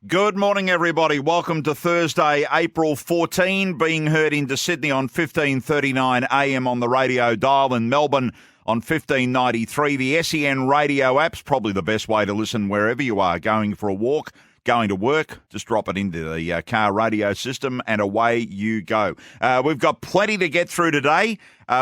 Good morning, everybody. Welcome to Thursday, April 14, being heard into Sydney on 1539 AM on the radio dial, in Melbourne on 1593. The SEN radio app's probably the best way to listen wherever you are, going for a walk, going to work. Just drop it into the car radio system and away you go. We've got plenty to get through today,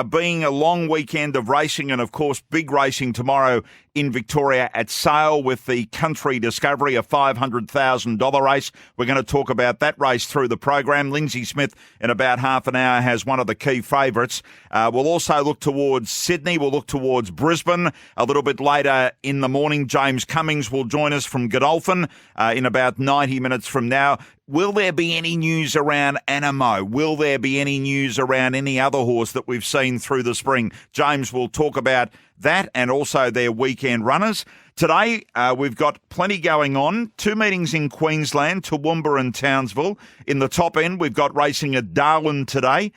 being a long weekend of racing and, of course, big racing tomorrow in Victoria at Sale with the Country Discovery, a $500,000 race. We're going to talk about that race through the program. Lindsay Smith, in about half an hour, has one of the key favourites. We'll also look towards Sydney. We'll look towards Brisbane. A little bit later in the morning, James Cummings will join us from Godolphin in about 90 minutes from now. Will there be any news around Animo? Will there be any news around any other horse that we've seen through the spring? James will talk about that and also their weekend runners. Today, we've got plenty going on. 2 meetings in Queensland, Toowoomba and Townsville. In the top end, we've got racing at Darwin today.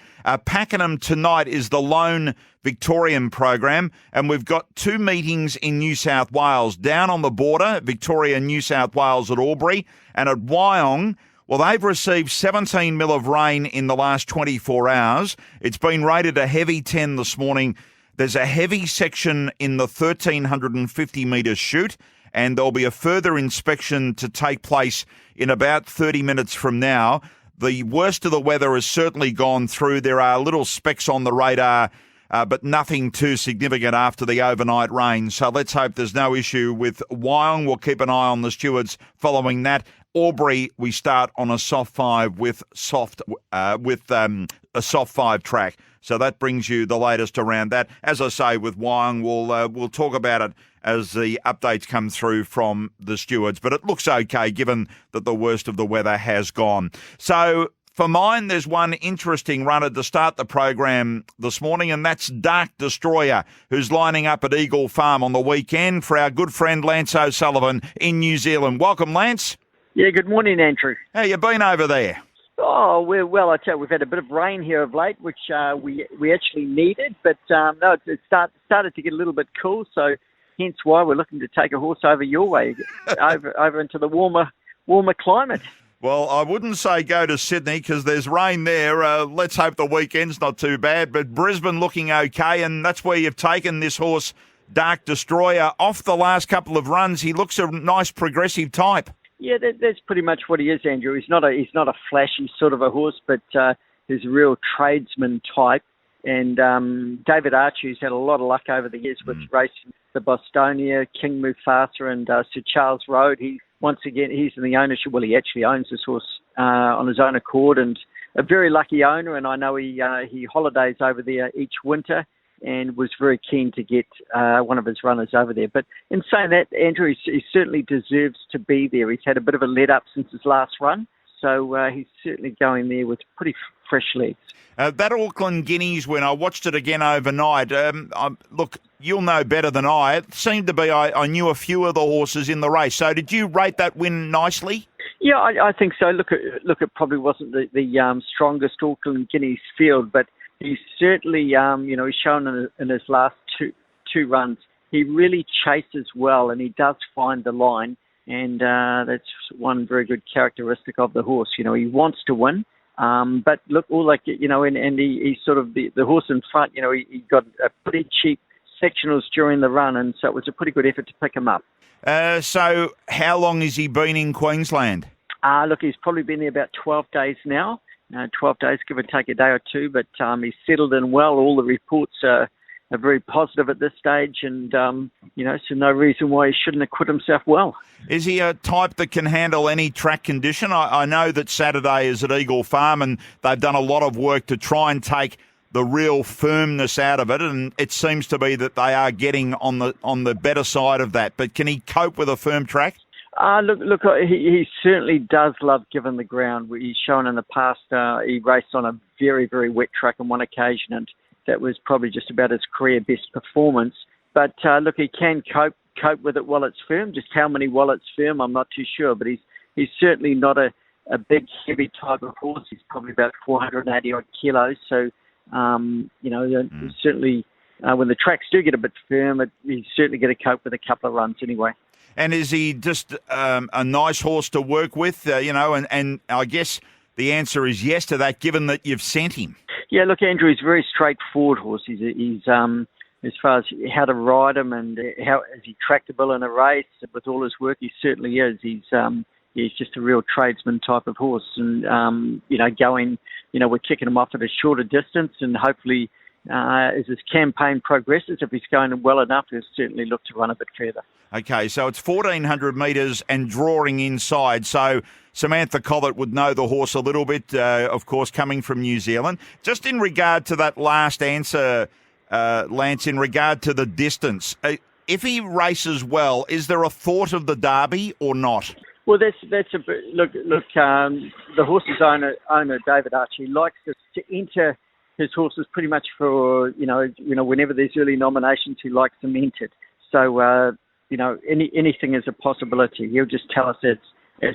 Pakenham tonight is the lone Victorian program, and we've got 2 meetings in New South Wales. Down on the border, Victoria and New South Wales at Albury, and at Wyong. Well, they've received 17 mil of rain in the last 24 hours. It's been rated a heavy 10 this morning. There's a heavy section in the 1,350 metre chute, and there'll be a further inspection to take place in about 30 minutes from now. The worst of the weather has certainly gone through. There are little specks on the radar, but nothing too significant after the overnight rain. So let's hope there's no issue with Wyong. We'll keep an eye on the stewards following that. Albury, we start on a soft 5 with a soft 5 track. So that brings you the latest around that. As I say, with Wyong, we'll talk about it as the updates come through from the stewards. But it looks okay, given that the worst of the weather has gone. So for mine, there's one interesting runner to start the program this morning, and that's Dark Destroyer, who's lining up at Eagle Farm on the weekend for our good friend Lance O'Sullivan in New Zealand. Welcome, Lance. Yeah, good morning, Andrew. How you been over there? Oh, well, I tell you, we've had a bit of rain here of late, which we actually needed, but no, it started to get a little bit cool, so hence why we're looking to take a horse over your way, over into the warmer climate. Well, I wouldn't say go to Sydney because there's rain there. Let's hope the weekend's not too bad, but Brisbane looking okay, and that's where you've taken this horse, Dark Destroyer, off the last couple of runs. He looks a nice progressive type. Yeah, that's pretty much what he is, Andrew. He's not a flashy sort of a horse, but he's a real tradesman type. And David Archie's had a lot of luck over the years with racing the Bostonia, King Mufasa, and Sir Charles Road. He's in the ownership. Well, he actually owns this horse on his own accord, and a very lucky owner. And I know he holidays over there each winter, and was very keen to get one of his runners over there. But in saying that, Andrew, he certainly deserves to be there. He's had a bit of a let-up since his last run, so he's certainly going there with pretty fresh legs. That Auckland Guineas win, I watched it again overnight. Look, you'll know better than I. It seemed to be I knew a few of the horses in the race. So did you rate that win nicely? Yeah, I think so. Look, it probably wasn't the strongest Auckland Guineas field, but he's certainly, he's shown in his last two runs, he really chases well and he does find the line. And that's one very good characteristic of the horse. You know, he wants to win. But look, and he's sort of the horse in front, he got a pretty cheap sectionals during the run. And so it was a pretty good effort to pick him up. So how long has he been in Queensland? Look, he's probably been there about 12 days now. 12 days, give or take a day or two, but he's settled in well. All the reports are very positive at this stage, and, so no reason why he shouldn't acquit himself well. Is he a type that can handle any track condition? I know that Saturday is at Eagle Farm, and they've done a lot of work to try and take the real firmness out of it, and it seems to be that they are getting on the better side of that. But can he cope with a firm track? Look, he certainly does love giving the ground. He's shown in the past he raced on a very, very wet track on one occasion, and that was probably just about his career best performance. But look, he can cope with it while it's firm. Just how many while it's firm, I'm not too sure. But he's certainly not a big, heavy type of horse. He's probably about 480 odd kilos. So certainly when the tracks do get a bit firm, he's certainly going to cope with a couple of runs anyway. And is he just a nice horse to work with, and I guess the answer is yes to that, given that you've sent him. Yeah, look, Andrew, he's a very straightforward horse. He's as far as how to ride him and how is he tractable in a race with all his work, he certainly is. He's just a real tradesman type of horse, and we're kicking him off at a shorter distance, and hopefully as his campaign progresses, if he's going well enough, he'll certainly look to run a bit further. Okay, so it's 1,400 metres and drawing inside. So Samantha Collett would know the horse a little bit, of course, coming from New Zealand. Just in regard to that last answer, Lance, in regard to the distance, if he races well, is there a thought of the Derby or not? Well, that's a bit, look. The horse's owner David Archie likes to enter his horses pretty much for whenever there's early nominations, he likes them entered. So anything is a possibility. He'll just tell us as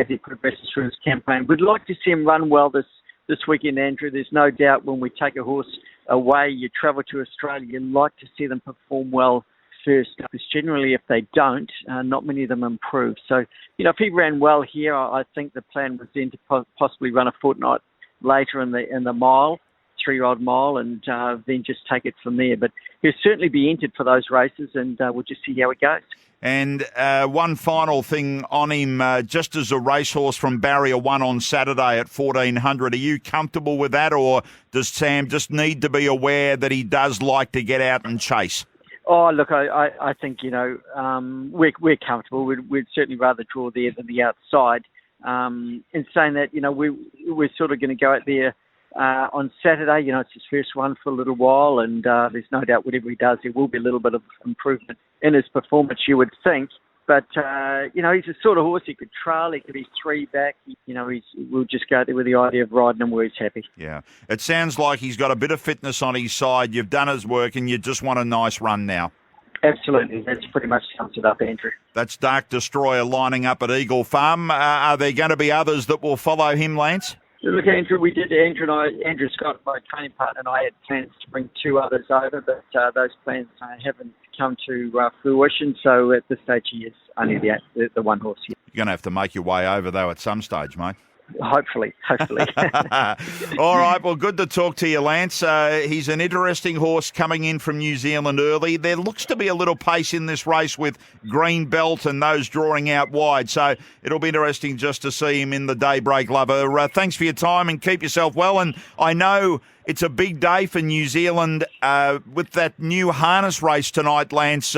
he progresses through his campaign. We'd like to see him run well this weekend, Andrew. There's no doubt when we take a horse away, you travel to Australia, you like to see them perform well first, because generally if they don't, not many of them improve. So, if he ran well here, I think the plan was then to possibly run a fortnight later in the mile, 3-year-old mile, and then just take it from there. But he'll certainly be entered for those races, and we'll just see how it goes. And one final thing on him, just as a racehorse from Barrier 1 on Saturday at 1,400, are you comfortable with that, or does Sam just need to be aware that he does like to get out and chase? Oh, look, I think, we're comfortable. We'd certainly rather draw there than the outside. In saying that, we're sort of going to go out there on Saturday. It's his first one for a little while, and there's no doubt whatever he does, there will be a little bit of improvement in his performance, you would think. But, he's the sort of horse he could trail, he could be 3 back. We'll just go there with the idea of riding him where he's happy. Yeah. It sounds like he's got a bit of fitness on his side. You've done his work and you just want a nice run now. Absolutely. That's pretty much sums it up, Andrew. That's Dark Destroyer lining up at Eagle Farm. Are there going to be others that will follow him, Lance? Look, Andrew, Andrew Scott, my training partner, and I had plans to bring 2 others over, but those plans haven't come to fruition. So at this stage, he is only the one horse here. You're going to have to make your way over, though, at some stage, mate. Hopefully. All right, well, good to talk to you, Lance. He's an interesting horse coming in from New Zealand early. There looks to be a little pace in this race with Green Belt and those drawing out wide, so it'll be interesting just to see him in the Daybreak Lover. Thanks for your time and keep yourself well, and I know it's a big day for New Zealand with that new harness race tonight, Lance.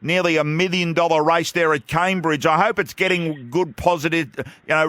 Nearly $1 million race there at Cambridge. I hope it's getting good, positive,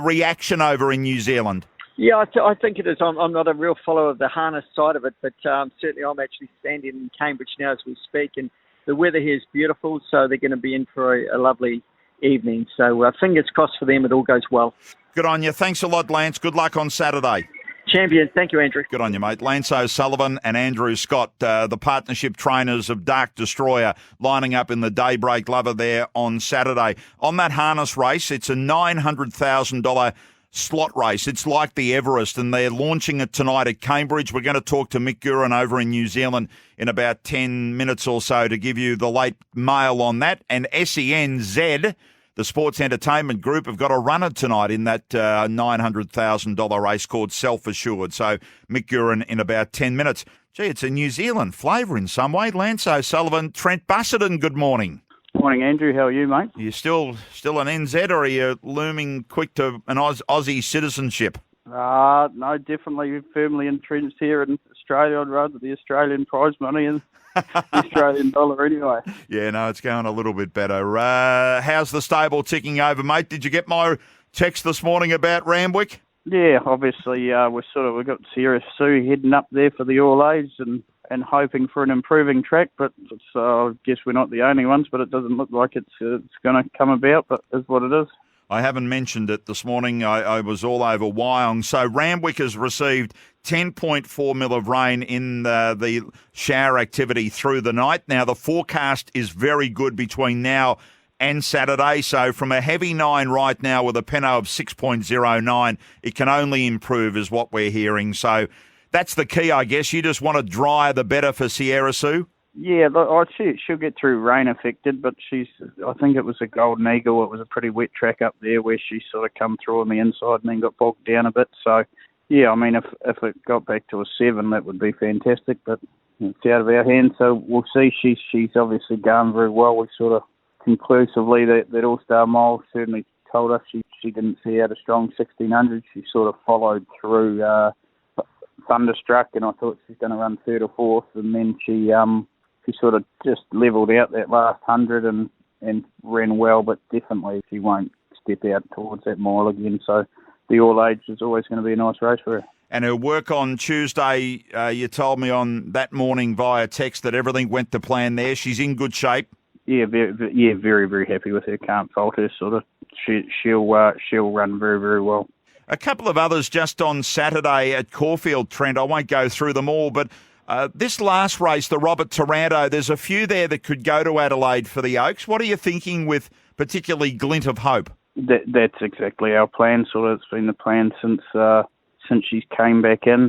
reaction over in New Zealand. Yeah, I think it is. I'm not a real follower of the harness side of it, but certainly I'm actually standing in Cambridge now as we speak, and the weather here is beautiful, so they're going to be in for a lovely evening. So fingers crossed for them, it all goes well. Good on you. Thanks a lot, Lance. Good luck on Saturday. Champion. Thank you, Andrew. Good on you, mate. Lance O'Sullivan and Andrew Scott, the partnership trainers of Dark Destroyer, lining up in the Daybreak Lover there on Saturday. On that harness race, it's a $900,000 slot race. It's like the Everest, and they're launching it tonight at Cambridge. We're going to talk to Mick Guerin over in New Zealand in about 10 minutes or so to give you the late mail on that. And SENZ, the Sports Entertainment Group, have got a runner tonight in that $900,000 race called Self Assured. So Mick Guerin in about 10 minutes. Gee, it's a New Zealand flavour in some way. Lance O'Sullivan, Trent Busserton, good morning. Morning, Andrew. How are you, mate? Are you still an NZ, or are you looming quick to an Aussie citizenship? No, definitely firmly entrenched here in Australia. I'd rather the Australian prize money and the Australian dollar anyway. Yeah, no, it's going a little bit better. How's the stable ticking over, mate? Did you get my text this morning about Randwick? Yeah, obviously we've got Sierra Sue heading up there for the All Age and hoping for an improving track, but I guess we're not the only ones, but it doesn't look like it's going to come about, but it's what it is. I haven't mentioned it this morning. I was all over Wyong. So Randwick has received 10.4 mil of rain in the shower activity through the night. Now, the forecast is very good between now and Saturday. So from a heavy 9 right now with a Peno of 6.09, it can only improve is what we're hearing. So that's the key, I guess. You just want to dry the better for Sierra Sue? Yeah, look, she'll get through rain affected, but I think it was a Golden Eagle. It was a pretty wet track up there where she sort of come through on the inside and then got bogged down a bit. So, yeah, I mean, if it got back to a 7, that would be fantastic, but it's out of our hands. So we'll see. She's obviously going very well. We sort of conclusively that All-Star Mile certainly told us she didn't see out a strong 1600. She sort of followed through Thunderstruck, and I thought she's going to run 3rd or 4th, and then she sort of just levelled out that last 100 and ran well, but definitely she won't step out towards that mile again. So the All Age is always going to be a nice race for her. And her work on Tuesday, you told me on that morning via text that everything went to plan there. She's in good shape. Yeah, very, very happy with her. Can't fault her. Sort of, she'll run very, very well. A couple of others just on Saturday at Caulfield, Trent. I won't go through them all, but this last race, the Robert Taranto, there's a few there that could go to Adelaide for the Oaks. What are you thinking with particularly Glint of Hope? That's exactly our plan. Sort of, it's been the plan since she came back in.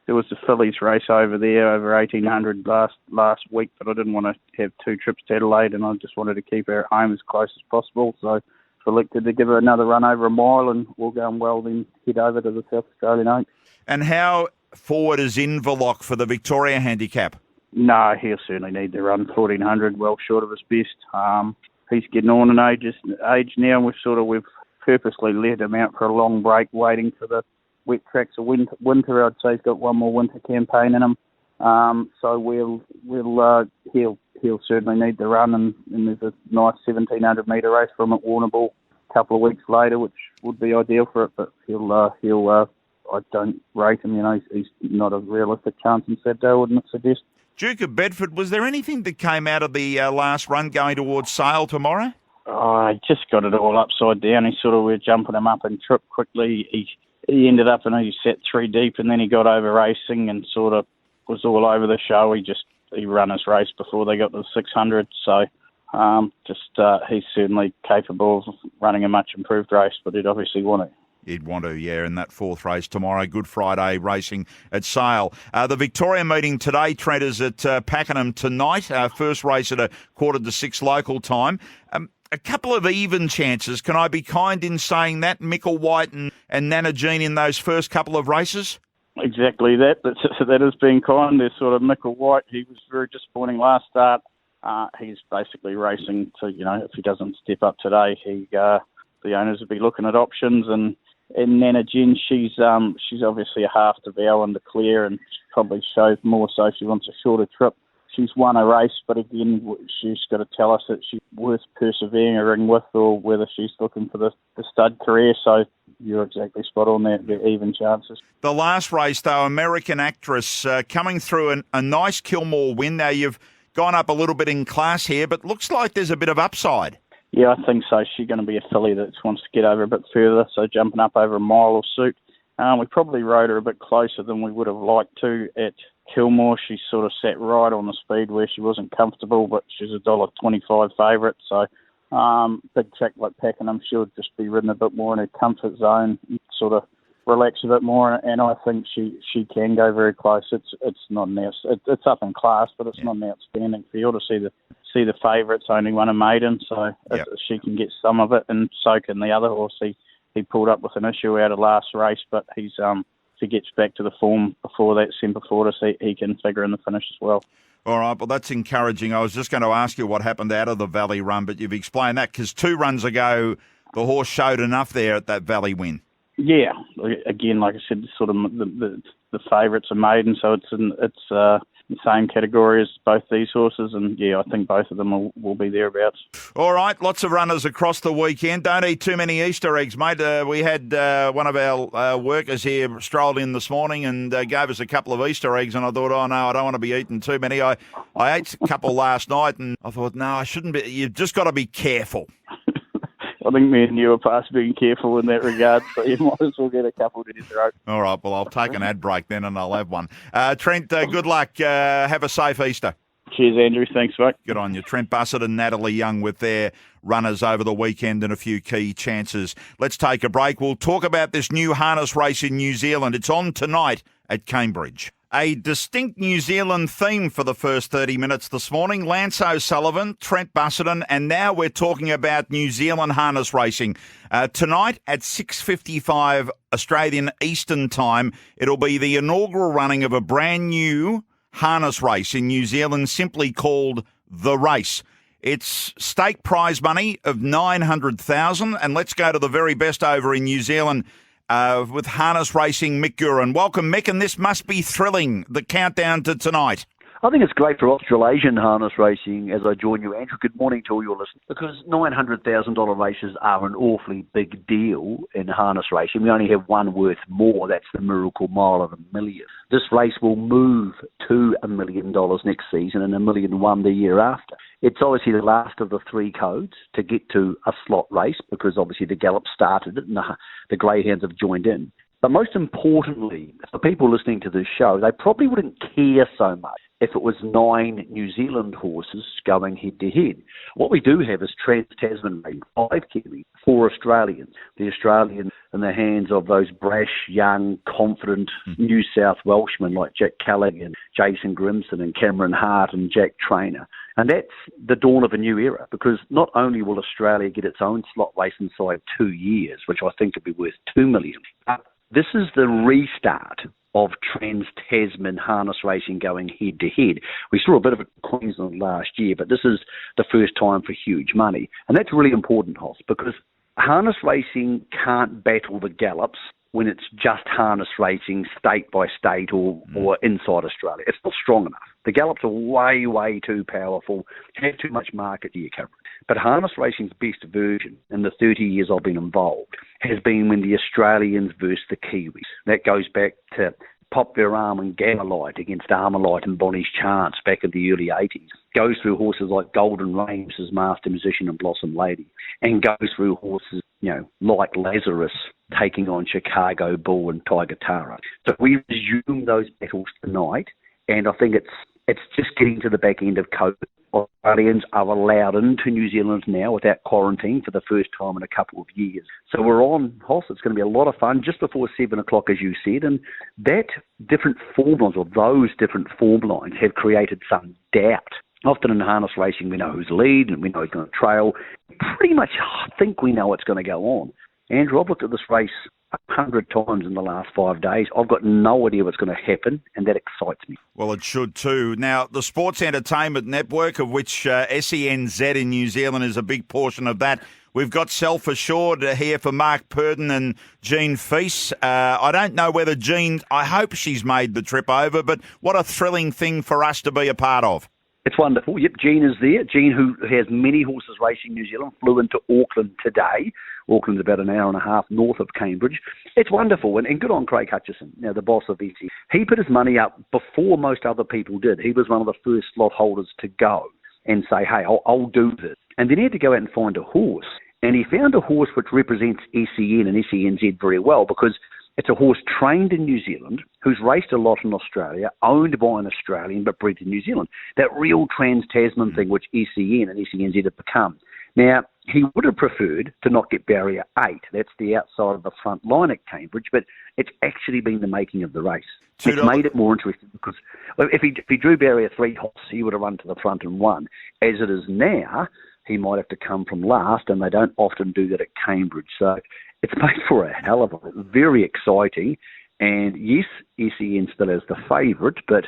There was the Fillies race over there, over 1800 last week, but I didn't want to have 2 trips to Adelaide, and I just wanted to keep her at home as close as possible. So selected to give her another run over a mile, and we'll go well then head over to the South Australian Oaks. And how forward is Inverloch for the Victoria Handicap? No, he'll certainly need to run 1400, well short of his best. He's getting on in age now, and we've purposely let him out for a long break, waiting for the wet tracks of winter. I'd say he's got one more winter campaign in him. So he'll certainly need to run, and there's a nice 1700 metre race from at Warrnambool a couple of weeks later, which would be ideal for it. But I don't rate him. You know, he's not a realistic chance in Saturday, I wouldn't suggest. Duke of Bedford, was there anything that came out of the last run going towards Sale tomorrow? I just got it all upside down. We're jumping him up and tripped quickly. He ended up and he sat 3 deep, and then he got over racing and sort of was all over the show. He ran his race before they got to the 600. So he's certainly capable of running a much improved race, but he'd obviously want it. He'd want to, yeah, in that 4th race tomorrow. Good Friday racing at Sale. The Victoria meeting today, Trent, is at Pakenham tonight. First race at 5:45 local time. A couple of even chances. Can I be kind in saying that? Mickle White and Nana Jean in those first couple of races? Exactly that. That is being kind. There's sort of Mickle White. He was very disappointing last start. He's basically racing to, if he doesn't step up today, the owners will be looking at options. And Nana Jean, she's obviously a half to vow and declare, and probably shows more so she wants a shorter trip. She's won a race, but again, she's got to tell us that she's worth persevering with, or whether she's looking for the stud career. So you're exactly spot on there, the even chances. The last race, though, American Actress, coming through a nice Kilmore win. Now, you've gone up a little bit in class here, but looks like there's a bit of upside. Yeah, I think so. She's going to be a filly that wants to get over a bit further, so jumping up over a mile will suit. We probably rode her a bit closer than we would have liked to at Kilmore. She sort of sat right on the speed where she wasn't comfortable, but she's $1.25 favourite. So big track like Pakenham, she'll just be ridden a bit more in her comfort zone, sort of relax a bit more, and I think she can go very close. It's not it's up in class, but it's not an outstanding field. To see the favourites only won a maiden, so if she can get some of it, and so can the other horse. He pulled up with an issue out of last race, but if he gets back to the form before that Semper Fortis, he can figure in the finish as well. All right, well, that's encouraging. I was just going to ask you what happened out of the Valley run, but you've explained that, because 2 runs ago, the horse showed enough there at that Valley win. Yeah, again, like I said, sort of the favourites are maiden, so it's the same category as both these horses, and I think both of them will be thereabouts. All right, lots of runners across the weekend. Don't eat too many Easter eggs, mate. We had one of our workers here strolled in this morning and gave us a couple of Easter eggs, and I thought, oh no, I don't want to be eating too many. I ate a couple last night, and I thought, no, I shouldn't be. You've just got to be careful. I think me and you are past being careful in that regard, so you might as well get a couple to your throat. All right, well, I'll take an ad break then and I'll have one. Trent, good luck. Have a safe Easter. Cheers, Andrew. Thanks, mate. Good on you. Trent Bussett and Natalie Young with their runners over the weekend and a few key chances. Let's take a break. We'll talk about this new harness race in New Zealand. It's on tonight at Cambridge. A distinct New Zealand theme for the first 30 minutes this morning. Lance O'Sullivan, Trent Busserton, and now we're talking about New Zealand harness racing. Tonight at 6:55 Australian Eastern Time, it'll be the inaugural running of a brand new harness race in New Zealand, simply called The Race. It's stake prize money of $900,000, and let's go to the very best over in New Zealand with harness racing, Mick Gurin. Welcome, Mick, and this must be thrilling, the countdown to tonight. I think it's great for Australasian harness racing as I join you, Andrew. Good morning to all your listeners. Because $900,000 races are an awfully big deal in harness racing. We only have one worth more. That's the Miracle Mile of $1 million. This race will move to $1 million next season and $1.1 million the year after. It's obviously the last of the three codes to get to a slot race because obviously the Gallop started it and the Greyhounds have joined in. But most importantly, for people listening to this show, they probably wouldn't care so much if it was 9 New Zealand horses going head-to-head. What we do have is Trans-Tasman racing, 5 Kiwis, 4 Australians. The Australians in the hands of those brash, young, confident New South Welshmen like Jack Callaghan, Jason Grimson and Cameron Hart and Jack Traynor. And that's the dawn of a new era because not only will Australia get its own slot race inside 2 years, which I think could be worth $2 million, but this is the restart of Trans-Tasman harness racing going head-to-head. We saw a bit of it in Queensland last year, but this is the first time for huge money. And that's really important, Hoss, because harness racing can't battle the Gallops when it's just harness racing state by state or inside Australia. It's not strong enough. The Gallops are way, way too powerful, have too much market year coverage. But harness racing's best version in the 30 years I've been involved has been when the Australians versus the Kiwis. That goes back to Pop Veram and Gammalite against Armalite and Bonnie's Chance back in the early 80s. Goes through horses like Golden Rain versus Master Musician and Blossom Lady. And goes through horses, like Lazarus taking on Chicago Bull and Tiger Tara. So we resume those battles tonight, and I think it's just getting to the back end of COVID. Australians are allowed into New Zealand now without quarantine for the first time in a couple of years. So we're on, Hoss. It's going to be a lot of fun just before 7 o'clock, as you said. And that different form lines, or those different form lines, have created some doubt. Often in harness racing, we know who's lead and we know who's going to trail. Pretty much think we know what's going to go on. Andrew, I've looked at this race 100 times in the last 5 days. I've got no idea what's going to happen, and that excites me. Well, it should too. Now, the Sports Entertainment Network, of which SENZ in New Zealand is a big portion of that, we've got Self-Assured here for Mark Purdon and Jean Feast. I don't know whether Jean, I hope she's made the trip over, but what a thrilling thing for us to be a part of. It's wonderful. Yep, Jean is there. Jean, who has many horses racing New Zealand, flew into Auckland today. Auckland's about an hour and a half north of Cambridge. It's wonderful, and good on Craig Hutchison, the boss of SEN. He put his money up before most other people did. He was one of the first slot holders to go and say, hey, I'll do this. And then he had to go out and find a horse. And he found a horse which represents SEN and SENZ very well because it's a horse trained in New Zealand, who's raced a lot in Australia, owned by an Australian, but bred in New Zealand. That real Trans-Tasman thing which SEN and SENZ have become. Now, he would have preferred to not get barrier 8. That's the outside of the front line at Cambridge, but it's actually been the making of the race. It's made it more interesting because if he drew barrier 3 Hoss, he would have run to the front and won. As it is now, he might have to come from last, and they don't often do that at Cambridge. So it's made for a hell of a very exciting. And yes, SEN still is the favourite, but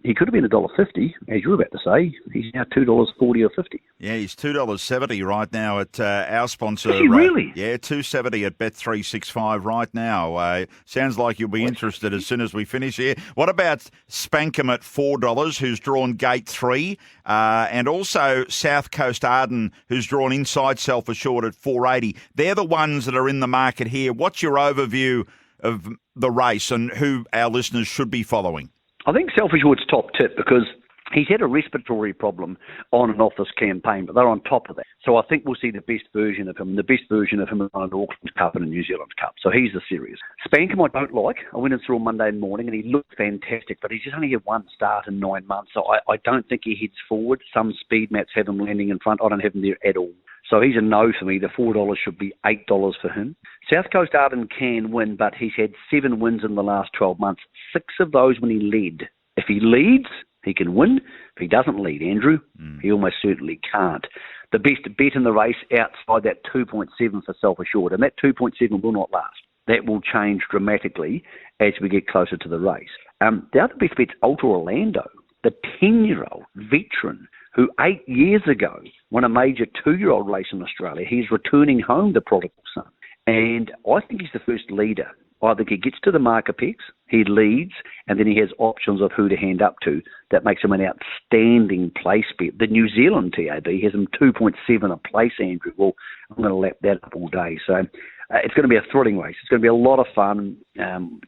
he could have been $1.50, as you were about to say. He's now $2.40 or $50. Yeah, he's $2.70 right now at our sponsor. Is he really? Yeah, $2.70 at Bet365 right now. Sounds like you'll be interested as soon as we finish here. What about Spankham at $4, who's drawn gate 3, and also South Coast Arden, who's drawn inside Self-Assured at $4.80. They're the ones that are in the market here. What's your overview of the race and who our listeners should be following? I think Self-Assured's top tip because he's had a respiratory problem on and off this campaign, but they're on top of that. So I think we'll see the best version of him. The best version of him is on an Auckland Cup and a New Zealand Cup. So he's the series. Spankham I don't like. I went and saw him Monday morning and he looked fantastic, but he's just only had one start in 9 months. So I don't think he heads forward. Some speed maps have him landing in front. I don't have him there at all. So he's a no for me. The $4 should be $8 for him. South Coast Arden can win, but he's had 7 wins in the last 12 months, 6 of those when he led. If he leads, he can win. If he doesn't lead, Andrew, he almost certainly can't. The best bet in the race outside that 2.7 for Self-Assured, and that 2.7 will not last. That will change dramatically as we get closer to the race. The other best bet's Ultra Orlando, the 10-year-old veteran who 8 years ago won a major 2-year-old race in Australia. He's returning home, the prodigal son. And I think he's the first leader. I think he gets to the marker picks, he leads, and then he has options of who to hand up to. That makes him an outstanding place bet. The New Zealand TAB has him 2.7 a place, Andrew. Well, I'm going to lap that up all day. So it's going to be a thrilling race. It's going to be a lot of fun.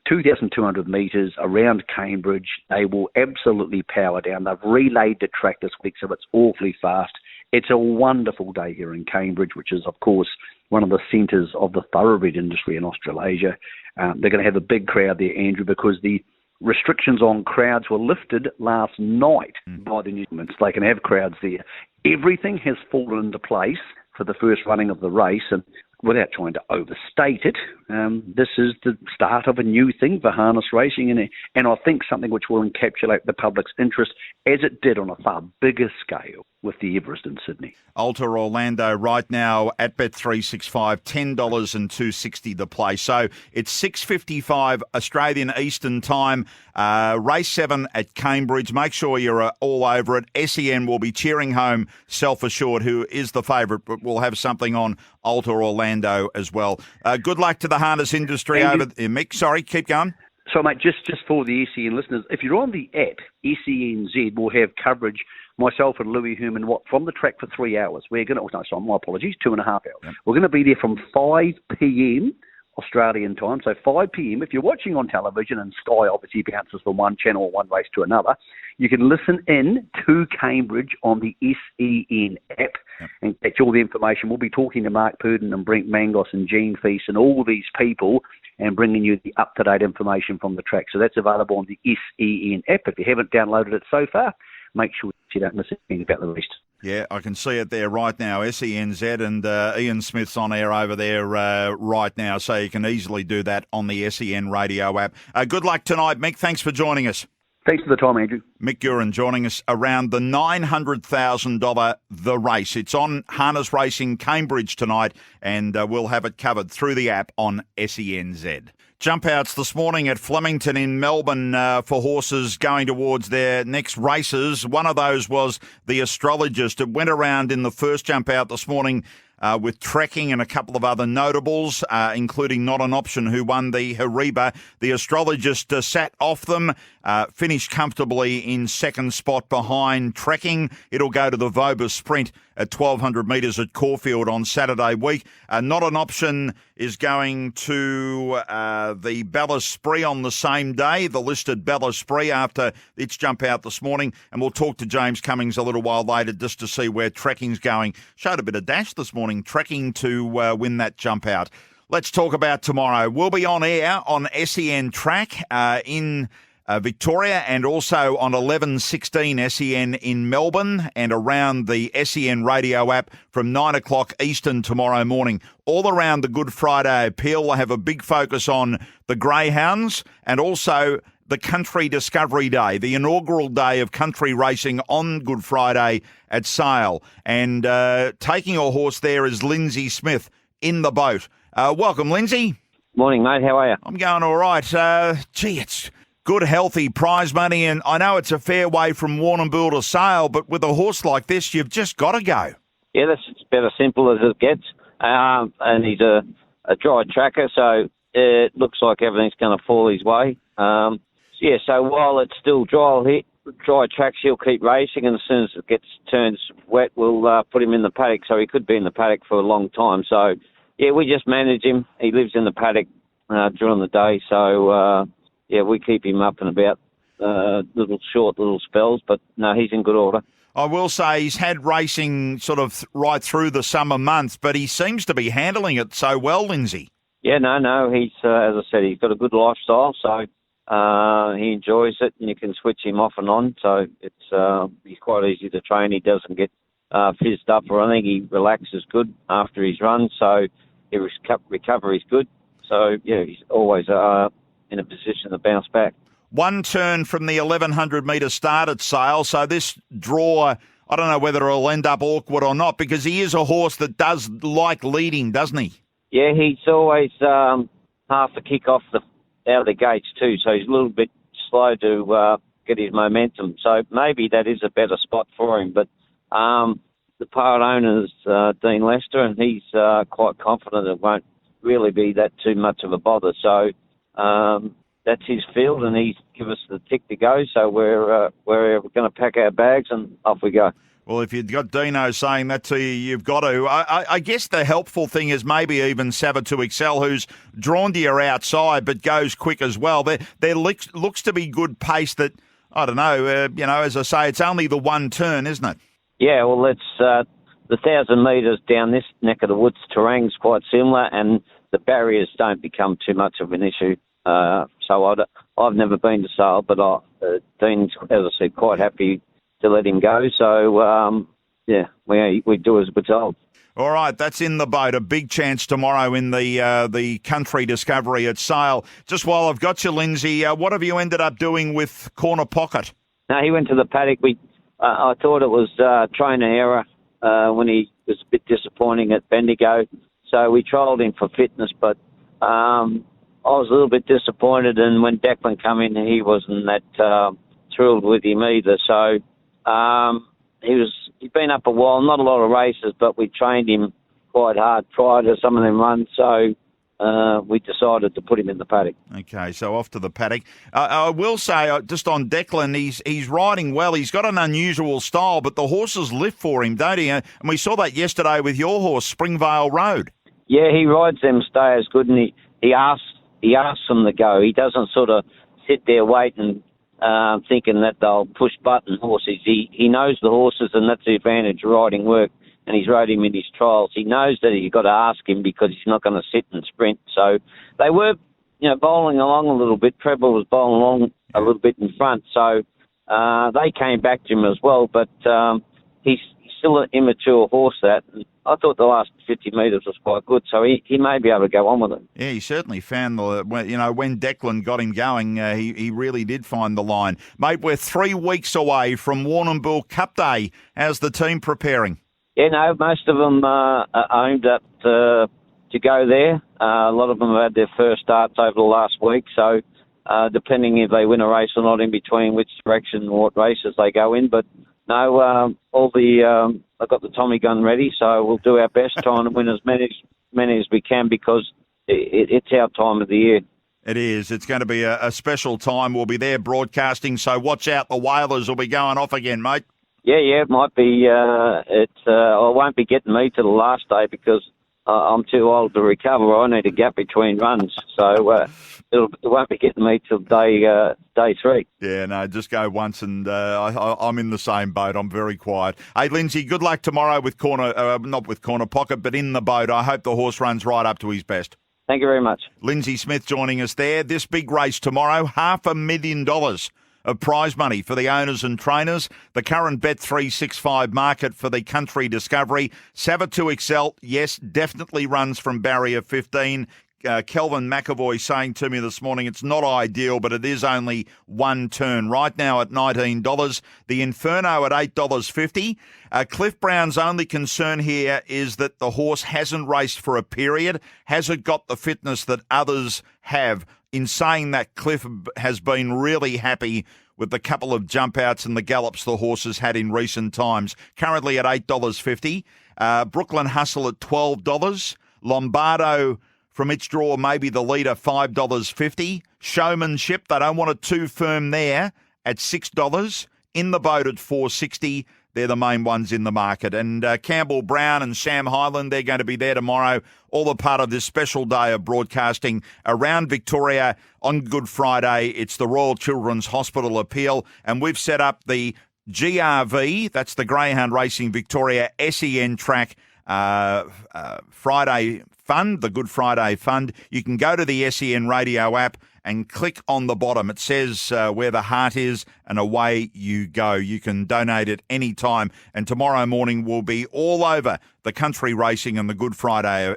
2,200 metres around Cambridge. They will absolutely power down. They've relayed the track this week, so it's awfully fast. It's a wonderful day here in Cambridge, which is, of course, one of the centres of the thoroughbred industry in Australasia. They're going to have a big crowd there, Andrew, because the restrictions on crowds were lifted last night by the New Zealand. They can have crowds there. Everything has fallen into place for the first running of the race, and without trying to overstate it, this is the start of a new thing for harness racing, and I think something which will encapsulate the public's interest as it did on a far bigger scale with the Everest in Sydney. Ultra Orlando right now at Bet365, $10 and $2.60 the play. So it's 6:55 Australian Eastern Time. Race 7 at Cambridge. Make sure you're all over it. SEN will be cheering home Self-Assured, who is the favourite, but we'll have something on Ultra Orlando as well. Good luck to the harness industry over there, Mick. Sorry, keep going. So, mate, just for the SEN listeners, if you're on the app, SENZ will have coverage, myself and Louis Herman Watt, from the track for 3 hours. We're going to, no, sorry, my apologies, 2.5 hours. Yep. We're going to be there from 5 p.m. Australian time, so 5 p.m. If you're watching on television, and Sky obviously bounces from one channel or one race to another, you can listen in to Cambridge on the SEN app and catch all the information. We'll be talking to Mark Purdon and Brent Mangos and Gene Feast and all these people and bringing you the up-to-date information from the track. So that's available on the SEN app. If you haven't downloaded it so far, make sure you don't miss anything about the race. Yeah, I can see it there right now. SENZ, and Ian Smith's on air over there right now, so you can easily do that on the SEN radio app. Good luck tonight, Mick. Thanks for joining us. Thanks for the time, Andrew. Mick Gurin joining us around the $900,000 The Race. It's on Harness Racing Cambridge tonight, and we'll have it covered through the app on SENZ. Jump outs this morning at Flemington in Melbourne for horses going towards their next races. One of those was the Astrologist. It went around in the first jump out this morning with Trekking and a couple of other notables, including Not an Option, who won the Hariba. The Astrologist sat off them, finished comfortably in second spot behind Trekking. It'll go to the Vobis Sprint at 1,200 metres at Caulfield on Saturday week. Not an Option is going to the Bella Spree on the same day, the listed Bella Spree, after its jump out this morning. And we'll talk to James Cummings a little while later just to see where Trekking's going. Showed a bit of dash this morning, Trekking to win that jump out. Let's talk about tomorrow. We'll be on air on SEN Track in Victoria, and also on 11:16 SEN in Melbourne, and around the SEN radio app from 9 o'clock Eastern tomorrow morning. All around the Good Friday appeal, we'll have a big focus on the greyhounds and also the Country Discovery Day, the inaugural day of country racing on Good Friday at Sale. And taking a horse there is Lindsay Smith in the boat. Welcome, Lindsay. Morning, mate. How are you? I'm going all right. It's good, healthy prize money, and I know it's a fair way from Warrnambool to Sale, but with a horse like this, you've just got to go. Yeah, that's about as simple as it gets. And he's a dry tracker, so it looks like everything's going to fall his way. So while it's still dry tracks, he'll keep racing, and as soon as it turns wet, we'll put him in the paddock, so he could be in the paddock for a long time. So, yeah, we just manage him. He lives in the paddock during the day, so... we keep him up and about little spells, but no, he's in good order. I will say he's had racing sort of right through the summer months, but he seems to be handling it so well, Lindsay. Yeah, no, he's, as I said, he's got a good lifestyle, so he enjoys it, and you can switch him off and on, so it's he's quite easy to train. He doesn't get fizzed up, or I think he relaxes good after his run, so his recovery is good. So, yeah, he's always in a position to bounce back. One turn from the 1,100 metre start at Sale, so this draw, I don't know whether it'll end up awkward or not, because he is a horse that does like leading, doesn't he? Yeah, he's always half a kick out of the gates too, so he's a little bit slow to get his momentum. So maybe that is a better spot for him. But the part owner is Dean Lester, and he's quite confident it won't really be that too much of a bother. So that's his field, and he's given us the tick to go. So we're going to pack our bags and off we go. Well, if you've got Dino saying that to you, you've got to. I guess the helpful thing is maybe even Savatu Excel, who's drawn to your outside but goes quick as well. There looks to be good pace that, I don't know, as I say, it's only the one turn, isn't it? Yeah, well, it's the 1,000 metres down this neck of the woods terrain's quite similar, and the barriers don't become too much of an issue. So I've never been to Sale, but Dean's, as I said, quite happy to let him go. So, we do as we're told. All right, that's in the boat. A big chance tomorrow in the Country Discovery at Sale. Just while I've got you, Lindsay, what have you ended up doing with Corner Pocket? No, he went to the paddock. I thought it was trainer error when he was a bit disappointing at Bendigo. So we trialled him for fitness, but I was a little bit disappointed. And when Declan came in, he wasn't that thrilled with him either. So he'd been up a while, not a lot of races, but we trained him quite hard prior to some of them runs. So we decided to put him in the paddock. Okay, so off to the paddock. I will say, just on Declan, he's riding well. He's got an unusual style, but the horses lift for him, don't he? And we saw that yesterday with your horse, Springvale Road. Yeah, he rides them stayers good, and he asks them to go. He doesn't sort of sit there waiting, thinking that they'll push button horses. He knows the horses, and that's the advantage of riding work. And he's rode him in his trials. He knows that you've got to ask him because he's not going to sit and sprint. So they were, bowling along a little bit. Treble was bowling along a little bit in front. So they came back to him as well. But he's still an immature horse, that. And I thought the last 50 metres was quite good. So he may be able to go on with it. Yeah, he certainly found when Declan got him going, he really did find the line. Mate, we're 3 weeks away from Warrnambool Cup Day. How's the team preparing? Yeah, no, most of them are aimed up to go there. A lot of them have had their first starts over the last week, so depending if they win a race or not in between which direction or what races they go in. But no, I've got the Tommy gun ready, so we'll do our best trying to win as many as we can because it's our time of the year. It is. It's going to be a special time. We'll be there broadcasting, so watch out. The Whalers will be going off again, mate. Yeah, it might be. It won't be getting me to the last day because I'm too old to recover. I need a gap between runs, so it won't be getting me till day 3. Yeah, no, just go once, and I'm in the same boat. I'm very quiet. Hey, Lindsay, good luck tomorrow with not with Corner Pocket, but in the boat. I hope the horse runs right up to his best. Thank you very much. Lindsay Smith joining us there. This big race tomorrow, $500,000 of prize money for the owners and trainers. The current Bet365 market for the Country Discovery. Savatu Excel, yes, definitely runs from barrier 15. Kelvin McAvoy saying to me this morning it's not ideal, but it is only one turn. Right now at $19. The Inferno at $8.50. Cliff Brown's only concern here is that the horse hasn't raced for a period. Has it got the fitness that others have? In saying that, Cliff has been really happy with the couple of jump outs and the gallops the horse has had in recent times. Currently at $8.50. Brooklyn Hustle at $12. Lombardo from its draw, maybe the leader, $5.50. Showmanship, they don't want it too firm there, at $6. In the boat at $4.60. They're the main ones in the market. And Campbell Brown and Sam Highland, they're going to be there tomorrow. All a part of this special day of broadcasting around Victoria on Good Friday. It's the Royal Children's Hospital appeal. And we've set up the GRV, that's the Greyhound Racing Victoria SEN track Friday Fund, the Good Friday Fund, you can go to the SEN Radio app and click on the bottom. It says where the heart is, and away you go. You can donate at any time. And tomorrow morning we'll be all over the country racing and the Good Friday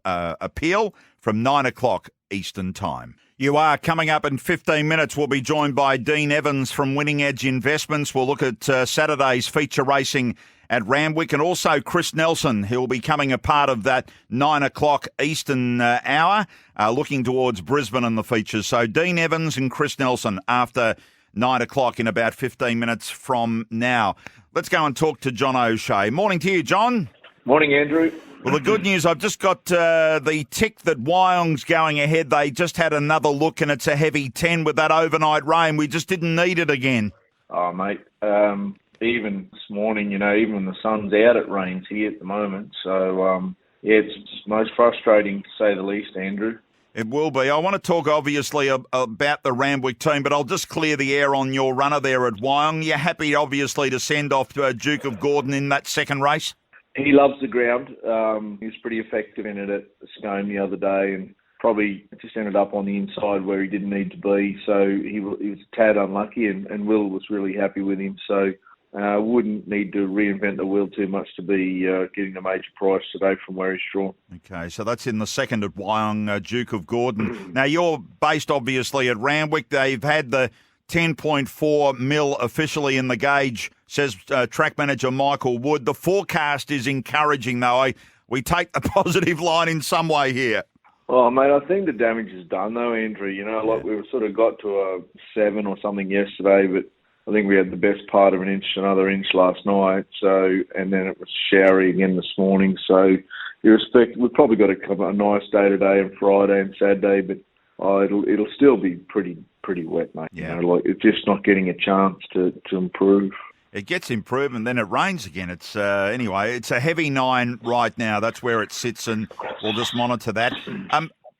appeal from 9 o'clock Eastern Time. You are coming up in 15 minutes. We'll be joined by Dean Evans from Winning Edge Investments. We'll look at Saturday's feature racing at Randwick, and also Chris Nelson, who will be coming a part of that 9 o'clock Eastern hour, looking towards Brisbane and the features. So Dean Evans and Chris Nelson after 9 o'clock in about 15 minutes from now. Let's go and talk to John O'Shea. Morning to you, John. Morning, Andrew. Well, the good news, I've just got the tick that Wyong's going ahead. They just had another look, and it's a heavy 10 with that overnight rain. We just didn't need it again. Oh, mate. Even this morning, even when the sun's out, it rains here at the moment. So, it's most frustrating to say the least, Andrew. It will be. I want to talk, obviously, about the Randwick team, but I'll just clear the air on your runner there at Wyong. You're happy, obviously, to send off Duke of Gordon in that second race? He loves the ground. He was pretty effective in it at Scone the other day, and probably just ended up on the inside where he didn't need to be. So he was a tad unlucky, and Will was really happy with him. So wouldn't need to reinvent the wheel too much to be getting a major prize today from where he's drawn. Okay, so that's in the second at Wyong, Duke of Gordon. Now, you're based, obviously, at Randwick. They've had the 10.4 mil officially in the gauge, says track manager Michael Wood. The forecast is encouraging, though. We take the positive line in some way here. Oh, mate, I think the damage is done, though, Andrew. Like we sort of got to a 7 or something yesterday, but I think we had the best part of an inch, another inch last night. So, and then it was showery again this morning. So, we've probably got a nice day today and Friday and Saturday, but it'll still be pretty wet, mate. Yeah. It's just not getting a chance to improve. It gets improved and then it rains again. It's anyway, it's a heavy 9 right now. That's where it sits, and we'll just monitor that.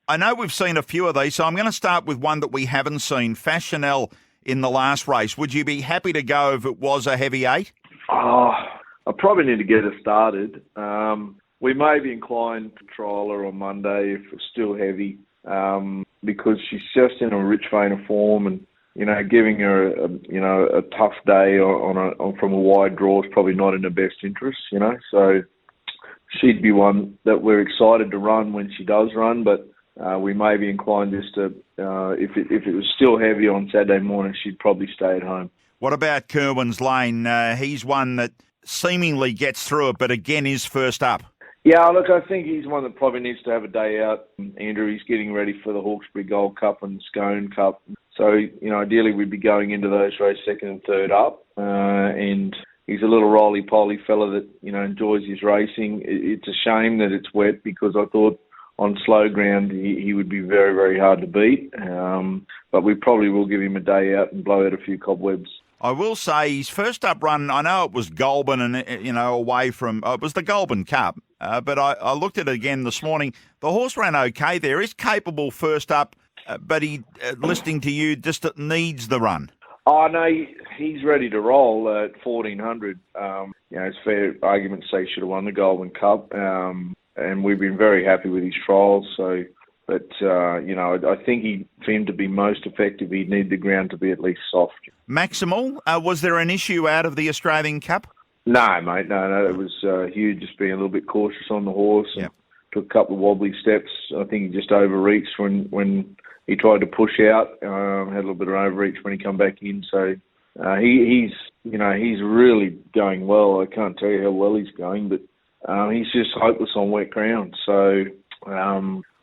I know we've seen a few of these, so I'm going to start with one that we haven't seen. Fashionel in the last race. Would you be happy to go if it was a heavy 8? Oh, I probably need to get her started. We may be inclined to trial her on Monday if it's still heavy, because she's just in a rich vein of form, and giving her a tough day from a wide draw is probably not in her best interest. So she'd be one that we're excited to run when she does run, but we may be inclined just to, if it was still heavy on Saturday morning, she'd probably stay at home. What about Kerwin's Lane? He's one that seemingly gets through it, but again is first up. Yeah, look, I think he's one that probably needs to have a day out. Andrew, he's getting ready for the Hawkesbury Gold Cup and Scone Cup. So, ideally we'd be going into those races second and third up. And he's a little roly-poly fella that, enjoys his racing. It's a shame that it's wet, because I thought on slow ground he would be very, very hard to beat. But we probably will give him a day out and blow out a few cobwebs. I will say his first up run, I know it was Goulburn and, away from, it was the Goulburn Cup. But I looked at it again this morning. The horse ran okay there. He's capable first up, but he, listening to you, just needs the run. Oh, no, he's ready to roll at 1,400. It's fair argument to say he should have won the Goulburn Cup. And we've been very happy with his trials. So, but, I think for him to be most effective, he'd need the ground to be at least soft. Maximal, was there an issue out of the Australian Cup? No, mate, no. It was Hugh just being a little bit cautious on the horse. And yep. Took a couple of wobbly steps. I think he just overreached when he tried to push out. Had a little bit of overreach when he come back in. So he's really going well. I can't tell you how well he's going, but he's just hopeless on wet ground. So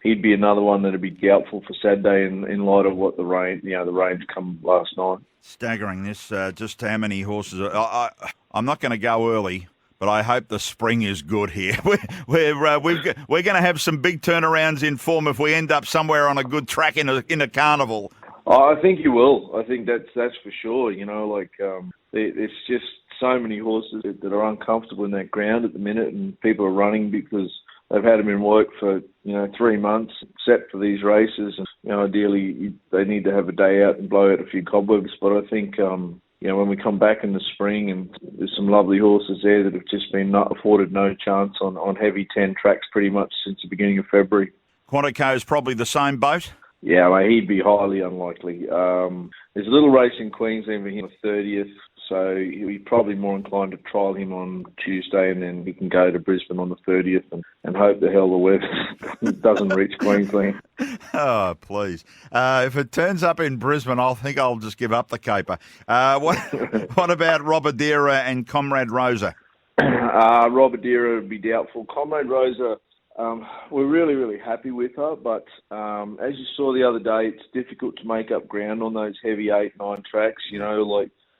he'd be another one that'd be doubtful for Saturday in light of what the rain's come last night. Staggering this, just how many horses. I'm not going to go early, but I hope the spring is good here. We're going to have some big turnarounds in form if we end up somewhere on a good track in a carnival. Oh, I think you will. I think that's for sure. There's just so many horses that are uncomfortable in that ground at the minute, and people are running because they've had them in work for 3 months, set for these races, and ideally they need to have a day out and blow out a few cobwebs. But I think when we come back in the spring, and there's some lovely horses there that have just been not afforded no chance on heavy 10 tracks pretty much since the beginning of February. Quantico's probably the same boat? Yeah, well, he'd be highly unlikely. There's a little race in Queensland for him on the 30th, so he'd be probably more inclined to trial him on Tuesday, and then he can go to Brisbane on the 30th and hope the hell the weather doesn't reach Queensland. Oh, please. If it turns up in Brisbane, I think I'll just give up the caper. What about Robadera and Comrade Rosa? Robadera would be doubtful. Comrade Rosa, we're really, really happy with her, but as you saw the other day, it's difficult to make up ground on those heavy 8-9 tracks.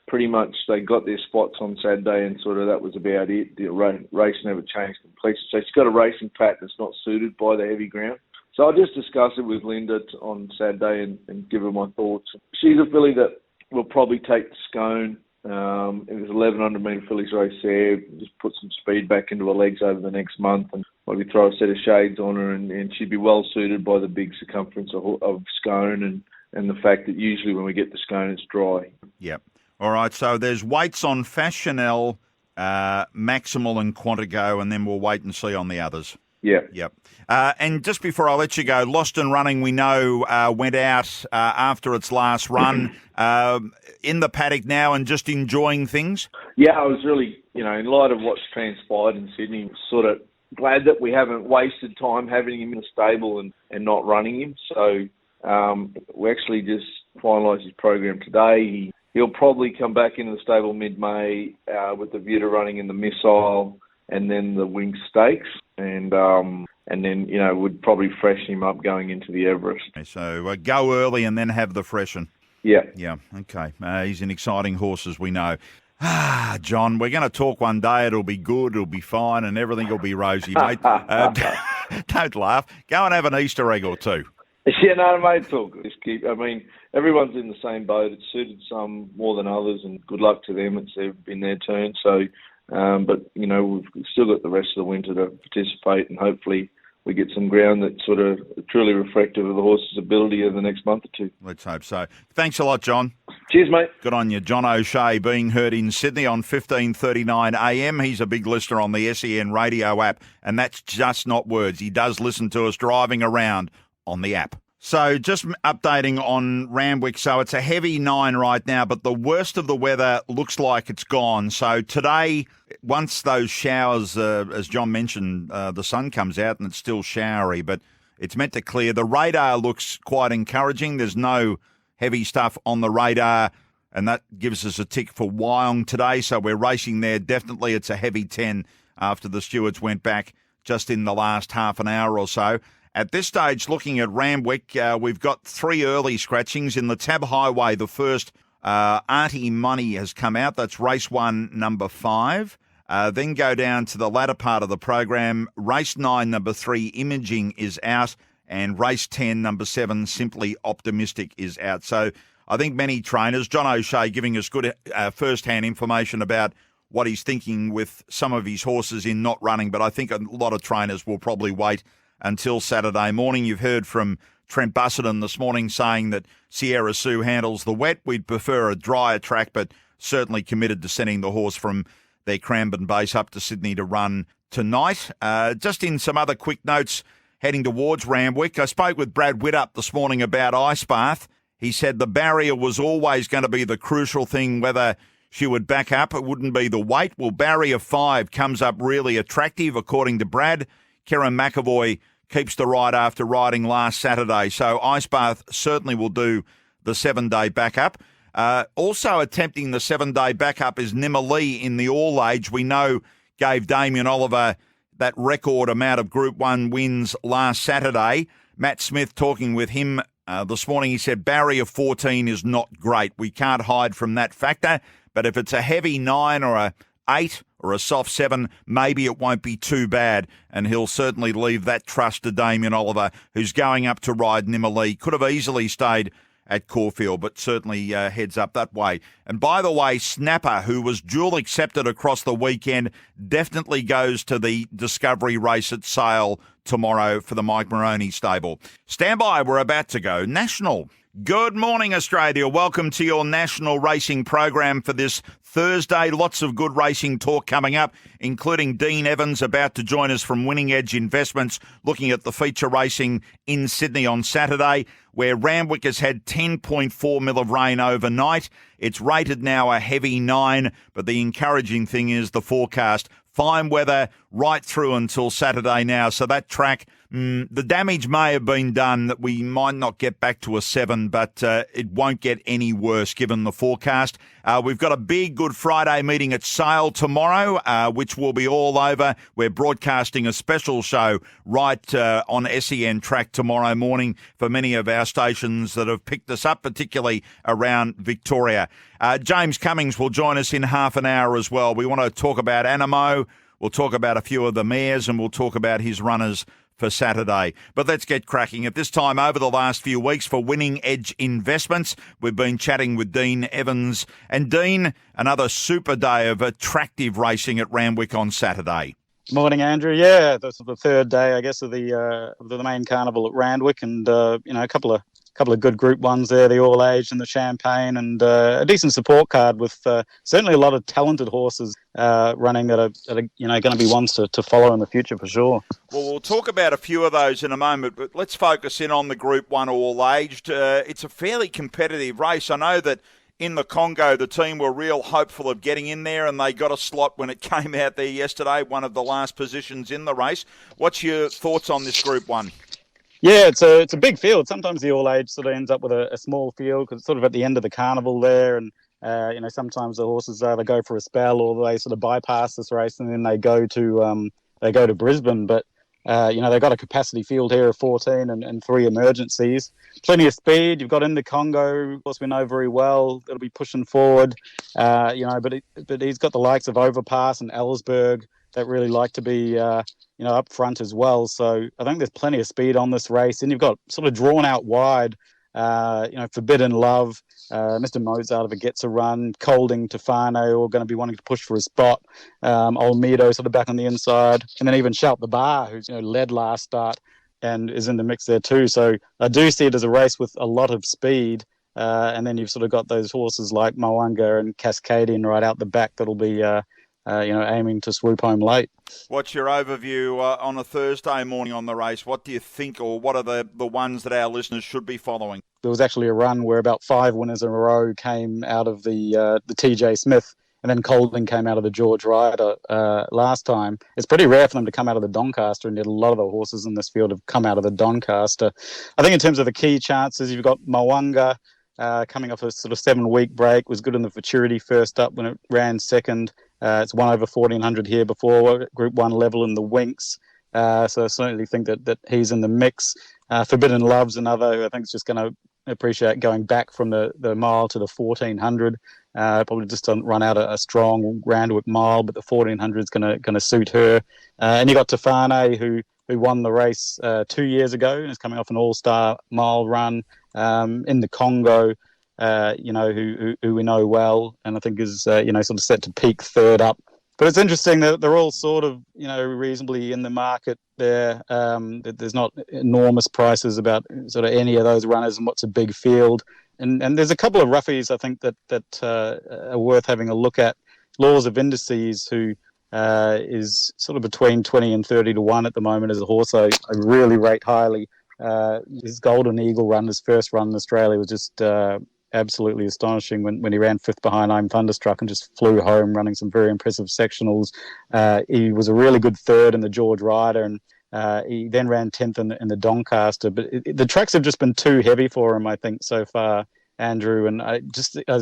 Pretty much they got their spots on Saturday, and sort of that was about it. The race never changed completely. So she's got a racing pattern that's not suited by the heavy ground. So I'll just discuss it with Linda on Saturday and give her my thoughts. She's a filly that will probably take the Scone. It was 1,100 metre fillies race there. Just put some speed back into her legs over the next month, and maybe throw a set of shades on her, and she'd be well suited by the big circumference of Scone and the fact that usually when we get the Scone, it's dry. Yep. All right, so there's weights on Fashionelle, Maximal and Quantico, and then we'll wait and see on the others. Yeah. Yep. And just before I let you go, Lost and Running, we know, went out after its last run. In the paddock now and just enjoying things? Yeah, I was really, in light of what's transpired in Sydney, sort of glad that we haven't wasted time having him in the stable and not running him. So we actually just finalised his program today. He'll probably come back into the stable mid-May with the view to running in the Missile and then the Wing Stakes, and then would probably freshen him up going into the Everest. Okay, so go early and then have the freshen. Yeah. Yeah. Okay. He's an exciting horse, as we know. John, we're going to talk one day. It'll be good. It'll be fine, and everything will be rosy, mate. Don't laugh. Go and have an Easter egg or two. Yeah, no, mate, it's all good. Just everyone's in the same boat. It's suited some more than others, and good luck to them. It's been their turn. So, but we've still got the rest of the winter to participate, and hopefully we get some ground that's sort of truly reflective of the horse's ability over the next month or two. Let's hope so. Thanks a lot, John. Cheers, mate. Good on you. John O'Shea being heard in Sydney on 15:39 a.m. He's a big listener on the SEN radio app, and that's just not words. He does listen to us driving around on the app. So just updating on Randwick. So it's a heavy 9 right now, but the worst of the weather looks like it's gone. So today, once those showers, as John mentioned, the sun comes out and it's still showery, but it's meant to clear. The radar looks quite encouraging. There's no heavy stuff on the radar, and that gives us a tick for Wyong today. So we're racing there. Definitely it's a heavy 10 after the stewards went back just in the last half an hour or so. At this stage, looking at Randwick, we've got 3 early scratchings. In the Tab Highway, the first Auntie Money has come out. That's race 1, number 5. Then go down to the latter part of the program. Race 9, number 3, Imaging is out. And race 10, number 7, Simply Optimistic is out. So I think many trainers, John O'Shea giving us good first-hand information about what he's thinking with some of his horses in not running. But I think a lot of trainers will probably wait until Saturday morning. You've heard from Trent Busselton this morning saying that Sierra Sue handles the wet. We'd prefer a drier track, but certainly committed to sending the horse from their Cranbourne base up to Sydney to run tonight. Just in some other quick notes heading towards Randwick, I spoke with Brad Widdop this morning about Ice Bath. He said the barrier was always going to be the crucial thing, whether she would back up. It wouldn't be the weight. Well, barrier 5 comes up really attractive, according to Brad. Kerrin McAvoy keeps the ride after riding last Saturday. So Ice Bath certainly will do the 7-day backup. Also attempting the 7-day backup is Nimalee in the All Age. We know gave Damien Oliver that record amount of Group 1 wins last Saturday. Matt Smith talking with him this morning, he said barrier 14 is not great. We can't hide from that factor. But if it's a heavy 9 or a 8 or a soft 7, maybe it won't be too bad, and he'll certainly leave that trust to Damien Oliver, who's going up to ride Nimalee. Could have easily stayed at Caulfield, but certainly heads up that way. And by the way, Snapper, who was dual accepted across the weekend, definitely goes to the Discovery race at Sale tomorrow for the Mike Moroney stable. Stand by, we're about to go national. Good morning, Australia. Welcome to your national racing program for this Thursday. Lots of good racing talk coming up, including Dean Evans about to join us from Winning Edge Investments, looking at the feature racing in Sydney on Saturday, where Randwick has had 10.4 mil of rain overnight. It's rated now a heavy 9, but the encouraging thing is the forecast. Fine weather right through until Saturday now. So that track, the damage may have been done that we might not get back to a 7, but it won't get any worse given the forecast. We've got a big Good Friday meeting at Sale tomorrow, which will be all over. We're broadcasting a special show right on SEN track tomorrow morning for many of our stations that have picked us up, particularly around Victoria. James Cummings will join us in half an hour as well. We want to talk about Animo. We'll talk about a few of the mares, and we'll talk about his runners for Saturday. But let's get cracking. At this time over the last few weeks for Winning Edge Investments, we've been chatting with Dean Evans. And Dean, another super day of attractive racing at Randwick on Saturday. Morning, Andrew. Yeah, this is the third day, I guess, of the main carnival at Randwick, and a couple of good Group 1s there, the All Age and the Champagne, and a decent support card with certainly a lot of talented horses running that are going to be ones to follow in the future for sure. Well, we'll talk about a few of those in a moment, but let's focus in on the Group 1 All Aged. It's a fairly competitive race. I know that in the Congo, the team were real hopeful of getting in there, and they got a slot when it came out there yesterday, one of the last positions in the race. What's your thoughts on this Group 1? Yeah, it's a big field. Sometimes the All Age sort of ends up with a small field because it's sort of at the end of the carnival there, and sometimes the horses either go for a spell or they sort of bypass this race and then they go to Brisbane. But they've got a capacity field here of 14 and 3 emergencies. Plenty of speed. You've got in the Congo, of course, we know very well. It'll be pushing forward, but he's got the likes of Overpass and Ellsberg that really like to be up front as well. So I think there's plenty of speed on this race. And you've got sort of drawn out wide, Forbidden Love, Mr. Mozart if it gets a run, Colding, Tefano all going to be wanting to push for a spot. Olmedo sort of back on the inside. And then even Shout the Bar, who's led last start and is in the mix there too. So I do see it as a race with a lot of speed. And then you've sort of got those horses like Mwanga and Cascadian right out the back that'll be aiming to swoop home late. What's your overview on a Thursday morning on the race? What do you think, or what are the ones that our listeners should be following? There was actually a run where about 5 winners in a row came out of the TJ Smith, and then Colding came out of the George Ryder last time. It's pretty rare for them to come out of the Doncaster, and yet a lot of the horses in this field have come out of the Doncaster. I think in terms of the key chances, you've got Mwanga coming off a sort of 7-week break, was good in the Futurity first up when it ran second. It's won over 1,400 here before, Group 1 level in the Winks. So I certainly think that he's in the mix. Forbidden Love's another who I think is just going to appreciate going back from the mile to the 1,400. Probably just doesn't run out a strong Randwick mile, but the 1,400 is going to suit her. And you got Tefane who won the race 2 years ago and is coming off an all-star mile run in the Congo. Who we know well, and I think is sort of set to peak third up. But it's interesting that they're all sort of reasonably in the market there. There's not enormous prices about sort of any of those runners and what's a big field. And there's a couple of roughies I think that are worth having a look at. Laws of Indices, who is sort of between 20 and 30 to 1 at the moment as a horse I really rate highly. His Golden Eagle run, his first run in Australia, was just absolutely astonishing when he ran 5th behind I'm Thunderstruck and just flew home running some very impressive sectionals. He was a really good third in the George Ryder, and he then ran 10th in the Doncaster. But the tracks have just been too heavy for him, I think, so far, Andrew. And I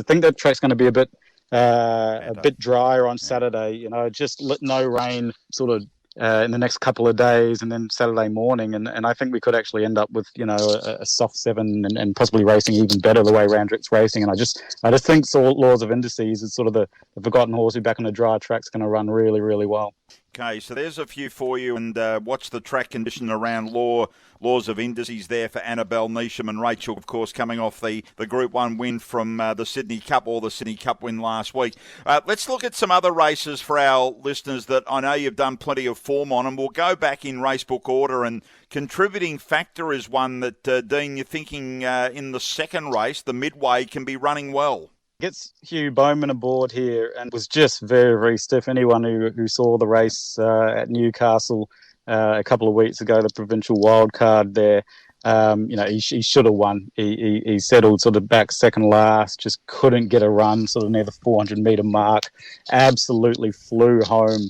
think that track's going to be a bit drier on Saturday. Just no rain sort of in the next couple of days, and then Saturday morning, and I think we could actually end up with a soft 7 and possibly racing even better the way Randwick's racing. And I just think Laws of Indices is sort of the forgotten horse who back on the dry track's going to run really, really well. Okay, so there's a few for you, and watch the track condition around Laws of Indices there for Annabelle, Neesham and Rachel, of course, coming off the Group 1 win from the Sydney Cup, or the Sydney Cup win last week. Let's look at some other races for our listeners that I know you've done plenty of form on, and we'll go back in racebook order. And Contributing Factor is one that, Dean, you're thinking in the second race, the Midway, can be running well. Gets Hugh Bowman aboard here and was just very, very stiff. Anyone who saw the race at Newcastle a couple of weeks ago, the provincial wildcard there, he should have won. He settled sort of back second last, just couldn't get a run sort of near the 400-metre mark. Absolutely flew home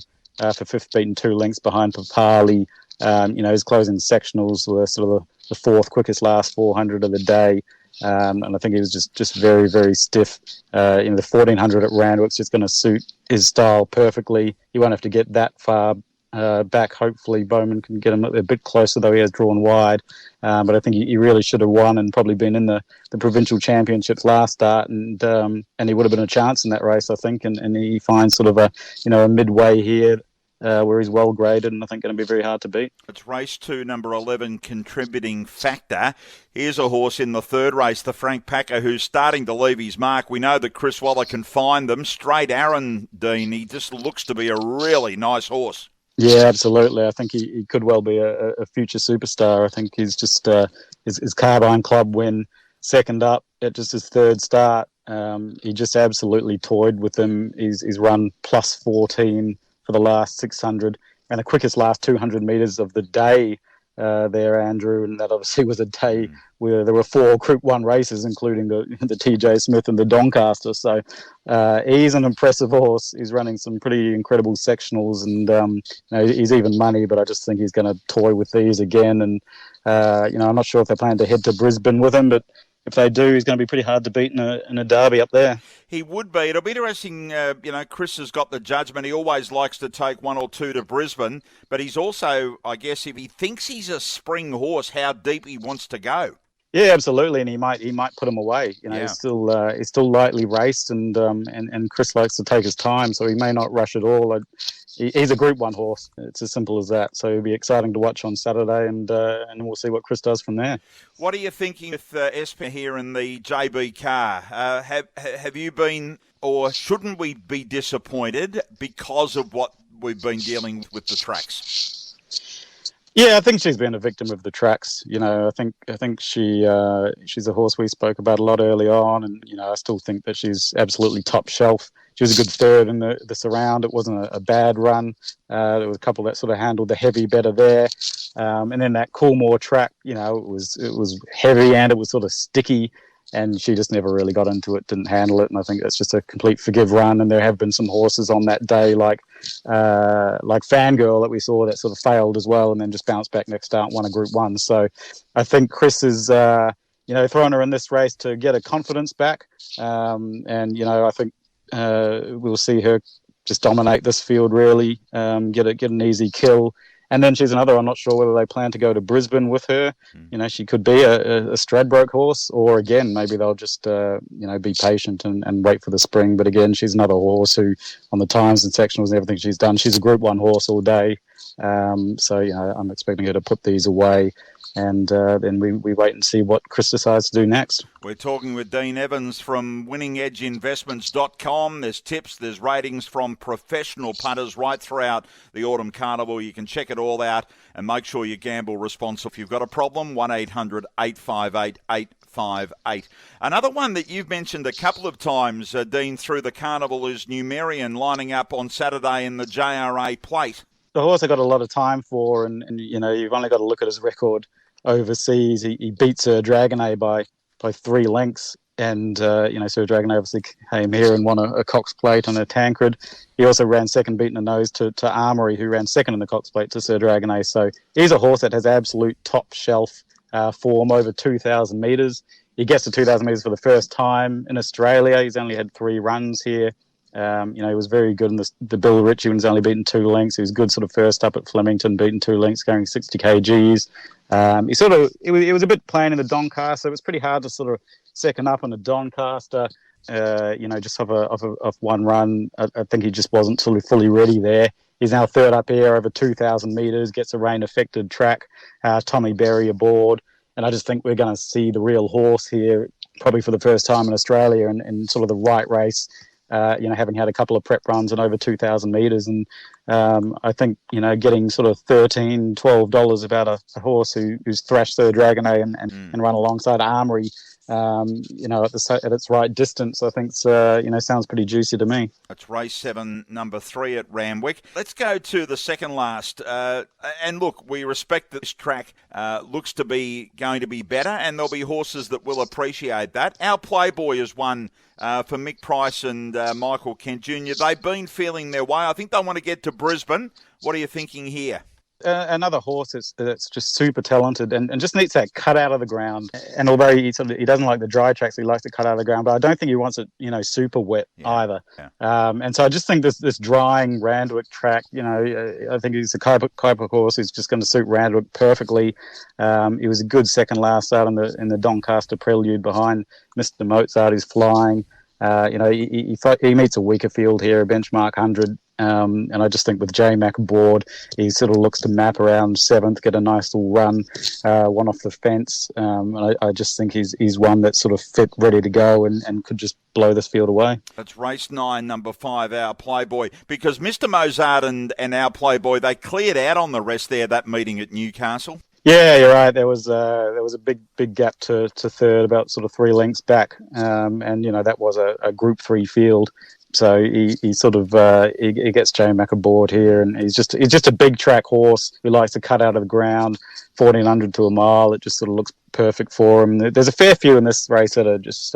for fifth, beaten 2 lengths behind Papali. His closing sectionals were sort of the fourth quickest last 400 of the day. And I think he was just very, very stiff. The 1400 at Randwick's just going to suit his style perfectly. He won't have to get that far back. Hopefully Bowman can get him a bit closer, though he has drawn wide. But I think he really should have won and probably been in the provincial championships last start, and he would have been a chance in that race, I think. And he finds sort of a midway here, where he's well graded and I think going to be very hard to beat. It's race 2, number 11, Contributing Factor. Here's a horse in the third race, the Frank Packer, who's starting to leave his mark. We know that Chris Waller can find them. Straight Aaron, Dean, he just looks to be a really nice horse. Yeah, absolutely. I think he could well be a future superstar. I think he's just his Carbine Club win, second up at just his third start. He just absolutely toyed with them. He's run plus 14 for the last 600 and the quickest last 200 metres of the day there, Andrew. And that obviously was a day where there were 4 Group 1 races, including the TJ Smith and the Doncaster. So he's an impressive horse. He's running some pretty incredible sectionals, and he's even money, but I just think he's going to toy with these again. And, I'm not sure if they're planning to head to Brisbane with him, but if they do, he's going to be pretty hard to beat in a derby up there. He would be. It'll be interesting. Chris has got the judgment. He always likes to take 1 or 2 to Brisbane, but he's also, I guess, if he thinks he's a spring horse, how deep he wants to go. Yeah, absolutely, and he might put him away. He's still lightly raced, and Chris likes to take his time, so he may not rush at all. He's a Group 1 horse. It's as simple as that. So it'll be exciting to watch on Saturday, and we'll see what Chris does from there. What are you thinking with Esper here in the JB car? Have you been, or shouldn't we be disappointed because of what we've been dealing with the tracks? Yeah, I think she's been a victim of the tracks. I think she's a horse we spoke about a lot early on, and I still think that she's absolutely top shelf. She was a good third in the surround. It wasn't a bad run. There was a couple that sort of handled the heavy better there, and then that Coolmore track, it was heavy and it was sort of sticky, and she just never really got into it, didn't handle it, and I think that's just a complete forgive run. And there have been some horses on that day, like Fangirl that we saw, that sort of failed as well, and then just bounced back next start and won a Group 1. So I think Chris is, throwing her in this race to get her confidence back, and I think we'll see her just dominate this field, really, get an easy kill. And then she's another, I'm not sure whether they plan to go to Brisbane with her. She could be a Stradbroke horse, or again, maybe they'll just, be patient and wait for the spring. But again, she's another horse who, on the times and sectionals and everything she's done, she's a Group 1 horse all day. So I'm expecting her to put these away. And then we wait and see what Chris decides to do next. We're talking with Dean Evans from winningedgeinvestments.com. There's tips, there's ratings from Professional Punters right throughout the Autumn Carnival. You can check it all out and make sure you gamble responsibly. If you've got a problem, 1-800-858-858. Another one that you've mentioned a couple of times, Dean, through the Carnival is Numerian lining up on Saturday in the JRA Plate. The horse I got a lot of time for, and you've only got to look at his record overseas. He beat Sir Dragonet by 3 lengths, and Sir Dragonet obviously came here and won a Cox Plate on a Tancred. He also ran second, beating a nose to Armory, who ran second in the Cox Plate to Sir Dragonet. So he's a horse that has absolute top shelf form over 2,000 metres. He gets to 2,000 metres for the first time in Australia. He's only had 3 runs here. He was very good in the Bill Ritchie when he's only beaten 2 lengths. He was good sort of first up at Flemington, beaten 2 lengths, going 60 kgs. It was a bit plain in the Doncaster. It was pretty hard to sort of second up on the Doncaster. Just off one run. I think he just wasn't fully ready there. He's now third up here over 2,000 metres, gets a rain-affected track. Tommy Berry aboard. And I just think we're going to see the real horse here, probably for the first time in Australia, in sort of the right race, having had a couple of prep runs and over 2,000 metres. And I think, getting sort of $13, $12 about a horse who's thrashed Third Dragon and run alongside Armory, at its right distance, I think sounds pretty juicy to me. It's race 7, number 3 at Randwick. Let's go to the second last. And look, we respect that this track looks to be going to be better, and there'll be horses that will appreciate that. Our Playboy is one for Mick Price and Michael Kent Jr. They've been feeling their way. I think they want to get to Brisbane. What are you thinking here? Another horse that's just super talented and just needs that cut out of the ground. And although he doesn't like the dry tracks, he likes to cut out of the ground. But I don't think he wants it, super wet either. Yeah. And so I just think this drying Randwick track, I think he's a Kuiper horse who's just going to suit Randwick perfectly. He was a good second last start in the Doncaster Prelude behind Mr. Mozart, who's flying. He meets a weaker field here, a benchmark 100. And I just think with J-Mac aboard, he sort of looks to map around 7th, get a nice little run, one off the fence. And I just think he's one that's sort of fit, ready to go and could just blow this field away. That's race 9, number 5, Our Playboy. Because Mr. Mozart and Our Playboy, they cleared out on the rest there, that meeting at Newcastle. Yeah, you're right. There was a big gap to third, about sort of 3 lengths back, and that was a Group 3 field. So he sort of he gets J-Mac aboard here, and he's just a big track horse who likes to cut out of the ground, 1,400 to a mile. It just sort of looks perfect for him. There's a fair few in this race that are just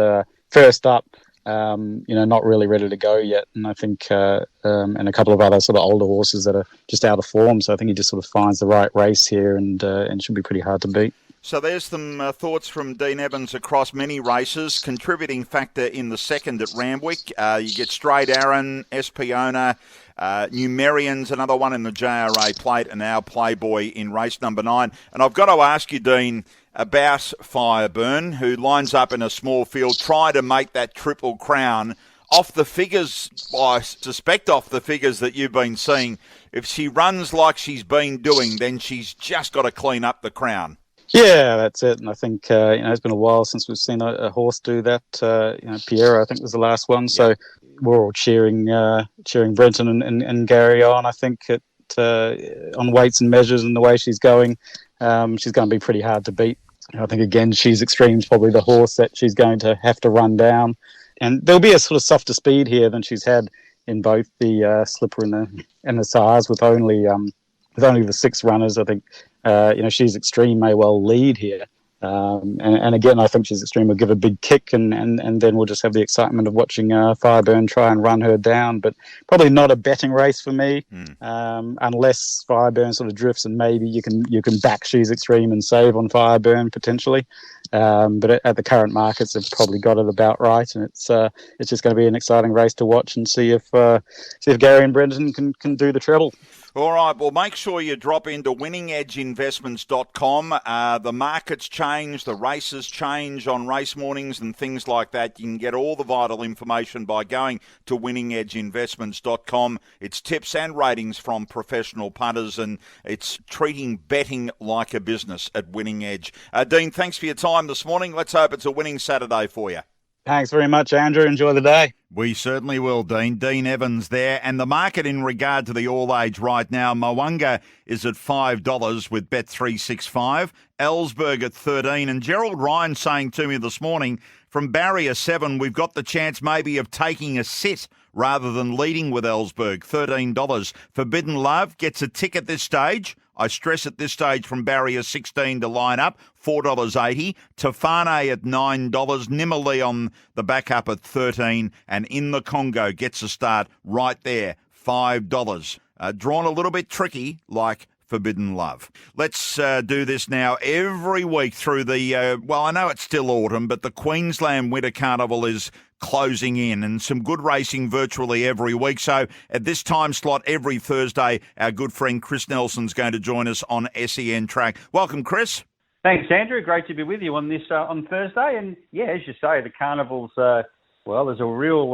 first up. Not really ready to go yet. And I think, and a couple of other sort of older horses that are just out of form. So I think he just sort of finds the right race here and should be pretty hard to beat. So there's some thoughts from Dean Evans across many races. Contributing factor in the second at Randwick. You get Straight Aaron, Espiona, Numerians, another one in the JRA plate, and Our Playboy in race number 9. And I've got to ask you, Dean, about Fireburn, who lines up in a small field, try to make that Triple Crown. Off the figures, I suspect off the figures that you've been seeing, if she runs like she's been doing, then she's just got to clean up the crown. Yeah, that's it. And I think, it's been a while since we've seen a horse do that. Piero, I think, was the last one. So we're all cheering Brenton and Gary on. I think on weights and measures and the way she's going, she's going to be pretty hard to beat. I think, again, She's Extreme's probably the horse that she's going to have to run down. And there'll be a sort of softer speed here than she's had in both the Slipper and the SARS with only the 6 runners. I think, She's Extreme may well lead here. And again, I think She's Extreme will give a big kick and then we'll just have the excitement of watching Fireburn try and run her down. But probably not a betting race for me, unless Fireburn sort of drifts and maybe you can back She's Extreme and save on Fireburn potentially. But at the current markets, they've probably got it about right, and it's just going to be an exciting race to watch and see if Gary and Brendan can do the treble. All right, well, make sure you drop into winningedgeinvestments.com. The markets change, the races change on race mornings and things like that. You can get all the vital information by going to winningedgeinvestments.com. It's tips and ratings from professional punters, and it's treating betting like a business at Winning Edge. Dean, thanks for your time this morning. Let's hope it's a winning Saturday for you. Thanks very much, Andrew. Enjoy the day. We certainly will, Dean. Dean Evans there. And the market in regard to the all-age right now, Mwanga is at $5 with Bet365, Ellsberg at $13. And Gerald Ryan saying to me this morning, from barrier 7, we've got the chance maybe of taking a sit rather than leading with Ellsberg, $13. Forbidden Love gets a tick at this stage. I stress at this stage from barrier 16 to line up, $4.80. Tafane at $9. Nimali on the back up at $13. And In the Congo gets a start right there, $5. Drawn a little bit tricky, like Forbidden Love. Let's do this now every week through the, I know it's still autumn, but the Queensland Winter Carnival is closing in, and some good racing virtually every week. So at this time slot every Thursday, our good friend Chris Nelson's going to join us on SEN Track. Welcome, Chris. Thanks, Andrew. Great to be with you on this on Thursday. And yeah, as you say, the carnival's Well, there's a real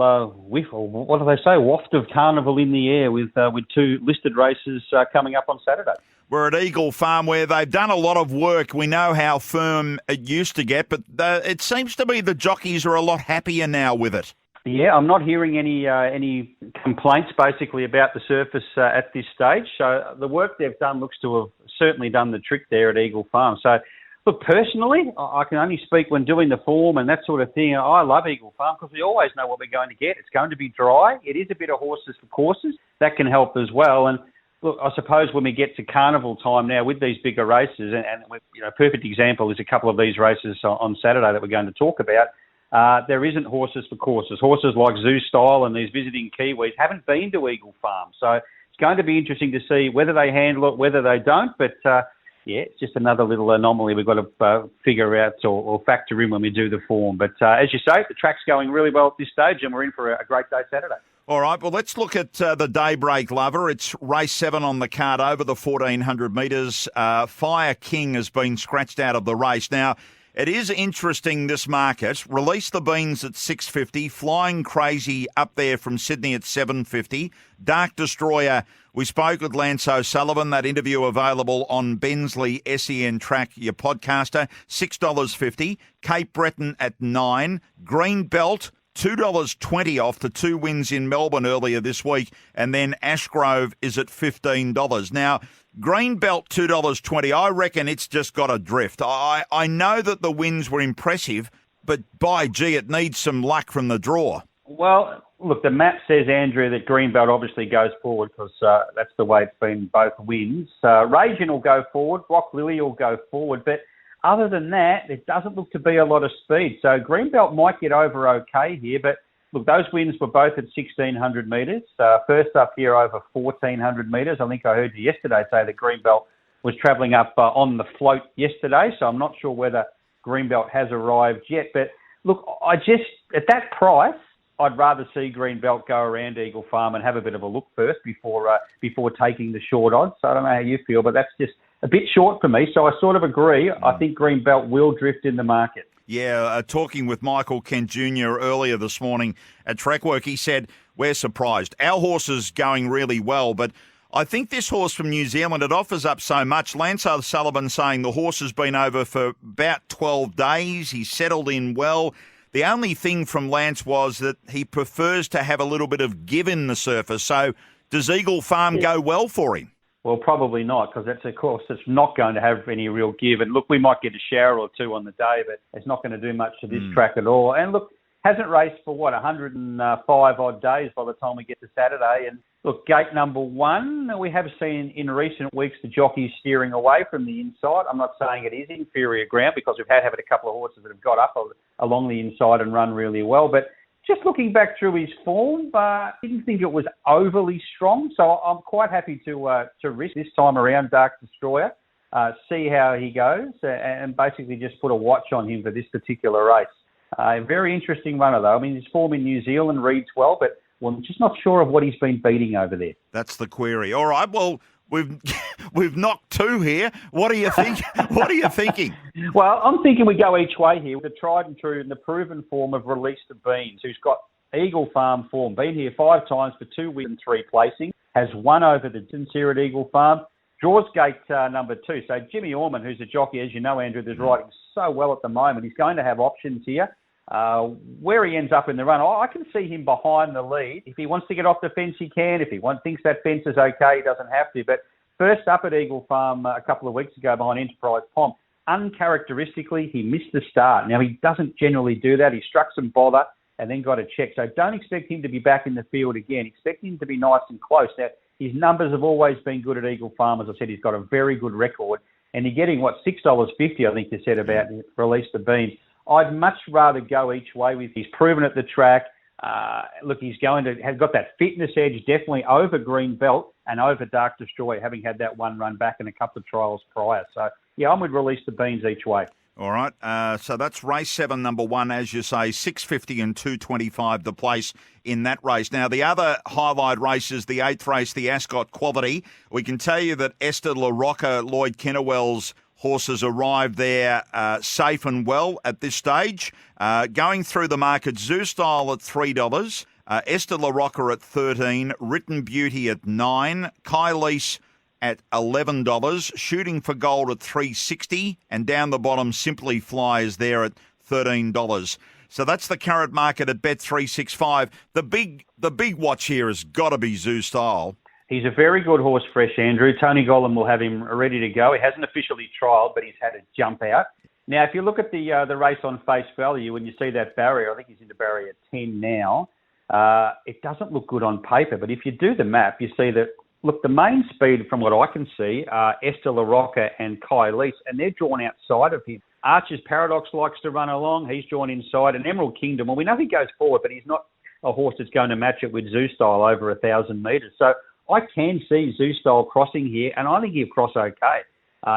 whiff, or what do they say, waft of carnival in the air with 2 listed races coming up on Saturday. We're at Eagle Farm where they've done a lot of work. We know how firm it used to get, but it seems to be the jockeys are a lot happier now with it. Yeah, I'm not hearing any complaints basically about the surface at this stage. So the work they've done looks to have certainly done the trick there at Eagle Farm. So look, personally, I can only speak when doing the form and that sort of thing. I love Eagle Farm because we always know what we're going to get. It's going to be dry. It is a bit of horses for courses. That can help as well. And look, I suppose when we get to carnival time now with these bigger races, and a perfect example is a couple of these races on Saturday that we're going to talk about. There isn't horses for courses. Horses like Zoo Style and these visiting Kiwis haven't been to Eagle Farm. So it's going to be interesting to see whether they handle it, whether they don't. But it's just another little anomaly we've got to figure out or factor in when we do the form. But as you say, the track's going really well at this stage and we're in for a great day Saturday. All right, well, let's look at the Daybreak Lover. It's race 7 on the card over the 1,400 metres. Fire King has been scratched out of the race. Now, it is interesting, this market. Release the Beans at $6.50. Flying Crazy up there from Sydney at $7.50. Dark Destroyer, we spoke with Lance O'Sullivan. That interview available on Bensley SEN Track, your podcaster, $6.50. Cape Breton at $9. Green Belt, $2.20 off the 2 wins in Melbourne earlier this week. And then Ashgrove is at $15. Now, Greenbelt, $2.20. I reckon it's just got a drift. I know that the wins were impressive, but by gee, it needs some luck from the draw. Well, look, the map says, Andrew, that Greenbelt obviously goes forward because that's the way it's been both wins. Ragin will go forward. Rock Lily will go forward. But other than that, it doesn't look to be a lot of speed. So Greenbelt might get over okay here, but look, those wins were both at 1,600 metres. First up here over 1,400 metres. I think I heard you yesterday say that Greenbelt was travelling up on the float yesterday, so I'm not sure whether Greenbelt has arrived yet. But look, at that price, I'd rather see Greenbelt go around Eagle Farm and have a bit of a look first before taking the short odds. So I don't know how you feel, but that's just a bit short for me. So I sort of agree. I think Greenbelt will drift in the market. Yeah, talking with Michael Kent Jr. earlier this morning at Trackwork, he said, we're surprised. Our horse is going really well, but I think this horse from New Zealand, it offers up so much. Lance O'Sullivan saying the horse has been over for about 12 days. He's settled in well. The only thing from Lance was that he prefers to have a little bit of give in the surface. So does Eagle Farm go well for him? Well, probably not, because that's a course that's not going to have any real give. And look, we might get a shower or two on the day, but it's not going to do much to this track at all. And look, hasn't raced for, 105 odd days by the time we get to Saturday. And look, gate number 1, we have seen in recent weeks the jockeys steering away from the inside. I'm not saying it is inferior ground because we've had a couple of horses that have got up along the inside and run really well. But just looking back through his form, I didn't think it was overly strong. So I'm quite happy to risk this time around Dark Destroyer, see how he goes, and basically just put a watch on him for this particular race. A very interesting runner, though. I mean, his form in New Zealand reads well, but I'm just not sure of what he's been beating over there. That's the query. All right, well, we've knocked 2 here. What do you think? What are you thinking? Well, I'm thinking we go each way here with the tried and true and the proven form of Release the Beans, who's got Eagle Farm form. Been here 5 times for 2 wins and 3 placing. Has won over the distance here at Eagle Farm. Draws gate number 2. So Jimmy Orman, who's a jockey, as you know, Andrew, is riding so well at the moment. He's going to have options here. Where he ends up in the run, I can see him behind the lead. If he wants to get off the fence, he can. If he thinks that fence is okay, he doesn't have to. But first up at Eagle Farm a couple of weeks ago behind Enterprise Pom, uncharacteristically, he missed the start. Now, he doesn't generally do that. He struck some bother and then got a check. So don't expect him to be back in the field again. Expect him to be nice and close. Now, his numbers have always been good at Eagle Farm. As I said, he's got a very good record. And you're getting, $6.50, I think you said, about Release the Beans. I'd much rather go each way with. He's proven at the track. Look, he's has got that fitness edge definitely over Green Belt and over Dark Destroyer, having had that one run back in a couple of trials prior. So, yeah, I'm with Release the Beans each way. All right, so that's race 7, number 1, as you say, $6.50 and $2.25 the place in that race. Now, the other highlight race is the 8th race, the Ascot Quality. We can tell you that Esther La Rocca, Lloyd Kennewell's horses arrived there safe and well at this stage. Going through the market, Zoo Style at $3, Esther La Rocca at $13, Written Beauty at $9, Kylise at $11, Shooting for Gold at $3.60, and down the bottom, Simply Fly is there at $13. So that's the current market at Bet365. The big watch here has got to be Zoo Style. He's a very good horse, Fresh Andrew. Tony Gollan will have him ready to go. He hasn't officially trialled, but he's had a jump out. Now, if you look at the race on face value, when you see that barrier, I think he's into barrier 10 now, it doesn't look good on paper. But if you do the map, you see that, look, the main speed from what I can see are Esther La Rocca and Kylise, and they're drawn outside of him. Archer's Paradox likes to run along. He's drawn inside. And Emerald Kingdom, well, we know he goes forward, but he's not a horse that's going to match it with Zoo Style over 1,000 metres. So I can see Zoo Style crossing here, and I think he'll cross okay.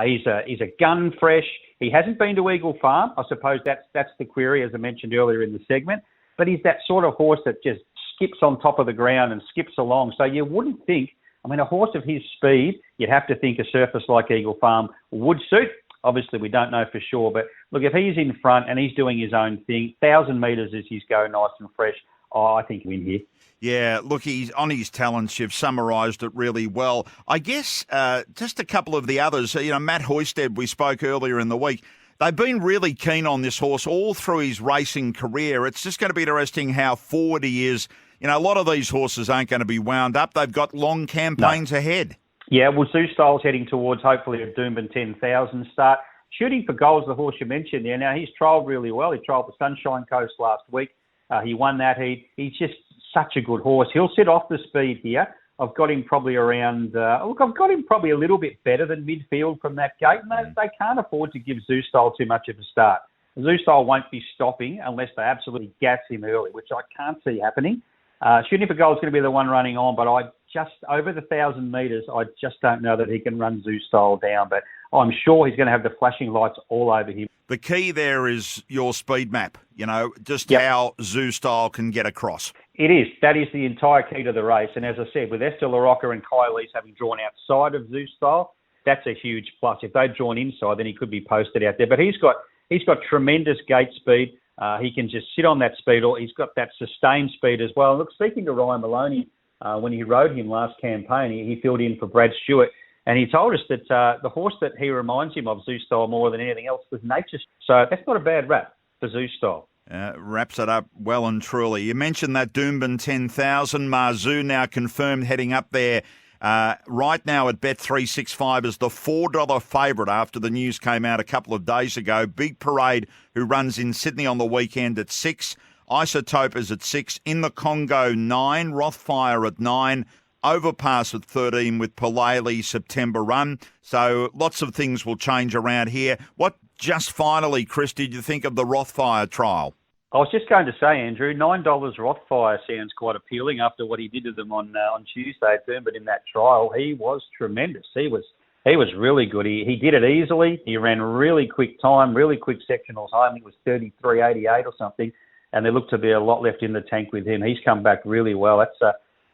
He's a gun fresh. He hasn't been to Eagle Farm. I suppose that's the query, as I mentioned earlier in the segment. But he's that sort of horse that just skips on top of the ground and skips along. So you wouldn't think, a horse of his speed, you'd have to think a surface like Eagle Farm would suit. Obviously, we don't know for sure. But look, if he's in front and he's doing his own thing, 1,000 metres is his go, nice and fresh. I think he'll win here. Yeah, look, he's on his talents. You've summarised it really well. I guess just a couple of the others. Matt Hoysted, we spoke earlier in the week. They've been really keen on this horse all through his racing career. It's just going to be interesting how forward he is. A lot of these horses aren't going to be wound up. They've got long campaigns ahead. Yeah, well, Zoo Style's heading towards hopefully a Doomben 10,000 start. Shooting for Gold's the horse you mentioned there. Now, he's trialled really well. He trialled the Sunshine Coast last week. He won that heat. He's just such a good horse. He'll sit off the speed here. I've got him probably around, I've got him probably a little bit better than midfield from that gate. And they can't afford to give Zoo Style too much of a start. Zoo Style won't be stopping unless they absolutely gas him early, which I can't see happening. Shooting for Gold's going to be the one running on, but over the 1,000 metres, I just don't know that he can run Zoo Style down. But I'm sure he's going to have the flashing lights all over him. The key there is your speed map, how Zoo Style can get across. It is. That is the entire key to the race. And as I said, with Esther La Rocca and Kylise having drawn outside of Zoo Style, that's a huge plus. If they'd drawn inside, then he could be posted out there. But he's got tremendous gate speed. He can just sit on that speed, or he's got that sustained speed as well. Look, speaking to Ryan Maloney, when he rode him last campaign, he filled in for Brad Stewart, and he told us that the horse that he reminds him of, Zoo Style, more than anything else, was Nature. So that's not a bad rap for Zoo Style. Wraps it up well and truly. You mentioned that Doomben 10,000. Marzu now confirmed heading up there. Right now at Bet365 is the $4 favourite after the news came out a couple of days ago. Big Parade, who runs in Sydney on the weekend, at $6. Isotope is at $6. In the Congo, $9. Rothfire at $9. Overpass at $13 with Palele September run. So lots of things will change around here. What, just finally, Chris, did you think of the Rothfire trial? I was just going to say, Andrew, $9 Rothfire sounds quite appealing after what he did to them on Tuesday at Doomben in that trial. He was tremendous. He was really good. He did it easily. He ran really quick time, really quick sectionals home. He was 33.88 or something, and there looked to be a lot left in the tank with him. He's come back really well.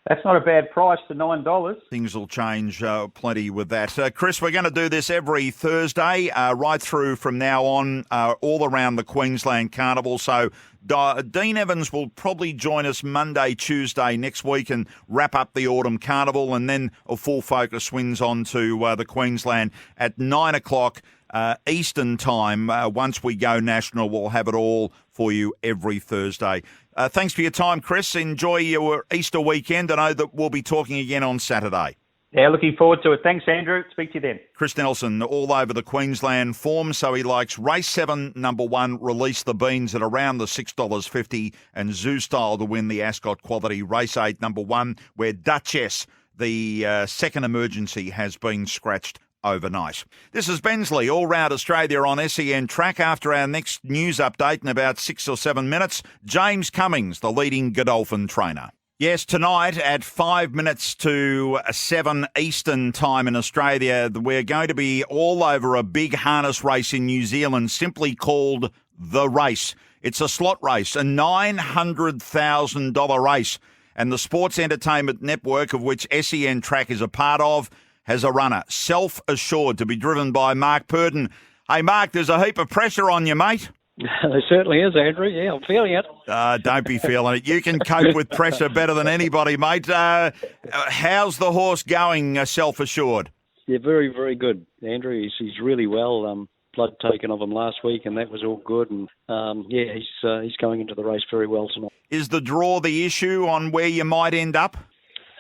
That's not a bad price for $9. Things will change plenty with that. Chris, we're going to do this every Thursday, right through from now on, all around the Queensland Carnival. So Dean Evans will probably join us Monday, Tuesday next week and wrap up the Autumn Carnival, and then a full focus swings on to the Queensland at 9 o'clock Eastern time. Once we go national, we'll have it all for you every Thursday. Thanks for your time, Chris. Enjoy your Easter weekend. I know that we'll be talking again on Saturday. Yeah, looking forward to it. Thanks, Andrew. Speak to you then. Chris Nelson, all over the Queensland form, so he likes race 7, number 1, Release the Beans at around the $6.50, and Zoo Style to win the Ascot Quality race 8, number 1, where Duchess, the second emergency, has been scratched overnight. This is Bensley, All Round Australia on SEN Track. After our next news update in about 6 or 7 minutes, James Cummings, the leading Godolphin trainer. Yes, tonight at 5 minutes to 7 Eastern time in Australia, we're going to be all over a big harness race in New Zealand, simply called The Race. It's a slot race, a $900,000 race, and the Sports Entertainment Network, of which SEN Track is a part of, has a runner, Self-Assured, to be driven by Mark Purdon. Hey, Mark, there's a heap of pressure on you, mate. There certainly is, Andrew. Yeah, I'm feeling it. Don't be feeling it. You can cope with pressure better than anybody, mate. How's the horse going, Self-Assured? Yeah, very, very good. Andrew, he's really well. Blood taken of him last week, and that was all good. And he's going into the race very well tonight. Is the draw the issue on where you might end up?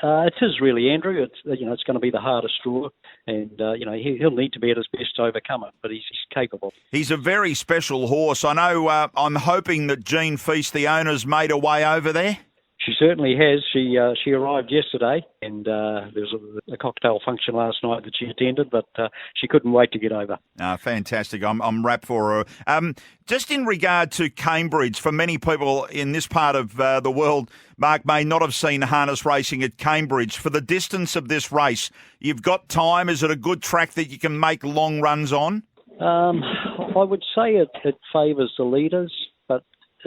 It is really, Andrew. It's going to be the hardest draw, and he'll need to be at his best to overcome it. But he's capable. He's a very special horse. I know. I'm hoping that Jean Feast, the owner's, made her way over there. She certainly has. She arrived yesterday, and there was a cocktail function last night that she attended, but she couldn't wait to get over. Fantastic. I'm rapt for her. Just in regard to Cambridge, for many people in this part of the world, Mark may not have seen harness racing at Cambridge. For the distance of this race, you've got time. Is it a good track that you can make long runs on? I would say it favours the leaders.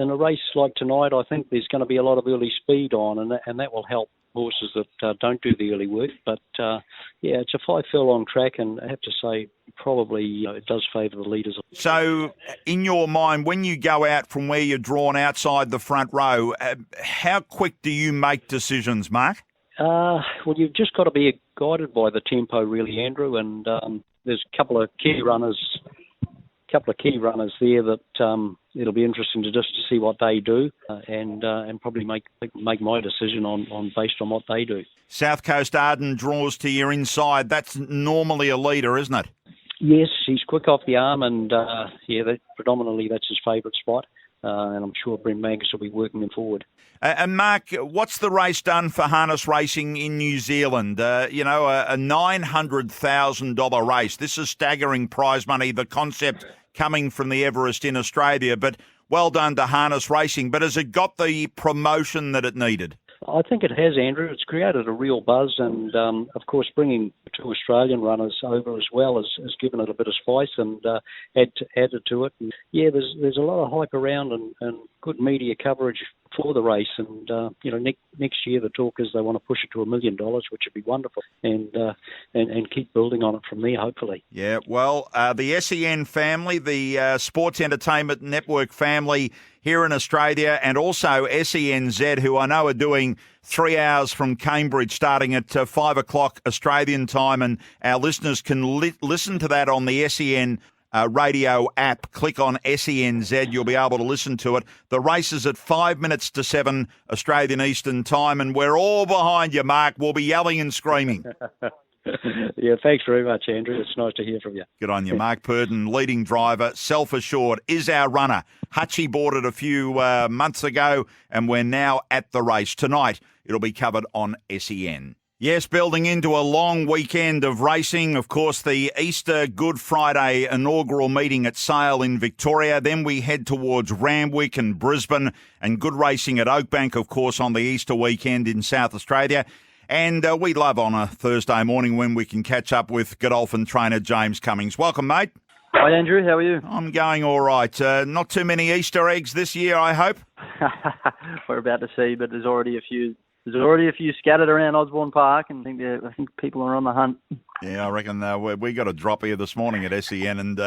In a race like tonight, I think there's going to be a lot of early speed on, and that will help horses that don't do the early work. But, it's a 5 furlong track, and I have to say probably it does favour the leaders. So, in your mind, when you go out from where you're drawn outside the front row, how quick do you make decisions, Mark? Well, you've just got to be guided by the tempo, really, Andrew, and there's a couple of key runners there that it'll be interesting to see what they do and probably make my decision on based on what they do. South Coast Arden draws to your inside. That's normally a leader, isn't it? Yes, he's quick off the arm, and predominantly that's his favourite spot. And I'm sure Brent Mangus will be working him forward. And Mark, what's the race done for harness racing in New Zealand? A $900,000 race. This is staggering prize money, the concept coming from the Everest in Australia. But well done to harness racing. But has it got the promotion that it needed? I think it has, Andrew. It's created a real buzz, and of course bringing 2 Australian runners over as well has given it a bit of spice and added to it. And there's a lot of hype around and good media coverage for the race, and next year the talk is they want to push it to $1 million, which would be wonderful, and keep building on it from there, hopefully. Yeah, well, the SEN family, the Sports Entertainment Network family here in Australia, and also SENZ, who I know are doing 3 hours from Cambridge, starting at 5 o'clock Australian time, and our listeners can listen to that on the SEN radio app. Click on SENZ, you'll be able to listen to it. The race is at 5 minutes to 7 Australian Eastern Time, and we're all behind you, Mark. We'll be yelling and screaming. Yeah, thanks very much, Andrew. It's nice to hear from you. Good on you. Mark Purdon, leading driver, Self-Assured, is our runner. Hutchie bought it a few months ago, and we're now at the race. Tonight, it'll be covered on SEN. Yes, building into a long weekend of racing. Of course, the Easter Good Friday inaugural meeting at Sale in Victoria. Then we head towards Randwick and Brisbane, and good racing at Oakbank, of course, on the Easter weekend in South Australia. And we love on a Thursday morning when we can catch up with Godolphin trainer James Cummings. Welcome, mate. Hi, Andrew. How are you? I'm going all right. Not too many Easter eggs this year, I hope. We're about to see, but there's already a few scattered around Osborne Park, and I think people are on the hunt. Yeah, I reckon we got a drop here this morning at SEN, and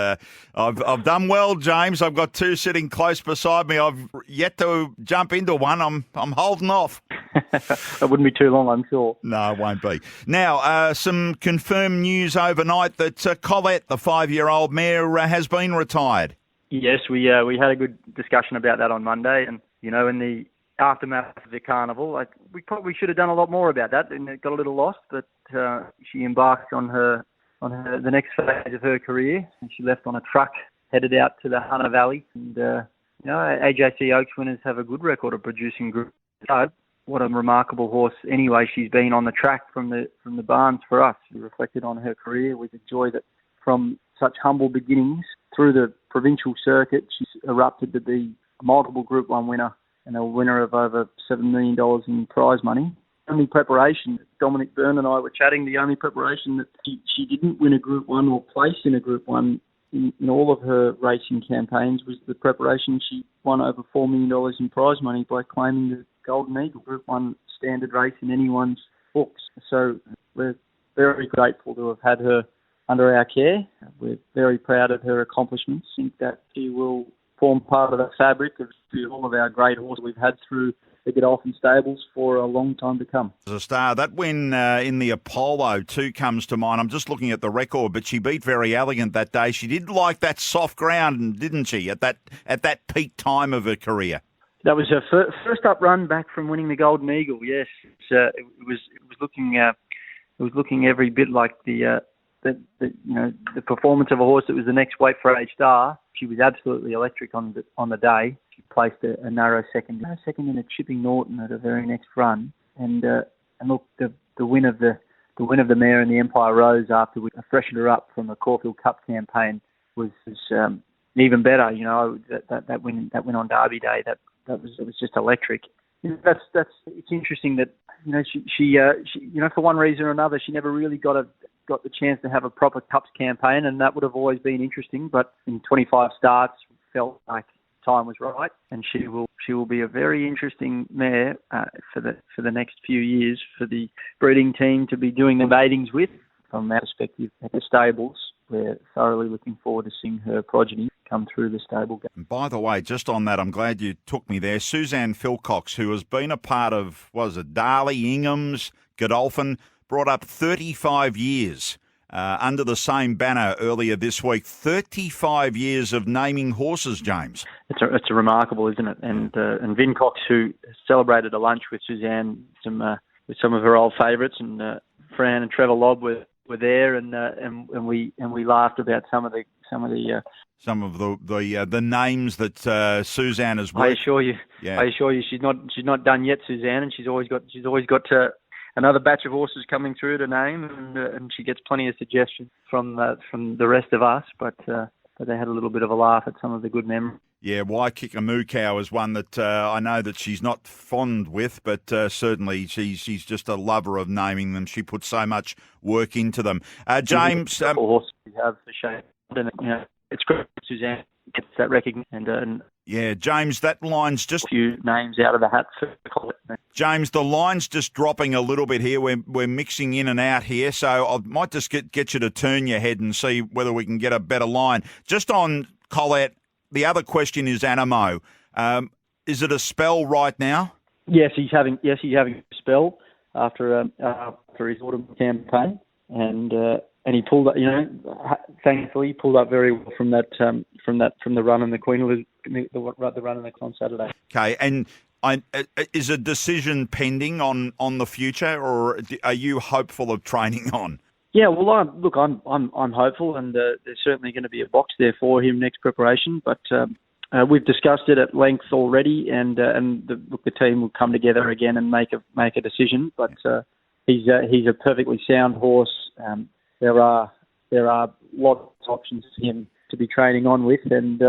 I've done well, James. I've got 2 sitting close beside me. I've yet to jump into one. I'm holding off. That wouldn't be too long, I'm sure. No, it won't be. Now, some confirmed news overnight that Colette, the 5-year-old mare, has been retired. Yes, we had a good discussion about that on Monday, and in the aftermath of the carnival, we probably should have done a lot more about that, and it got a little lost. But she embarked on the next phase of her career, and she left on a truck headed out to the Hunter Valley. And AJC Oaks winners have a good record of producing good. What a remarkable horse! Anyway, she's been on the track from the barns for us. We reflected on her career with the joy that from such humble beginnings through the provincial circuit, she's erupted to be a multiple Group 1 winner and a winner of over $7 million in prize money. Only preparation, Dominic Byrne and I were chatting, the only preparation that she didn't win a Group 1 or place in a Group 1 in all of her racing campaigns was the preparation. She won over $4 million in prize money by claiming the Golden Eagle, Group 1 standard race in anyone's books. So we're very grateful to have had her under our care. We're very proud of her accomplishments. I think that she will form part of the fabric of all of our great horses we've had through the Godolphin stables for a long time to come. As a star, that win in the Apollo too comes to mind. I'm just looking at the record, but she beat Very Elegant that day. She did like that soft ground, didn't she, at that peak time of her career? That was her first up run back from winning the Golden Eagle. Yes, it was looking every bit like the performance of a horse that was the next Wait for Age Star. She was absolutely electric on the day. She placed a narrow second in a Chipping Norton at her very next run, and look, the win of the mare in the Empire Rose after we freshened her up from the Caulfield Cup campaign was even better. You know, that win on Derby Day, it was just electric. You know, it's interesting that she for one reason or another she never really got the chance to have a proper Cups campaign, and that would have always been interesting. But in 25 starts, felt like time was right, and she will be a very interesting mare for the next few years for the breeding team to be doing the matings with. From that perspective, at the stables, we're thoroughly looking forward to seeing her progeny come through the stable gate. And by the way, just on that, I'm glad you took me there. Suzanne Philcox, who has been a part of, Darley, Ingham's, Godolphin, brought up 35 years under the same banner earlier this week. 35 years of naming horses, James. It's a remarkable, isn't it? And Vin Cox, who celebrated a lunch with Suzanne, with some of her old favourites, and Fran and Trevor Lobb were there, and we laughed about some of the names that Suzanne has worked. I assure you, she's not done yet, Suzanne, and she's always got another batch of horses coming through to name, and she gets plenty of suggestions from the rest of us. But they had a little bit of a laugh at some of the good memories. Yeah, Waikika Moo Cow is one that I know that she's not fond with, but certainly she's just a lover of naming them. She puts so much work into them. James, horse we have for shape, and it's great. Suzanne gets that recognition, and yeah, James, that line's just a few names out of the hat. James, the line's just dropping a little bit here. We're mixing in and out here, so I might just get you to turn your head and see whether we can get a better line. Just on Colette. The other question is Animo. Is it a spell right now? Yes, he's having a spell after his autumn campaign, and he pulled up. Thankfully, he pulled up very well from the run in the Queen, the run in the on Saturday. Okay, and is a decision pending on the future, or are you hopeful of training on? Yeah, well, I'm hopeful, and there's certainly going to be a box there for him next preparation. But we've discussed it at length already, and the team will come together again and make a decision. But he's a perfectly sound horse. There are lots of options for him to be training on with, and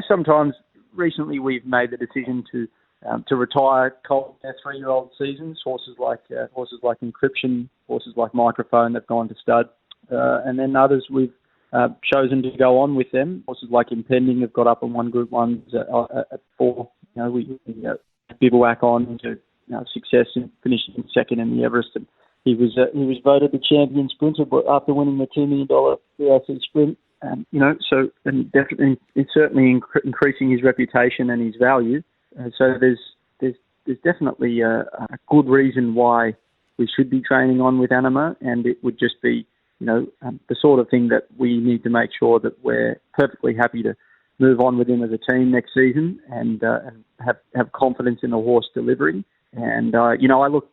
sometimes recently we've made the decision to retire colt 3-year-old seasons. Horses like Encryption, horses like Microphone, they've gone to stud, and then others we've chosen to go on with them. Horses like Impending have got up and won Group 1s at 4. We bivouac on to success in finishing second in the Everest. And he was voted the champion sprinter, but after winning the $2 million VRC sprint. And definitely, it's certainly increasing his reputation and his value. So there's definitely a good reason why we should be training on with Animo, and it would just be, the sort of thing that we need to make sure that we're perfectly happy to move on with him as a team next season, and have confidence in the horse delivering. And I look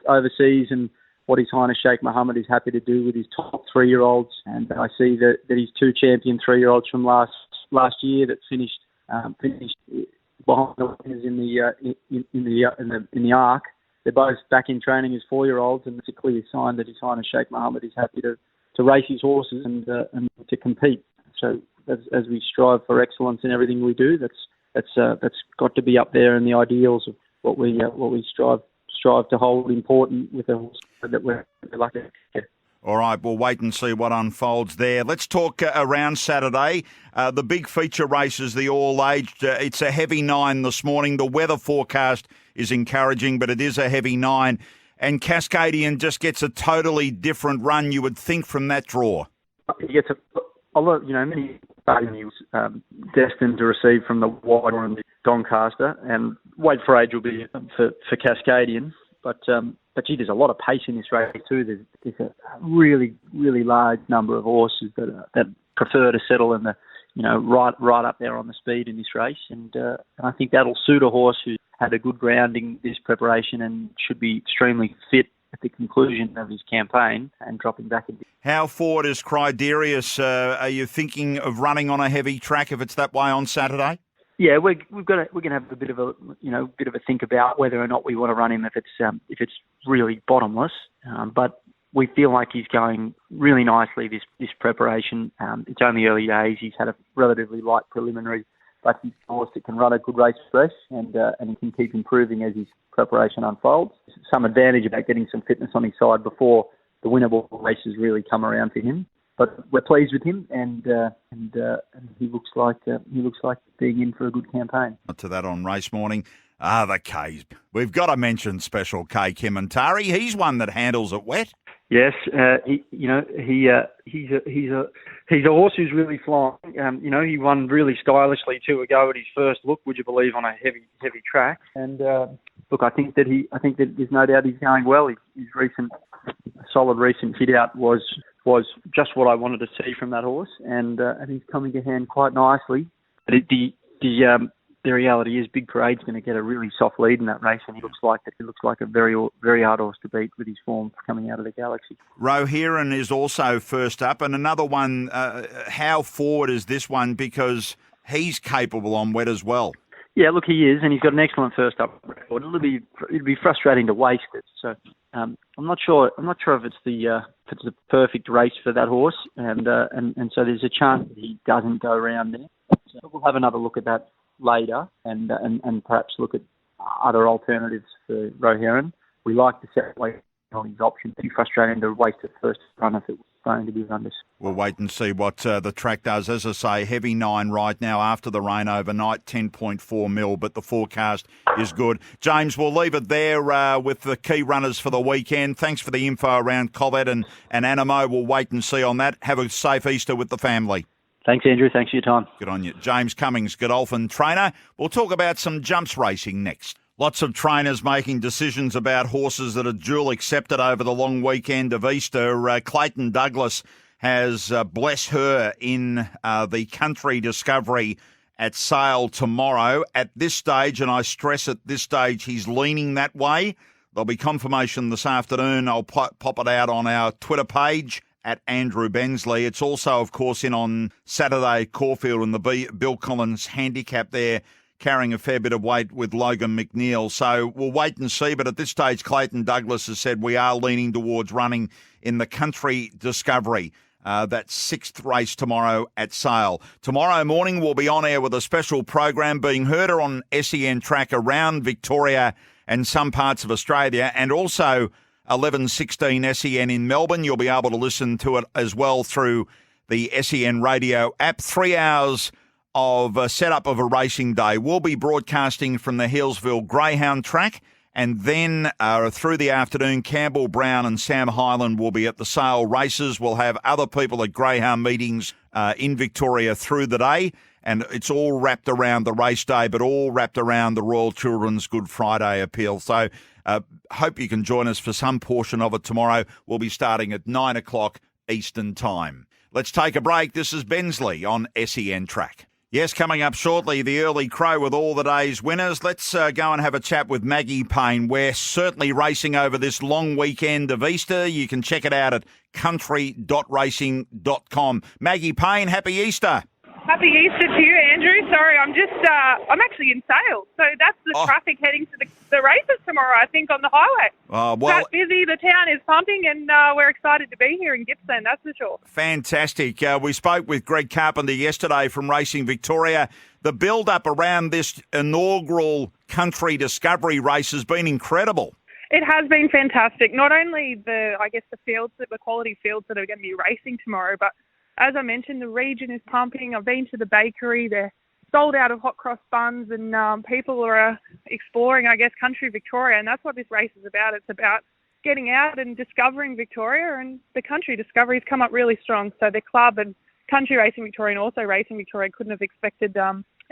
overseas and what His Highness Sheikh Mohammed is happy to do with his top 3-year-olds, and I see that his 2 champion 3-year-olds from last year that finished behind the winners in the Arc. They're both back in training as 4-year-olds, and it's a clear sign that His Highness Sheikh Mohammed is happy to race his horses and to compete. So as we strive for excellence in everything we do, that's got to be up there in the ideals of what we strive to hold important with the horse that we're lucky to get. All right, we'll wait and see what unfolds there. Let's talk around Saturday. The big feature races, the all-aged. It's a heavy 9 this morning. The weather forecast is encouraging, but it is a heavy 9. and Cascadian just gets a totally different run, you would think, from that draw. He gets a lot, many he was destined to receive from the wide and the Doncaster, and Wait for Age will be for Cascadian. But gee, there's a lot of pace in this race too. There's a really, really large number of horses that prefer to settle in the, right up there on the speed in this race, and I think that'll suit a horse who had a good grounding this preparation and should be extremely fit at the conclusion of his campaign and dropping back a bit. How forward is Criderius? Are you thinking of running on a heavy track if it's that way on Saturday? Yeah, we're going to have a bit of a think about whether or not we want to run him if it's really bottomless. But we feel like he's going really nicely this preparation. It's only early days. He's had a relatively light preliminary, but he's a horse that can run a good race fresh and he can keep improving as his preparation unfolds. Some advantage about getting some fitness on his side before the winnable races really come around for him. But we're pleased with him, and he looks like being in for a good campaign. To that on race morning. The K's. We've got to mention Special K Kimantari. He's one that handles it wet. Yes, he's a horse who's really flying. He won really stylishly 2 ago at his first look, would you believe, on a heavy track. And look, I think that there's no doubt he's going well. His solid recent hit out was just what I wanted to see from that horse, and he's coming to hand quite nicely. But the reality is, Big Parade's going to get a really soft lead in that race, and he looks like a very, very hard horse to beat with his form coming out of the Galaxy. Rohiran is also first up, and another one. How forward is this one? Because he's capable on wet as well. Yeah, look, he is, and he's got an excellent first up record. It'd be frustrating to waste it. So I'm not sure if it's the perfect race for that horse, and so there's a chance that he doesn't go around there. So we'll have another look at that later, and perhaps look at other alternatives for Rohiran. We like to set weight on his options. It'd be frustrating to waste the first run if it was going to be runners. We'll wait and see what the track does. As I say, heavy 9 right now after the rain overnight, 10.4 mil, but the forecast is good. James, we'll leave it there with the key runners for the weekend. Thanks for the info around Covet and Animo. We'll wait and see on that. Have a safe Easter with the family. Thanks, Andrew. Thanks for your time. Good on you. James Cummings, Godolphin trainer. We'll talk about some jumps racing next. Lots of trainers making decisions about horses that are dual accepted over the long weekend of Easter. Clayton Douglas has blessed her in the Country Discovery at Sale tomorrow. At this stage, and I stress at this stage, he's leaning that way. There'll be confirmation this afternoon. I'll pop it out on our Twitter page at Andrew Bensley. It's also, of course, in on Saturday, Caulfield and the Bill Collins handicap there, carrying a fair bit of weight with Logan McNeil. So we'll wait and see. But at this stage, Clayton Douglas has said we are leaning towards running in the Country Discovery. That 6th race tomorrow at Sale. Tomorrow morning, we'll be on air with a special program being heard on SEN track around Victoria and some parts of Australia, and also 11:16 SEN in Melbourne. You'll be able to listen to it as well through the SEN radio app. 3 hours of a setup of a racing day. We'll be broadcasting from the Healesville Greyhound track, and then through the afternoon, Campbell Brown and Sam Hyland will be at the Sale races. We'll have other people at Greyhound meetings in Victoria through the day, and it's all wrapped around the race day, but all wrapped around the Royal Children's Good Friday appeal. So hope you can join us for some portion of it tomorrow. We'll be starting at 9 o'clock Eastern Time. Let's take a break. This is Bensley on SEN Track. Yes, coming up shortly, the early crow with all the day's winners. Let's go and have a chat with Maggie Payne. We're certainly racing over this long weekend of Easter. You can check it out at country.racing.com. Maggie Payne, happy Easter. Happy Easter to you, Andrew. Sorry, I'm actually in Sale. So that's the traffic heading to the races tomorrow, I think, on the highway. Well, it's busy. The town is pumping, and we're excited to be here in Gippsland, that's for sure. Fantastic. We spoke with Greg Carpenter yesterday from Racing Victoria. The build-up around this inaugural Country Discovery race has been incredible. It has been fantastic. Not only the quality fields that are going to be racing tomorrow, but as I mentioned, the region is pumping. I've been to the bakery. They're sold out of hot cross buns, and people are exploring, I guess, Country Victoria, and that's what this race is about. It's about getting out and discovering Victoria, and the country discovery's come up really strong. So the club and Country Racing Victoria and also Racing Victoria couldn't have expected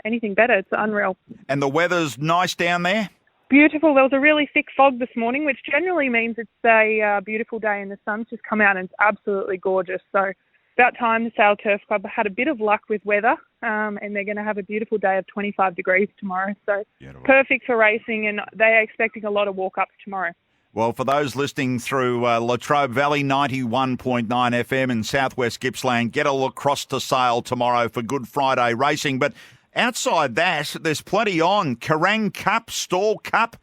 anything better. It's unreal. And the weather's nice down there? Beautiful. There was a really thick fog this morning, which generally means it's a beautiful day and the sun's just come out and it's absolutely gorgeous. So about time the Sail Turf Club had a bit of luck with weather, and they're going to have a beautiful day of 25 degrees tomorrow. So perfect for racing, and they are expecting a lot of walk-ups tomorrow. Well, for those listening through Latrobe Valley 91.9 FM in southwest Gippsland, get a look across to Sale tomorrow for Good Friday racing. But outside that, there's plenty on. Kerrang Cup, Stall Cup,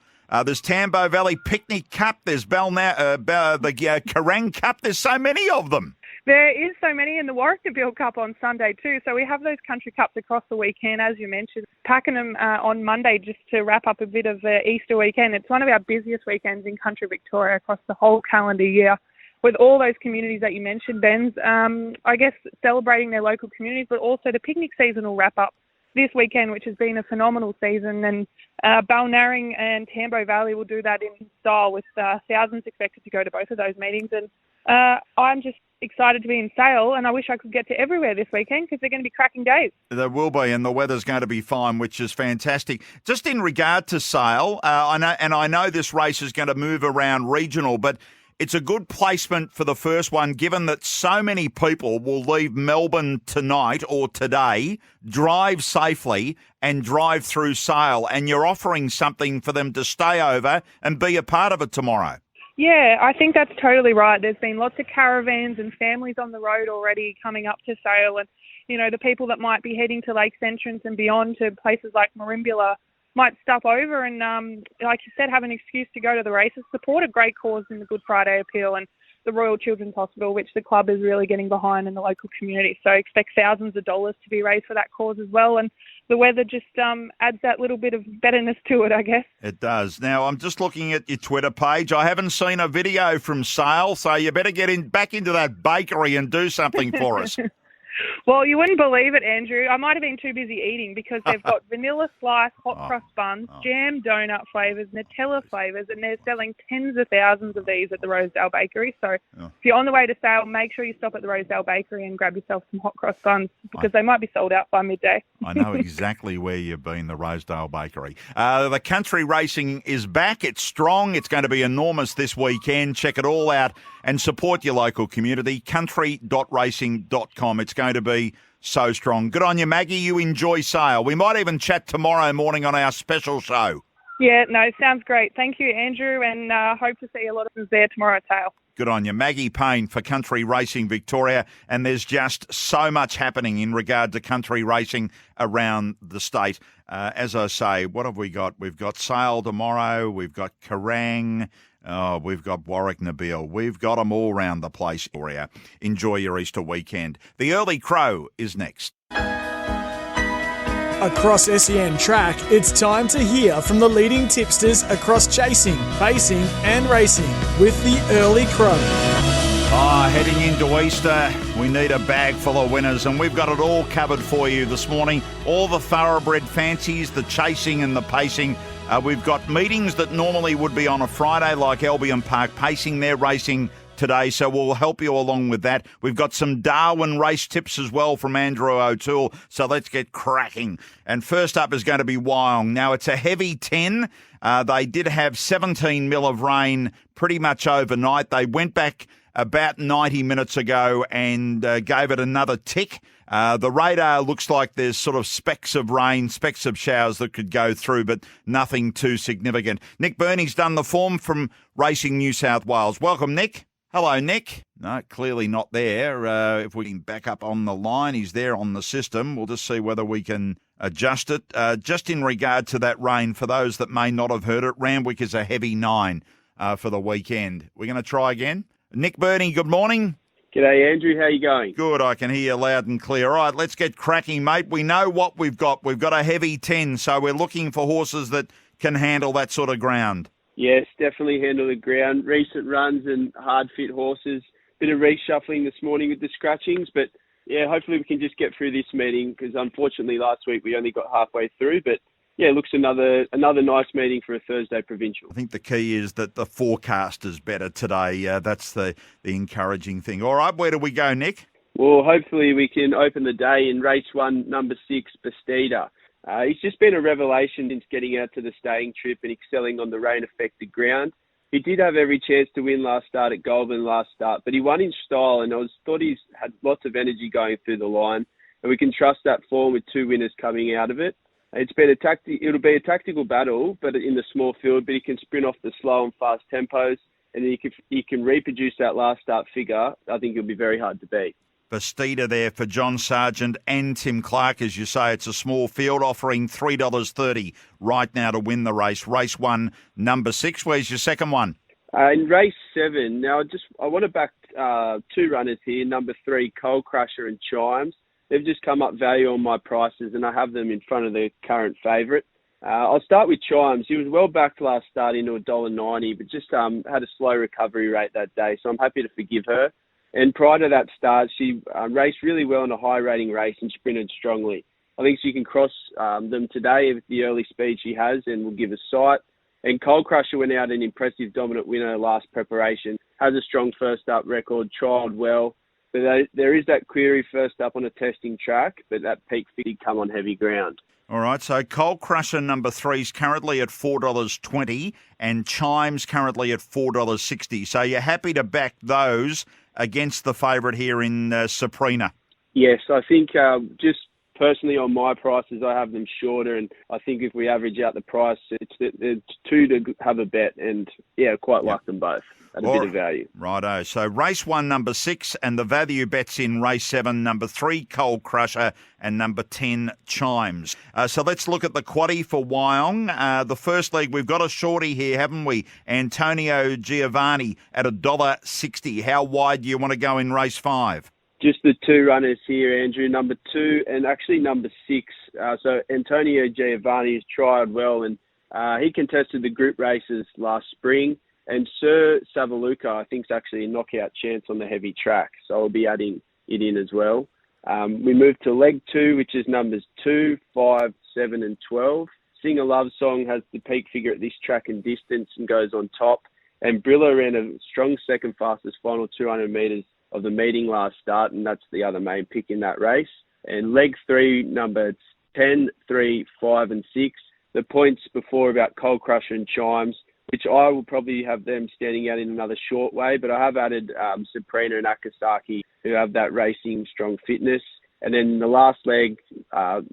there's Tambo Valley Picnic Cup, there's the Kerrang Cup. There's so many of them. There is so many in the Warwickville Cup on Sunday too. So we have those country cups across the weekend, as you mentioned. Pakenham on Monday just to wrap up a bit of the Easter weekend. It's one of our busiest weekends in country Victoria across the whole calendar year, with all those communities that you mentioned, Benz. I guess celebrating their local communities, but also the picnic season will wrap up this weekend, which has been a phenomenal season. And Balnarring and Tambo Valley will do that in style, with thousands expected to go to both of those meetings. And I'm just excited to be in Sale, and I wish I could get to everywhere this weekend because they're going to be cracking days. There will be, and the weather's going to be fine, which is fantastic. Just in regard to Sale, I know this race is going to move around regional, but it's a good placement for the first one, given that so many people will leave Melbourne tonight or today, drive safely and drive through Sale, and you're offering something for them to stay over and be a part of it tomorrow. Yeah, I think that's totally right. There's been lots of caravans and families on the road already coming up to Sale, and, you know, the people that might be heading to Lakes Entrance and beyond to places like Merimbula might stop over and, like you said, have an excuse to go to the races, support a great cause in the Good Friday Appeal and the Royal Children's Hospital, which the club is really getting behind in the local community. So expect thousands of dollars to be raised for that cause as well. And the weather just adds that little bit of betterness to it, I guess. It does. Now, I'm just looking at your Twitter page. I haven't seen a video from Sale, so you better get back into that bakery and do something for us. Well, you wouldn't believe it, Andrew. I might have been too busy eating because they've got vanilla slice, hot cross buns, jam donut flavours, Nutella flavours, and they're selling tens of thousands of these at the Rosedale Bakery. So if you're on the way to Sale, make sure you stop at the Rosedale Bakery and grab yourself some hot cross buns because they might be sold out by midday. I know exactly where you've been, the Rosedale Bakery. The country racing is back. It's strong. It's going to be enormous this weekend. Check it all out and support your local community, country.racing.com. It's going to be so strong. Good on you, Maggie. You enjoy Sale. We might even chat tomorrow morning on our special show. Yeah, no, sounds great. Thank you, Andrew, and hope to see a lot of us there tomorrow at Sale. Good on you. Maggie Payne for Country Racing Victoria. And there's just so much happening in regard to country racing around the state. As I say, what have we got? We've got Sale tomorrow. We've got Kerrang. Oh, we've got Warwick Nabil. We've got them all around the place, Victoria. Enjoy your Easter weekend. The Early Crow is next. Across SEN Track, it's time to hear from the leading tipsters across chasing, pacing and racing with the Early Crow. Heading into Easter, we need a bag full of winners, and we've got it all covered for you this morning. All the thoroughbred fancies, the chasing and the pacing. We've got meetings that normally would be on a Friday, like Albion Park Pacing. They're racing today, so we'll help you along with that. We've got some Darwin race tips as well from Andrew O'Toole, so let's get cracking. And first up is going to be Wyong. Now, it's a heavy 10. They did have 17 mil of rain pretty much overnight. They went back about 90 minutes ago and gave it another tick. The radar looks like there's sort of specks of rain, specks of showers that could go through, but nothing too significant. Nick Burney's done the form from Racing New South Wales. Welcome, Nick. Hello, Nick. No, clearly not there. If we can back up on the line, he's there on the system. We'll just see whether we can adjust it. Just in regard to that rain, for those that may not have heard it, Randwick is a heavy 9 for the weekend. We're going to try again. Nick Burney, good morning. G'day, Andrew. How you going? Good. I can hear you loud and clear. All right, let's get cracking, mate. We know what we've got. We've got a heavy 10, so we're looking for horses that can handle that sort of ground. Yes, definitely handle the ground. Recent runs and hard-fit horses. Bit of reshuffling this morning with the scratchings, but yeah, hopefully we can just get through this meeting because unfortunately last week we only got halfway through, but yeah, it looks another nice meeting for a Thursday provincial. I think the key is that the forecast is better today. That's the encouraging thing. All right, where do we go, Nick? Well, hopefully we can open the day in race 1, number 6, Bastida. He's just been a revelation since getting out to the staying trip and excelling on the rain-affected ground. He did have every chance to win last start at Goulburn last start, but he won in style, and I thought he's had lots of energy going through the line, and we can trust that form with 2 winners coming out of it. It'll be a tactical battle, but in the small field, but he can sprint off the slow and fast tempos, and he can reproduce that last start figure. I think he'll be very hard to beat. Bastida there for John Sargent and Tim Clark. As you say, it's a small field, offering $3.30 right now to win the race. Race 1, number 6. Where's your second one? In race 7, now I want to back 2 runners here. Number 3, Coal Crusher and Chimes. They've just come up value on my prices, and I have them in front of the current favourite. I'll start with Chimes. He was well backed last start into $1.90, but just had a slow recovery rate that day, so I'm happy to forgive her. And prior to that start, she raced really well in a high-rating race and sprinted strongly. I think she can cross them today with the early speed she has and will give a sight. And Coal Crusher went out an impressive dominant winner last preparation, has a strong first-up record, trialled well. But there is that query first up on a testing track, but that peak did come on heavy ground. All right, so Coal Crusher number 3 is currently at $4.20 and Chimes currently at $4.60. So you're happy to back those against the favourite here in Saprina? Yes, I think just personally on my prices, I have them shorter, and I think if we average out the price, it's 2 to have a bet, and yeah, quite like them both at a bit of value. Righto. So race 1, number 6, and the value bets in race 7, number 3, Coal Crusher, and number 10, Chimes. So let's look at the quaddie for Wyong. The first leg, we've got a shorty here, haven't we? Antonio Giovanni at $1.60. How wide do you want to go in race 5? Just the 2 runners here, Andrew, number 2 and actually number 6. So Antonio Giovanni has tried well, and he contested the group races last spring. And Sir Savaluka, I think, is actually a knockout chance on the heavy track, so I'll be adding it in as well. We move to leg 2, which is numbers 2, 5, 7 and 12. Sing a Love Song has the peak figure at this track and distance and goes on top. And Brilla ran a strong second fastest final 200 metres of the meeting last start, and that's the other main pick in that race. And leg 3, number 10, 3, 5 and 6. The points before about Coal Crusher and Chimes, which I will probably have them standing out in another short way, but I have added Saprina and Akasaki, who have that racing strong fitness. And then the last leg,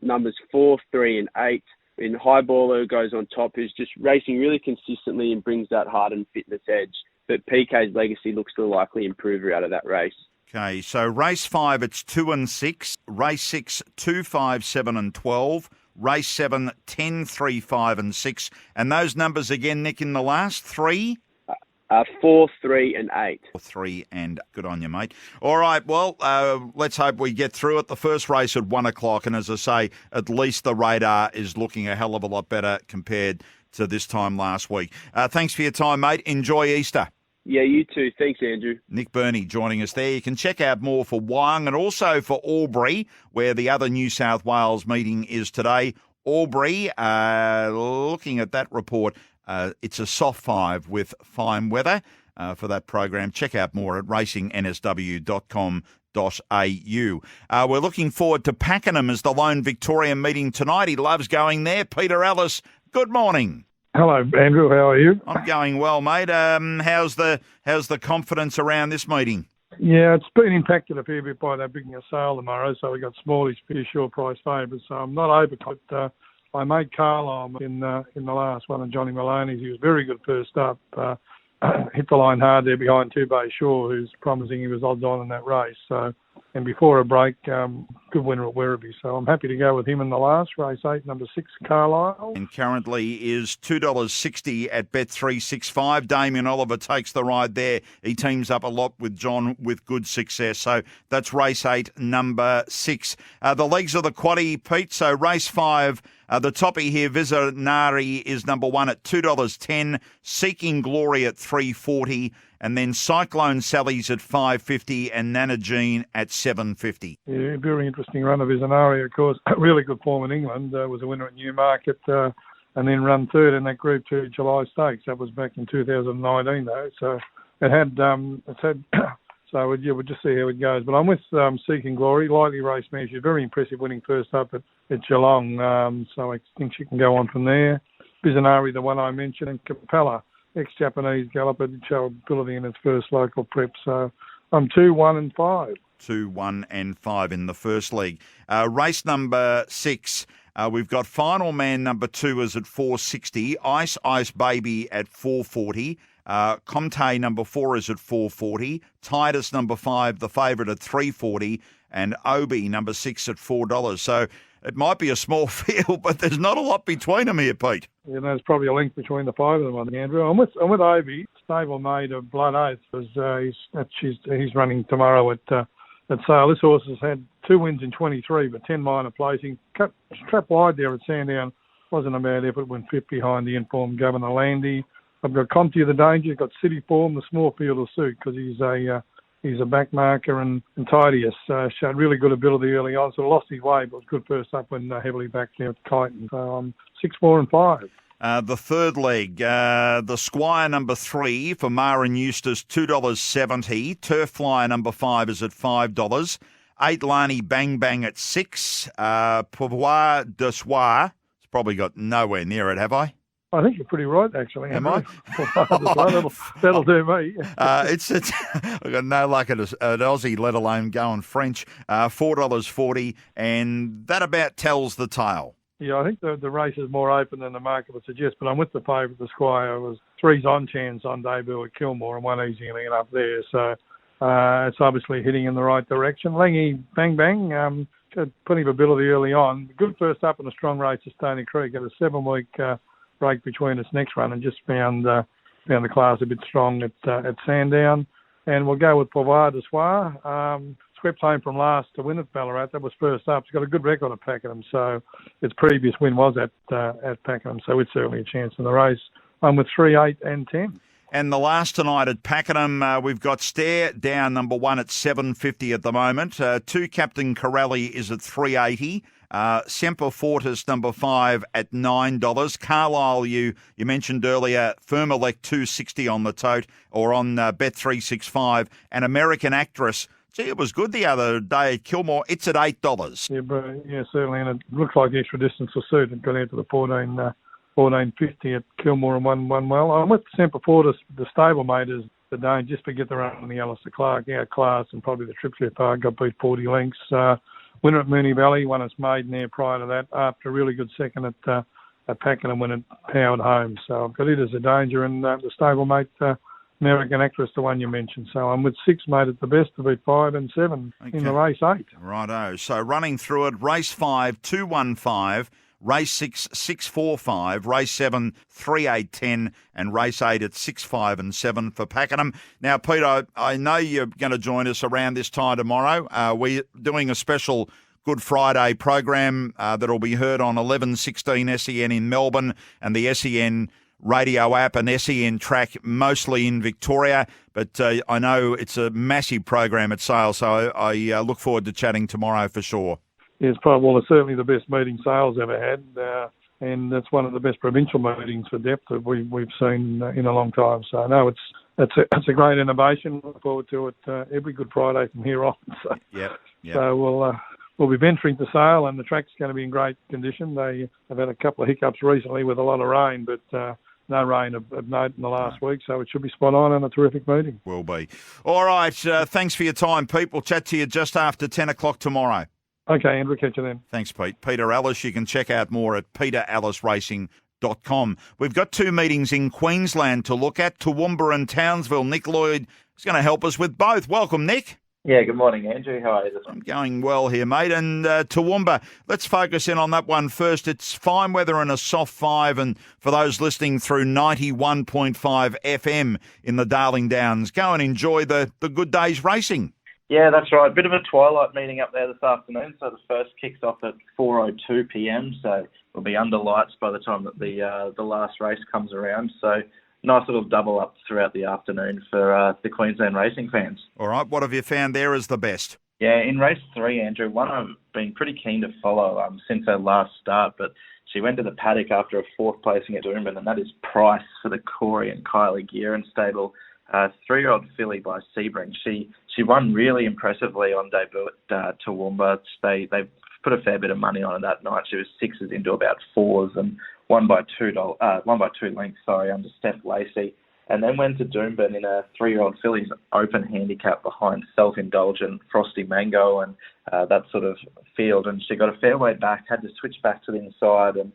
numbers 4, 3 and 8. In Highballer goes on top, who's just racing really consistently and brings that heart and fitness edge. But PK's legacy looks the likely improver out of that race. Okay, so race 5, it's 2 and 6. Race 6, 2, 5, 7 and 12. Race 7, 10, 3, 5 and 6. And those numbers again, Nick, in the last 3? 4, 3 and 8. 3 and good on you, mate. All right, well, let's hope we get through it. The first race at 1 o'clock, and as I say, at least the radar is looking a hell of a lot better compared to this time last week. Thanks for your time, mate. Enjoy Easter. Yeah, you too. Thanks, Andrew. Nick Burney joining us there. You can check out more for Wyong and also for Albury, where the other New South Wales meeting is today. Albury, looking at that report, it's a soft 5 with fine weather for that program. Check out more at racingnsw.com.au. We're looking forward to Pakenham as the lone Victorian meeting tonight. He loves going there. Peter Ellis, good morning. Hello, Andrew. How are you? I'm going well, mate. How's the confidence around this meeting? Yeah, it's been impacted a fair bit by that big sale tomorrow, so we got smallish, pretty short price favourites. So I'm not overconfident. I made Carlisle in the last one, and Johnny Maloney's. He was very good first up. Hit the line hard there behind Two Bay Shore, who's promising he was odds on in that race. So, and before a break, good winner at Werribee. So I'm happy to go with him in the last race 8, number 6, Carlisle. And currently is $2.60 at Bet365. Damien Oliver takes the ride there. He teams up a lot with John with good success. So that's race 8, number 6. The legs of the quaddie, Pete. So race 5. The toppy here, Visionari, is number 1 at $2.10, Seeking Glory at $3.40, and then Cyclone Sally's at $5.50 and Nana Jean at $7.50. Yeah, very interesting. interesting run of Visionary, of course. Really good form in England. Was a winner at Newmarket and then run third in that Group 2 July Stakes. That was back in 2019, though. So so we'll just see how it goes. But I'm with Seeking Glory, lightly raced mare. She's very impressive, winning first up at Geelong. So I think she can go on from there. Visionary, the one I mentioned, and Capella, ex-Japanese galloper, did show ability in its first local prep. So I'm 2, 1 and 5. 2, 1 and 5 in the first league. Race number 6. We've got Final Man number 2 is at 460. Ice Baby at 440. Comte number 4 is at 440. Titus number 5, the favourite, at 340. And Obi number 6 at $4. So it might be a small field, but there's not a lot between them here, Pete. You know, there's probably a link between the 5 of them, I think, Andrew. I'm with Obi, stable-made of Blood Oath, because he's running tomorrow at Sale. This horse has had 2 wins in 23, but 10 minor placing. Trap wide there at Sandown. Wasn't a bad effort. Went 5th behind the informed Governor Landy. I've got Comte of the Danger. Got City Form, the small field will suit, because he's a back marker, and Tidius showed really good ability early on. So lost his way, but was good first up when heavily backed there at Kyneton. So 6, 4 and 5. The third leg, the Squire number 3 for Mara and Eustace, $2.70. Turf Flyer number 5 is at $5. 8 Lani Bang Bang at 6. Pouvoir de Soir, it's probably got nowhere near it, have I? I think you're pretty right, actually. Am I? That'll do me. I've got no luck at Aussie, let alone going French. $4.40, and that about tells the tale. Yeah, I think the race is more open than the market would suggest, but I'm with the favourite, the Squire. It was 3's on chance on debut at Kilmore and 1 easy and up there. So it's obviously heading in the right direction. Langy Bang Bang had plenty of ability early on. Good first up in a strong race at Stony Creek. Had a 7-week break between its next run and just found the class a bit strong at Sandown. And we'll go with Pouvoir de Soir. Swept home from last to win at Ballarat. That was first up. It's got a good record at Pakenham, so its previous win was at Pakenham, so it's certainly a chance in the race. I'm with 3, 8 and 10. And the last tonight at Pakenham, we've got Stare Down number 1 at $7.50 at the moment. 2 Captain Corelli is at $3.80. Semper Fortis number 5 at $9. Carlisle, you mentioned earlier, Firmelec $2.60 on the tote, or on Bet365. And American Actress, gee, it was good the other day at Kilmore. It's at $8. Yeah, certainly, and it looks like extra distance will suit. It got out to the 14.50 at Kilmore and won well. I'm with Semper Fortis, the stablemate, is the Dane, just to get the run on the Alistair Clark outclass, and probably the Trip FR got beat 40 lengths. Winner at Moonee Valley, won its maiden there prior to that, after a really good second at Pakenham when it powered home. So I've got it as a danger, and the stablemate, American Actress, the one you mentioned. So I'm with 6, mate, at the best, to beat 5 and 7 in the race 8. Righto. So running through it, race 5, 2-1-5. Race 6, 6-4-5, race 7, 3-8-10, and race 8 at 6-5 and 7 for Pakenham. Now, Peter, I know you're going to join us around this time tomorrow. We're doing a special Good Friday program that'll be heard on 11:16 SEN in Melbourne, and the SEN radio app and SEN track mostly in Victoria. But I know it's a massive program at Sale, so I look forward to chatting tomorrow for sure. Yeah, it's certainly the best meeting Sale's ever had, and that's one of the best provincial meetings for depth that we've seen in a long time. So no, it's a great innovation. Look forward to it every Good Friday from here on. So, yep. So we'll be venturing to Sale, and the track's going to be in great condition. They have had a couple of hiccups recently with a lot of rain, but no rain of note in the last week, so it should be spot on and a terrific meeting. Will be. All right, thanks for your time, Pete. We'll chat to you just after 10 o'clock tomorrow. Okay, Andrew, catch you then. Thanks, Pete. Peter Ellis, you can check out more at peterellisracing.com. We've got 2 meetings in Queensland to look at, Toowoomba and Townsville. Nick Lloyd is going to help us with both. Welcome, Nick. Yeah, good morning, Andrew. How are you this morning? I'm going well here, mate. And Toowoomba, let's focus in on that one first. It's fine weather and a soft 5, and for those listening through 91.5 FM in the Darling Downs, go and enjoy the good day's racing. Yeah, that's right. Bit of a twilight meeting up there this afternoon. So the first kicks off at 4:02 p.m. So we'll be under lights by the time that the last race comes around. So nice little double up throughout the afternoon for the Queensland racing fans. All right. What have you found there as the best? Yeah, in race 3, Andrew, one of been pretty keen to follow since her last start, but she went to the paddock after a fourth placing at Doomben, and that is Price for the Corey and Kylie Gearan stable. 3-year-old filly by Sebring. She won really impressively on debut at Toowoomba. They put a fair bit of money on her that night. She was 6s into about 4s and won by 2 lengths, under Steph Lacey. And then went to Doomben in a 3-year-old filly's open handicap behind Self-Indulgent, Frosty Mango and that sort of field. And she got a fair way back, had to switch back to the inside. And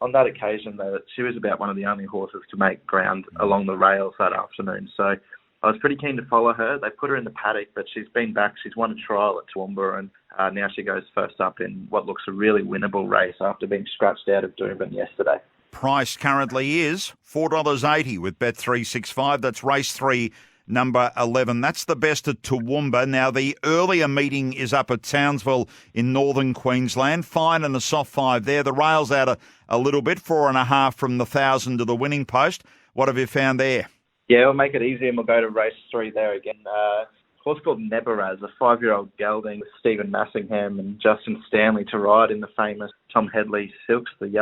on that occasion, though, she was about one of the only horses to make ground along the rails that afternoon. So I was pretty keen to follow her. They put her in the paddock, but she's been back. She's won a trial at Toowoomba, and now she goes first up in what looks a really winnable race after being scratched out of Doomben yesterday. Price currently is $4.80 with Bet365. That's race 3, number 11. That's the best at Toowoomba. Now, the earlier meeting is up at Townsville in northern Queensland. Fine and a soft 5 there. The rail's out a little bit, 4.5 from the 1,000 to the winning post. What have you found there? Yeah, we'll make it easy and we'll go to race 3 there again. A horse called Nebaraz, a 5-year-old gelding with Stephen Massingham and Justin Stanley to ride in the famous Tom Headley Silks, the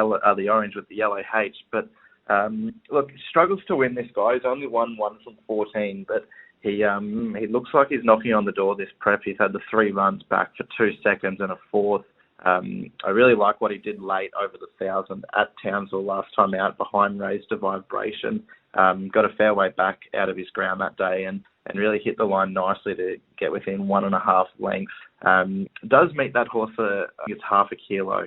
orange with the yellow H. But look, he struggles to win, this guy. He's only won 1 from 14, but he looks like he's knocking on the door this prep. He's had the 3 runs back for 2 seconds and a 4th. I really like what he did late over the 1,000 at Townsville last time out behind Raised to Vibration. Got a fair way back out of his ground that day and really hit the line nicely to get within 1.5 lengths. Does meet that horse, it's half a kilo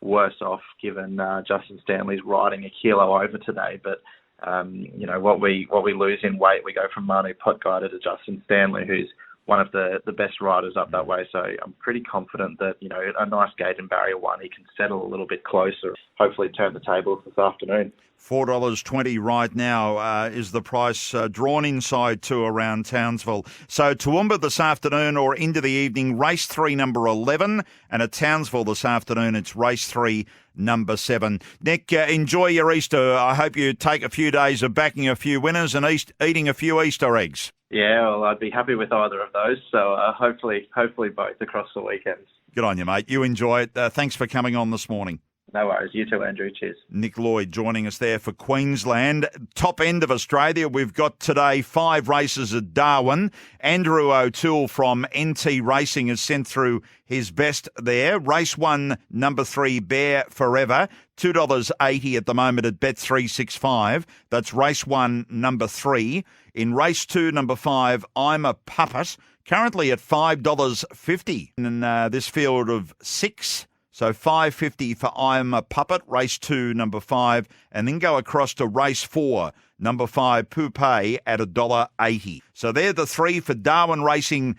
worse off given Justin Stanley's riding a kilo over today. But, what we lose in weight, we go from Manu Potgieter to Justin Stanley, who's one of the best riders up that way. So I'm pretty confident that, a nice gate in barrier 1, he can settle a little bit closer, hopefully turn the tables this afternoon. $4.20 right now is the price drawn inside to around Townsville. So Toowoomba this afternoon or into the evening, race 3, number 11. And at Townsville this afternoon, it's race 3, number 7. Nick, enjoy your Easter. I hope you take a few days of backing a few winners and eating a few Easter eggs. Yeah, well, I'd be happy with either of those. So hopefully both across the weekends. Good on you, mate. You enjoy it. Thanks for coming on this morning. No worries. You too, Andrew. Cheers. Nick Lloyd joining us there for Queensland. Top end of Australia, we've got today 5 races at Darwin. Andrew O'Toole from NT Racing has sent through his best there. Race 1, number 3, Bear Forever, $2.80 at the moment at Bet365. That's race 1, number 3. In race 2, number 5, I'm a Puppet, currently at $5.50 in this field of 6. So $5.50 for I'm a Puppet, race 2, number 5, and then go across to race 4, number 5, Poupée at $1.80. So they're the 3 for Darwin Racing.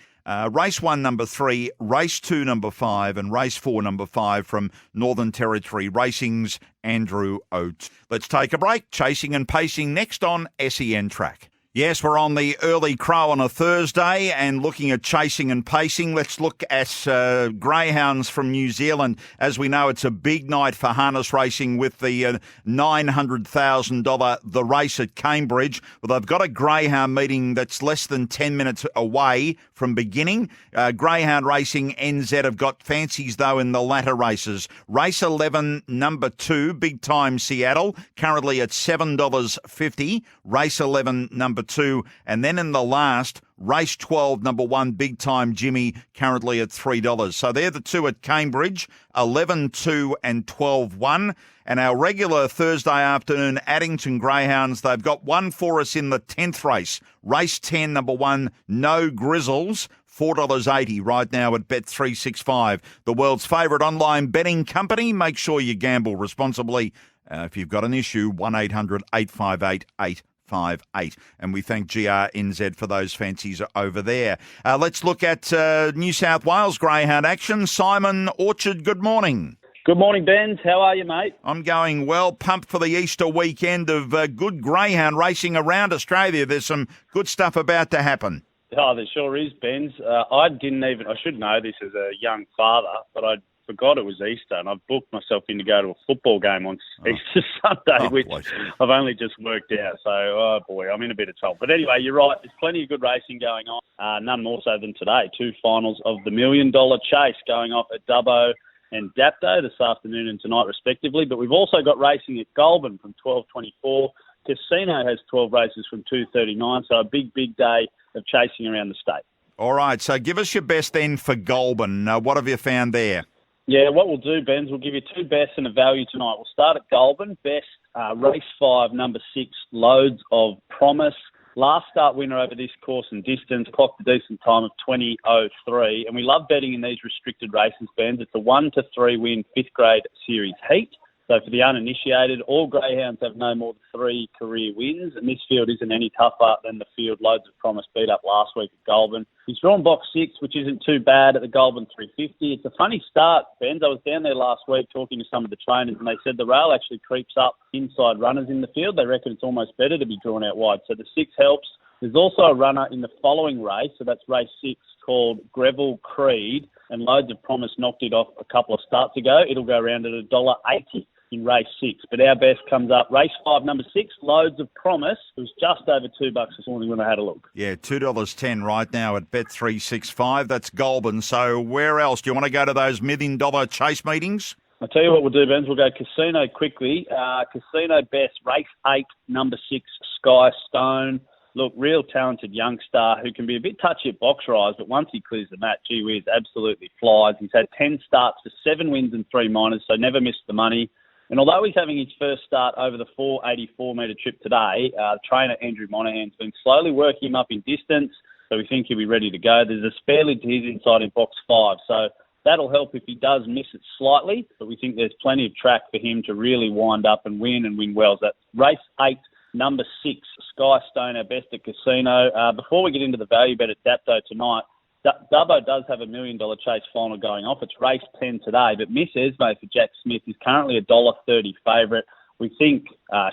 Race 1, number 3, race 2, number 5, and race 4, number 5 from Northern Territory Racing's Andrew Oates. Let's take a break. Chasing and Pacing next on SEN Track. Yes, we're on the early crow on a Thursday and looking at chasing and pacing. Let's look at greyhounds from New Zealand. As we know, it's a big night for harness racing with the $900,000 The Race at Cambridge. Well, they've got a greyhound meeting that's less than 10 minutes away from beginning. Greyhound Racing NZ have got fancies, though, in the latter races. Race 11, number 2, Big Time Seattle, currently at $7.50. Race 11, number 2, and then in the last, race 12, number 1, Big Time Jimmy, currently at $3. So they're the 2 at Cambridge, 11-2 and 12-1. And our regular Thursday afternoon Addington Greyhounds, they've got one for us in the 10th race. Race 10, number 1, No Grizzles, $4.80 right now at Bet365. The world's favourite online betting company. Make sure you gamble responsibly. If you've got an issue, 1-800-858-858. And we thank GRNZ for those fancies over there. Let's look at New South Wales Greyhound action. Simon Orchard, good morning. Good morning, Benz. How are you, mate? I'm going well. Pumped for the Easter weekend of good greyhound racing around Australia. There's some good stuff about to happen. Oh, there sure is, Benz. I should know this as a young father, but I'd forgot it was Easter, and I've booked myself in to go to a football game on Easter Sunday, which I've only just worked out. So, oh boy, I'm in a bit of trouble. But anyway, you're right. There's plenty of good racing going on. None more so than today. 2 finals of the $1 Million Chase going off at Dubbo and Dapto this afternoon and tonight, respectively. But we've also got racing at Goulburn from 12:24. Casino has 12 races from 2:39. So a big, big day of chasing around the state. All right, so give us your best then for Goulburn. What have you found there? Yeah, what we'll do, Benz, we'll give you 2 bests and a value tonight. We'll start at Goulburn. Best, race 5, number 6, Loads of Promise. Last start winner over this course and distance, clocked a decent time of 20:03. And we love betting in these restricted races, Benz. It's a 1 to 3 win 5th grade series heat. So for the uninitiated, all greyhounds have no more than 3 career wins, and this field isn't any tougher than the field Loads of Promise beat up last week at Goulburn. He's drawn box 6, which isn't too bad at the Goulburn 350. It's a funny start, Benz. I was down there last week talking to some of the trainers, and they said the rail actually creeps up inside runners in the field. They reckon it's almost better to be drawn out wide. So the 6 helps. There's also a runner in the following race, so that's race 6, called Greville Creed, and Loads of Promise knocked it off a couple of starts ago. It'll go around at $1.80 in race 6. But our best comes up race 5, number 6, Loads of Promise. It was just over $2 this morning when I had a look. Yeah, $2.10 right now at Bet365. That's Goulburn. So where else? Do you want to go to those $1 million chase meetings? I'll tell you what we'll do, Benz. We'll go Casino quickly. Casino best, race 8, number 6, Sky Stone. Look, real talented youngster who can be a bit touchy at box rise, but once he clears the mat, gee whiz, absolutely flies. He's had 10 starts for 7 wins and 3 minors, so never missed the money. And although he's having his first start over the 484-metre trip today, trainer Andrew Monaghan's been slowly working him up in distance, so we think he'll be ready to go. There's a spare lid to his inside in box 5, so that'll help if he does miss it slightly, but we think there's plenty of track for him to really wind up and win well. So that's race 8, number 6, Sky Stone, our best at Casino. Before we get into the value bet at Dapto tonight, Dubbo does have a $1 million chase final going off. It's race 10 today, but Miss Esme for Jack Smith is currently a $1.30 favourite. We think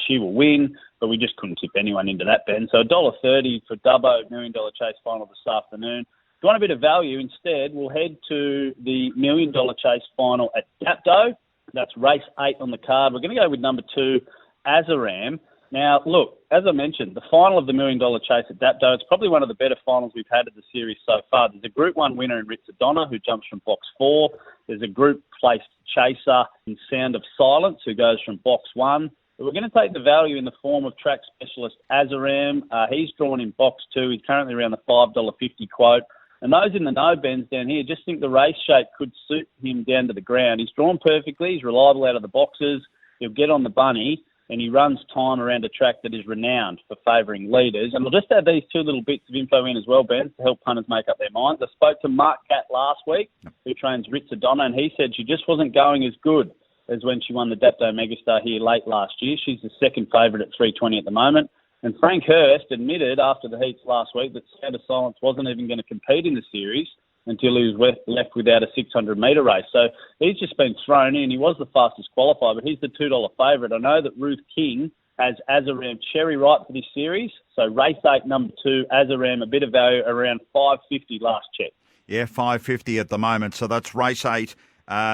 she will win, but we just couldn't tip anyone into that, Ben. So $1.30 for Dubbo, $1 million chase final this afternoon. If you want a bit of value instead, we'll head to the $1 million chase final at Dapto. That's race 8 on the card. We're going to go with number 2, Azaram. Now, look, as I mentioned, the final of the $1 million chase at Dapto, it's probably one of the better finals we've had of the series so far. There's a Group 1 winner in Ritzadonna who jumps from box 4. There's a group-placed chaser in Sound of Silence who goes from box 1. But we're going to take the value in the form of track specialist Azaram. He's drawn in box 2. He's currently around the $5.50 quote. And those in the no bends down here just think the race shape could suit him down to the ground. He's drawn perfectly. He's reliable out of the boxes. He'll get on the bunny. And he runs time around a track that is renowned for favouring leaders. And we'll just add these 2 little bits of info in as well, Ben, to help punters make up their minds. I spoke to Mark Catt last week, who trains Ritzadonna, and he said she just wasn't going as good as when she won the Dapto Megastar here late last year. She's the second favourite at $3.20 at the moment. And Frank Hurst admitted after the heats last week that Sound of Silence wasn't even going to compete in the series until he was left without a 600-metre race. So he's just been thrown in. He was the fastest qualifier, but he's the $2 favourite. I know that Ruth King has Azaram cherry ripe for this series. So race 8, number 2, Azaram, a bit of value around $5.50 last check. Yeah, $5.50 at the moment. So that's race 8,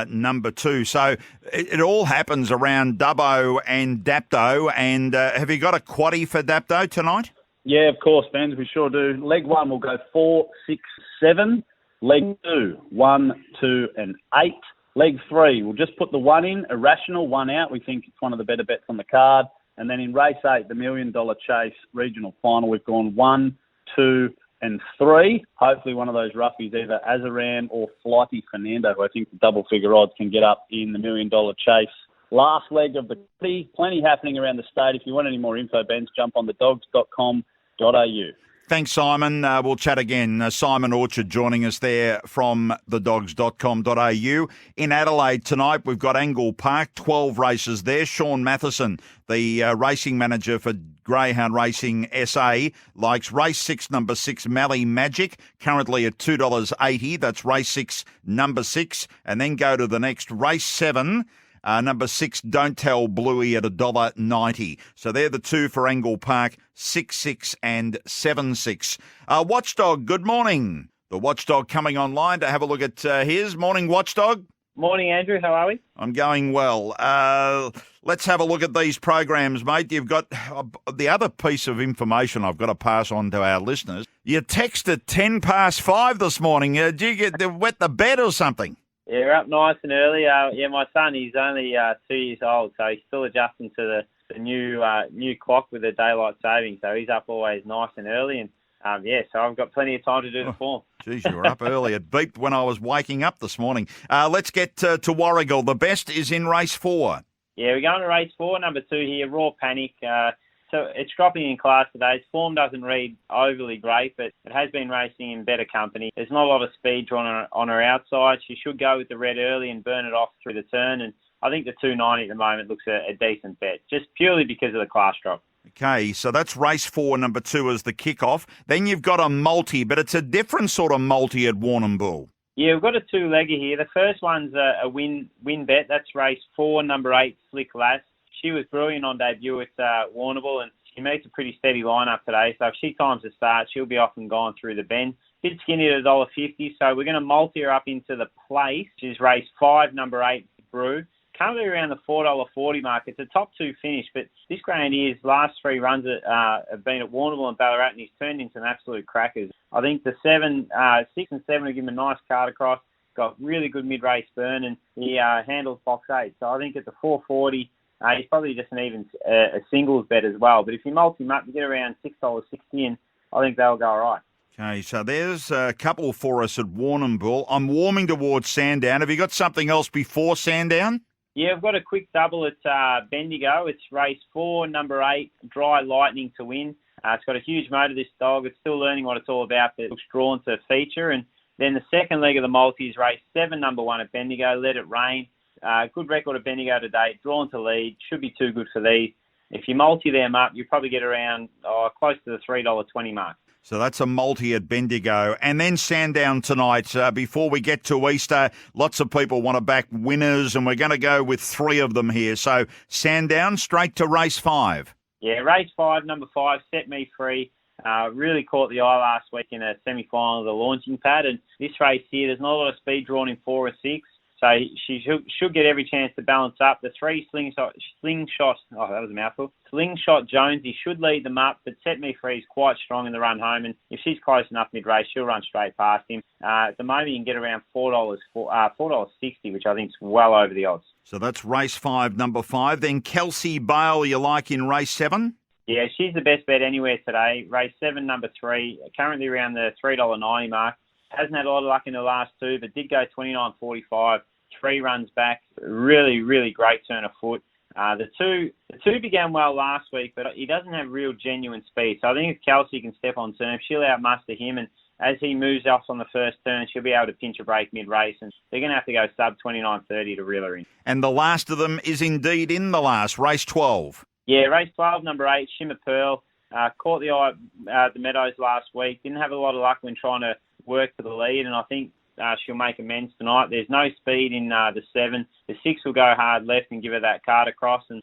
number 2. So it all happens around Dubbo and Dapto. And have you got a quaddie for Dapto tonight? Yeah, of course, Ben. We sure do. Leg 1 will go 4, 6, 7. Leg 2, 1, 2, and 8. Leg 3, we'll just put the 1 in, Irrational, 1 out. We think it's one of the better bets on the card. And then in race 8, the $1 million chase regional final, we've gone 1, 2, and 3. Hopefully one of those roughies, either Azaram or Flighty Fernando, who I think the double figure odds can get up in the $1 million chase. Last leg of the plenty happening around the state. If you want any more info, Ben, jump on thedogs.com.au. Thanks, Simon. We'll chat again. Simon Orchard joining us there from thedogs.com.au. In Adelaide tonight, we've got Angle Park, 12 races there. Sean Matheson, the racing manager for Greyhound Racing SA, likes race 6, number 6, Mally Magic, currently at $2.80. That's race 6, number 6. And then go to the next, race 7. Number 6, Don't Tell Bluey at $1.90. So they're the 2 for Angle Park, 6-6 and 7-6. Watchdog, good morning. The Watchdog coming online to have a look at his. Morning, Watchdog. Morning, Andrew. How are we? I'm going well. Let's have a look at these programs, mate. You've got the other piece of information I've got to pass on to our listeners. You texted 5:10 this morning. Did you wet the bed or something? Yeah, we're up nice and early. My son, he's only 2 years old, so he's still adjusting to the new clock with the daylight saving. So he's up always nice and early, and so I've got plenty of time to do the form. Geez, you were up early. It beeped when I was waking up this morning. Let's get to Warragul. The best is in race 4. Yeah, we're going to race 4, number 2 here, Raw Panic. So it's dropping in class today. Its form doesn't read overly great, but it has been racing in better company. There's not a lot of speed drawn on her outside. She should go with the red early and burn it off through the turn. And I think the 290 at the moment looks a decent bet, just purely because of the class drop. Okay, so that's race 4, number 2 as the kickoff. Then you've got a multi, but it's a different sort of multi at Warrnambool. Yeah, we've got a 2-legger here. The first one's a win bet. That's race 4, number 8, Slick Lass. She was brilliant on debut at Warrnambool, and she meets a pretty steady lineup today. So if she times the start, she'll be off and gone through the bend. Bit skinny at $1.50, so we're going to multi her up into the place, which is race 5, number 8, Brew. Currently around the $4.40 mark. It's a top 2 finish, but this Grandier's last 3 runs have been at Warrnambool and Ballarat, and he's turned into an absolute crackers. I think the 6 and 7 will give him a nice card across. Got really good mid-race burn, and he handles box 8. So I think at the $4.40, he's probably just an even a singles bet as well. But if you multi him up, you get around $6.60, and I think they'll go all right. Okay, so there's a couple for us at Warrnambool. I'm warming towards Sandown. Have you got something else before Sandown? Yeah, we've got a quick double at Bendigo. It's race 4, number 8, Dry Lightning to win. It's got a huge motor, this dog. It's still learning what it's all about, but it looks drawn to feature. And then the second leg of the multi is race 7, number 1 at Bendigo, Let It Rain. Good record at Bendigo today, drawn to lead. Should be too good for these. If you multi them up, you probably get around close to the $3.20 mark. So that's a multi at Bendigo. And then Sandown tonight. Before we get to Easter, lots of people want to back winners, and we're going to go with 3 of them here. So Sandown, straight to race 5. Yeah, race 5, number 5, Set Me Free. Really caught the eye last week in a semi-final of the launching pad. And this race here, there's not a lot of speed drawn in 4 or 6. So she should get every chance to balance up. The 3 Slingshot, oh, that was a mouthful. Slingshot Jones, he should lead them up, but Set Me Free is quite strong in the run home, and if she's close enough mid-race, she'll run straight past him. At the moment, you can get around $4.60, which I think is well over the odds. So that's race 5, number 5. Then Kelsey Bale, you like in race 7? Yeah, she's the best bet anywhere today. Race 7, number 3, currently around the $3.90 mark. Hasn't had a lot of luck in the last 2, but did go 29.45, 3 runs back. Really, really great turn of foot. The two began well last week, but he doesn't have real genuine speed. So I think if Kelsey can step on turn, she'll outmuster him. And as he moves off on the first turn, she'll be able to pinch a break mid-race. And they're going to have to go sub 29.30 to reel her in. And the last of them is indeed in the last, race 12. Yeah, race 12, number 8, Shimmer Pearl. Caught the eye at the Meadows last week. Didn't have a lot of luck when trying to work to the lead, and I think she'll make amends tonight. There's no speed in the 7. The 6 will go hard left and give her that card across, and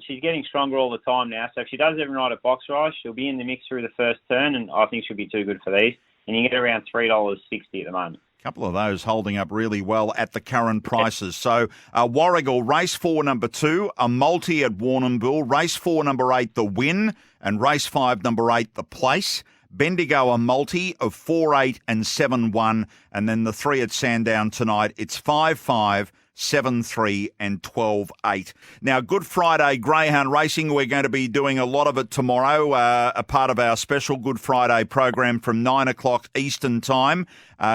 she's getting stronger all the time now. So if she does every night at box rise, she'll be in the mix through the first turn, and I think she'll be too good for these. And you can get around $3.60 at the moment. A couple of those holding up really well at the current prices. So Warragul, race 4, number 2, a multi at Warrnambool, race 4, number 8, the win, and race 5, number 8, the place. Bendigo, a multi of 4, 8 and 7, 1. And then the 3 at Sandown tonight, it's 5, 5, 7, 3 and 12, 8. Now, Good Friday Greyhound Racing, we're going to be doing a lot of it tomorrow, a part of our special Good Friday program from 9 o'clock Eastern Time.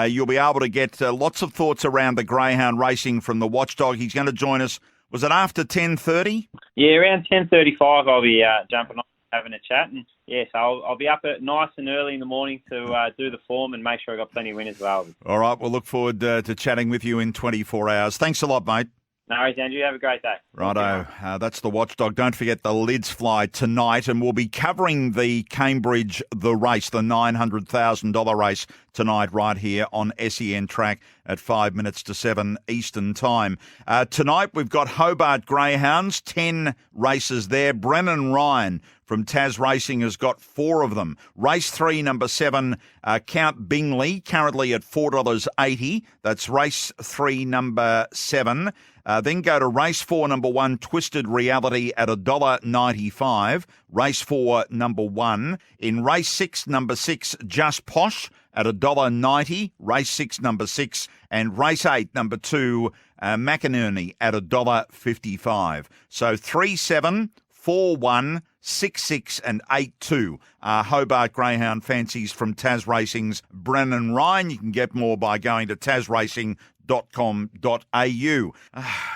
You'll be able to get lots of thoughts around the Greyhound Racing from the Watchdog. He's going to join us, was it after 10:30? Yeah, around 10:35 I'll be jumping on, having a chat. And yes, I'll be up at nice and early in the morning to do the form and make sure I've got plenty of winners available. All right, we'll look forward to chatting with you in 24 hours. Thanks a lot, mate. No worries, Andrew. Have a great day. Righto. That's the Watchdog. Don't forget the lids fly tonight, and we'll be covering the Cambridge The Race, the $900,000 race tonight right here on SEN Track at 5 minutes to 7 Eastern Time. Tonight we've got Hobart Greyhounds, 10 races there. Brennan Ryan from Tas Racing has got 4 of them. Race 3, number 7, Count Bingley, currently at $4.80. That's race 3, number 7. Then go to race 4, number 1, Twisted Reality at $1.95. Race 4, number 1. In race 6, number 6, Just Posh at $1.90. Race 6, number 6. And race 8, number 2, McInerney at $1.55. So 3, 7, 4, 1, 6, 6 and 8, 2 are Hobart Greyhound fancies from Tas Racing's Brennan Ryan. You can get more by going to tasracing.com.au.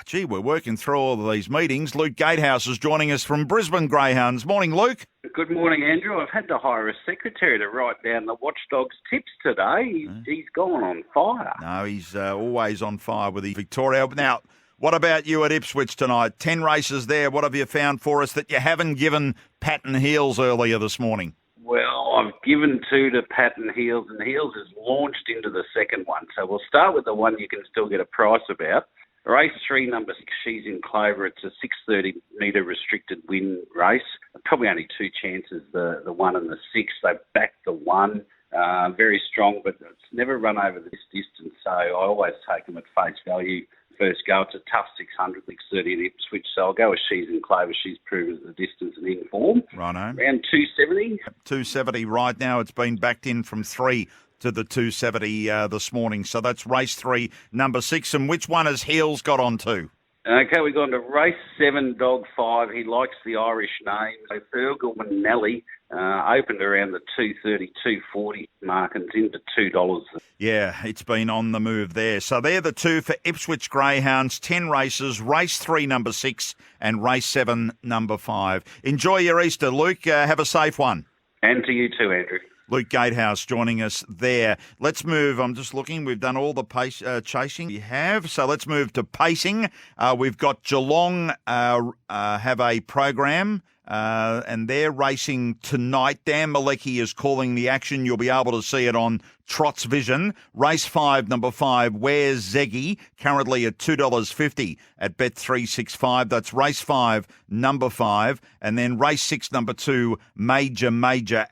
Gee, we're working through all of these meetings. Luke Gatehouse is joining us from Brisbane Greyhounds. Morning, Luke. Good morning, Andrew. I've had to hire a secretary to write down the Watchdogs tips today. He's gone on fire. No, he's always on fire with the Victoria. Now, what about you at Ipswich tonight? 10 races there. What have you found for us that you haven't given Patton Heels earlier this morning? Well, I've given 2 to Patton Heels, and Heels has launched into the second one. So we'll start with the one you can still get a price about. Race 3, number 6, She's in Clover. It's a 630-metre restricted win race. Probably only 2 chances, the 1 and the 6. They've backed the 1. Very strong, but it's never run over this distance. So I always take them at face value. First go, it's a tough 600, 630 at Ipswich, so I'll go with She's in Clover. She's proven the distance and in form. Righto. Around 270. 270 right now. It's been backed in from 3 to the 270 this morning. So that's race 3, number 6. And which one has Heels got on to? Okay, we've gone to race 7, dog 5. He likes the Irish name. So Fergal Manelli opened around the 230, 240 mark and it's into $2. Yeah, it's been on the move there. So they're the 2 for Ipswich Greyhounds, 10 races, race 3, number 6, and race 7, number 5. Enjoy your Easter, Luke. Have a safe one. And to you too, Andrew. Luke Gatehouse joining us there. Let's move. I'm just looking. We've done all the chasing. We have. So let's move to pacing. We've got Geelong have a program. And they're racing tonight. Dan Malecki is calling the action. You'll be able to see it on Trot's Vision. Race 5, number 5, Where's Zeggy? Currently at $2.50 at Bet365. That's race 5, number 5. And then race 6, number 2, Major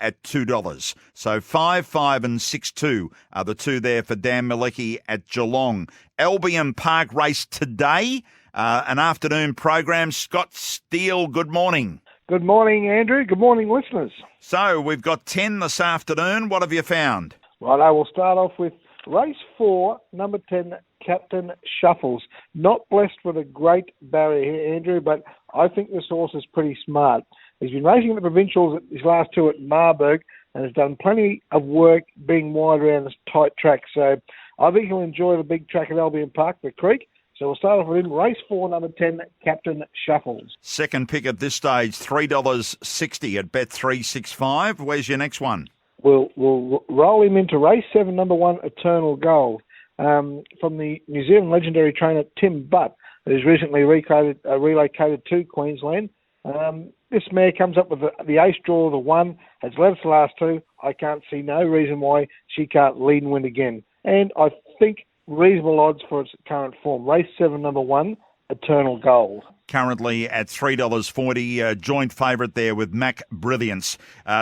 at $2. So 5, 5 and 6, 2 are the 2 there for Dan Malecki at Geelong. Albion Park race today, an afternoon program. Scott Steele, good morning. Good morning, Andrew. Good morning, listeners. So we've got 10 this afternoon. What have you found? Right, I will start off with race 4, number 10, Captain Shuffles. Not blessed with a great barrier here, Andrew, but I think this horse is pretty smart. He's been racing the provincials at his last 2 at Marburg and has done plenty of work being wide around this tight track. So I think he'll enjoy the big track at Albion Park, the Creek. So we'll start off with him. Race 4, number 10, Captain Shuffles. Second pick at this stage, $3.60 at Bet365. Where's your next one? We'll roll him into race 7, number 1, Eternal Gold. From the New Zealand legendary trainer Tim Butt, who's recently relocated to Queensland. This mare comes up with the ace draw, the 1, has led us the last 2. I can't see no reason why she can't lead and win again. And I think reasonable odds for its current form. Race 7, number 1, Eternal Gold. Currently at $3.40, joint favourite there with Mac Brilliance.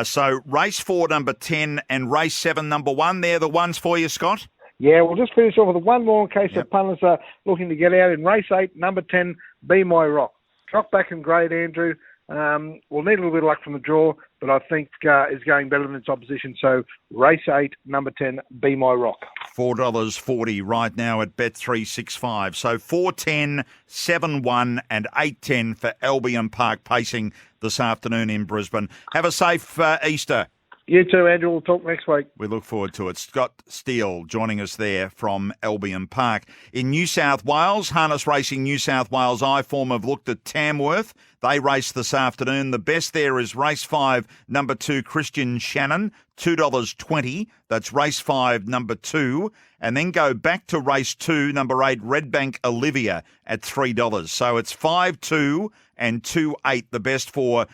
So race 4, number 10, and race 7, number 1, they're the ones for you, Scott? Yeah, we'll just finish off with one more in case the punters are looking to get out. In race 8, number 10, Be My Rock. Drop back in grade, Andrew. We'll need a little bit of luck from the draw, but I think is going better than its opposition. So race 8, number 10, Be My Rock. $4.40 right now at Bet365. So 4.10, 7.1 and 8.10 for Albion Park pacing this afternoon in Brisbane. Have a safe Easter. You too, Andrew. We'll talk next week. We look forward to it. Scott Steele joining us there from Albion Park. In New South Wales, Harness Racing New South Wales I-Form have looked at Tamworth. They race this afternoon. The best there is race 5, number 2, Christian Shannon, $2.20. That's race 5, number 2. And then go back to race 2, number 8, Redbank Olivia at $3. So it's 5-2 and 2-8, the best for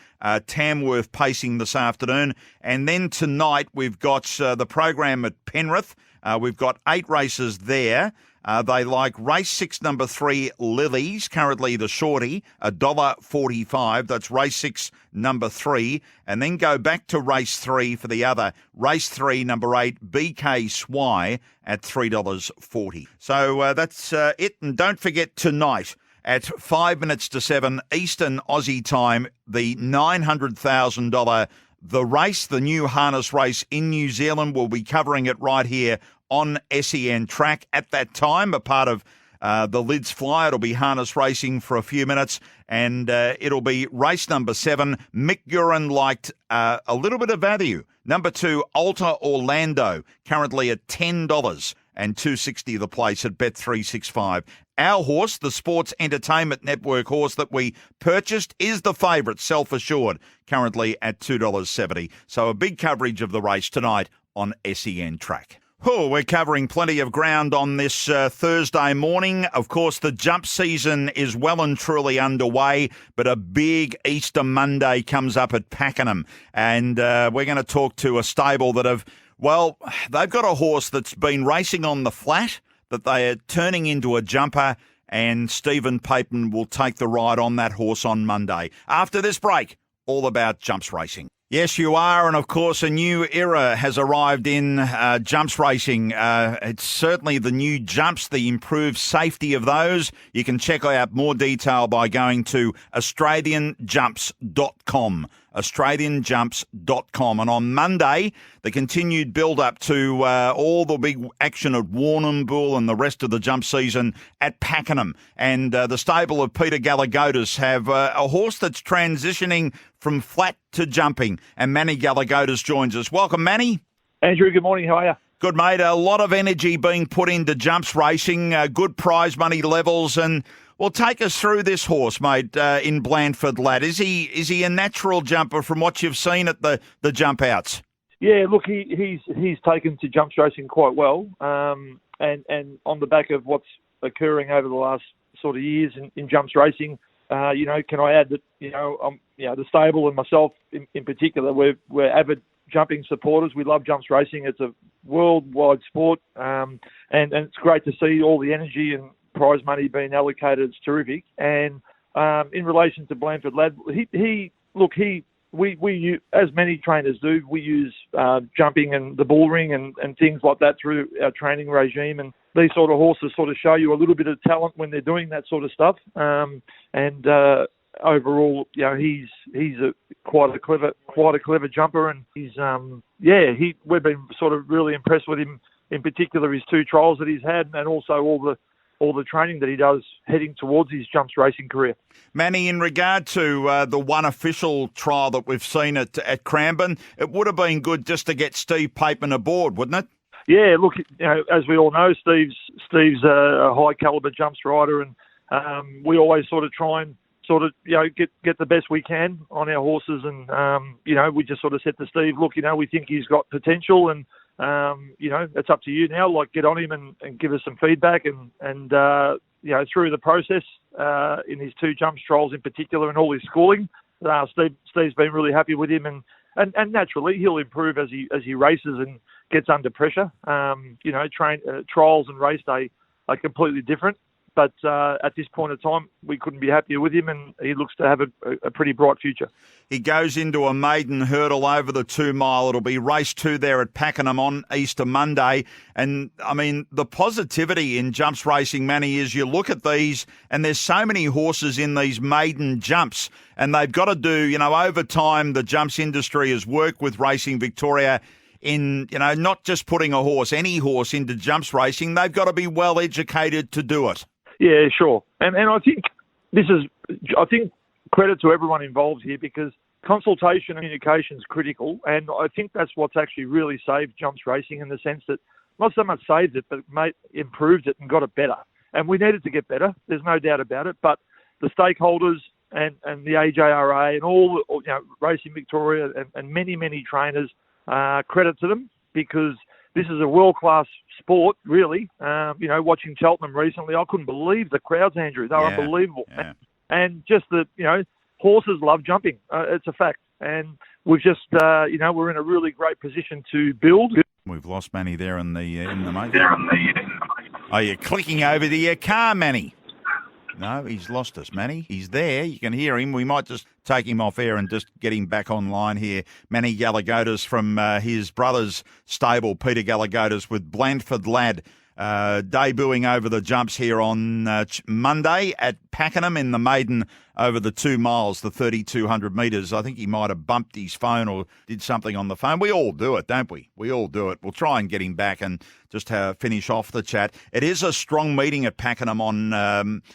Tamworth pacing this afternoon. And then tonight we've got the program at Penrith. We've got 8 races there. They like race 6, number 3, Lilies, currently the shorty, $1.45. That's race 6, number 3. And then go back to race 3 for the other. Race 3, number 8, BK Swy at $3.40. So that's it. And don't forget tonight at 5 minutes to 7 Eastern Aussie time, the $900,000 The Race, the new harness race in New Zealand. We'll be covering it right here on SEN Track at that time, a part of the Lids Fly. It'll be harness racing for a few minutes, and it'll be race number 7. Mick Gurin liked a little bit of value. Number 2, Alta Orlando, currently at $10 and $2.60 the place at Bet365. Our horse, the Sports Entertainment Network horse that we purchased, is the favourite, Self Assured, currently at $2.70. So a big coverage of the race tonight on SEN Track. Oh, we're covering plenty of ground on this Thursday morning. Of course, the jump season is well and truly underway, but a big Easter Monday comes up at Pakenham. And we're going to talk to a stable that they've got a horse that's been racing on the flat, that they are turning into a jumper, and Stephen Papen will take the ride on that horse on Monday. After this break, all about jumps racing. Yes, you are, and of course a new era has arrived in jumps racing. It's certainly the new jumps, the improved safety of those. You can check out more detail by going to australianjumps.com. australianjumps.com. And on Monday, the continued build-up to all the big action at Warrnambool and the rest of the jump season at Pakenham. And the stable of Peter Galagotis have a horse that's transitioning from flat to jumping. And Manny Galagotis joins us. Welcome, Manny. Andrew, good morning. How are you? Good, mate. A lot of energy being put into jumps racing, good prize money levels, and well, take us through this horse, mate, in Blandford Lad. Is he a natural jumper from what you've seen at the jump outs? Yeah, look, he's taken to jumps racing quite well, and on the back of what's occurring over the last sort of years in jumps racing, can I add that the stable and myself in particular, we're avid jumping supporters. We love jumps racing. It's a worldwide sport, and it's great to see all the energy and prize money being allocated. It's terrific. And in relation to Blandford Lad, we as many trainers do, we use jumping and the bull ring and things like that through our training regime. And these sort of horses sort of show you a little bit of talent when they're doing that sort of stuff. Overall, he's quite a clever jumper, and we've been sort of really impressed with him. In particular, his 2 trials that he's had, and also all the training that he does heading towards his jumps racing career. Manny, in regard to the one official trial that we've seen at Cranbourne, it would have been good just to get Steve Papen aboard, wouldn't it? Yeah, look, as we all know, Steve's a high caliber jumps rider, and we always sort of try and get the best we can on our horses, and we just sort of said to Steve, look, we think he's got potential, and it's up to you now. Like, get on him and give us some feedback, and through the process in his 2 jumps trials in particular, and all his schooling, Steve's been really happy with him, and naturally he'll improve as he races and gets under pressure. Trials and race day are completely different. But at this point in time, we couldn't be happier with him, and he looks to have a pretty bright future. He goes into a maiden hurdle over the 2 mile. It'll be race 2 there at Pakenham on Easter Monday. And, I mean, the positivity in jumps racing, Manny, is you look at these and there's so many horses in these maiden jumps, and they've got to do, over time, the jumps industry has worked with Racing Victoria in, not just putting any horse into jumps racing. They've got to be well educated to do it. Yeah, sure. And I think credit to everyone involved here, because consultation and communication is critical. And I think that's what's actually really saved jumps racing, in the sense that not so much saved it, but improved it and got it better. And we needed to get better. There's no doubt about it. But the stakeholders and the AJRA and all Racing Victoria and many, many trainers, credit to them, because this is a world-class sport, really. Watching Cheltenham recently, I couldn't believe the crowds, Andrew. They were unbelievable. Yeah. And just that, horses love jumping. It's a fact. And we've just, we're in a really great position to build We've lost Manny there in the mate. Are you clicking over to your car, Manny? No, he's lost us, Manny. He's there. You can hear him. We might just take him off air and just get him back online here. Manny Galagotis from his brother's stable, Peter Galagotis, with Blandford Lad, debuting over the jumps here on Monday at Pakenham in the maiden over the 2 miles, the 3,200 metres. I think he might have bumped his phone or did something on the phone. We all do it, don't we? We all do it. We'll try and get him back and just finish off the chat. It is a strong meeting at Pakenham on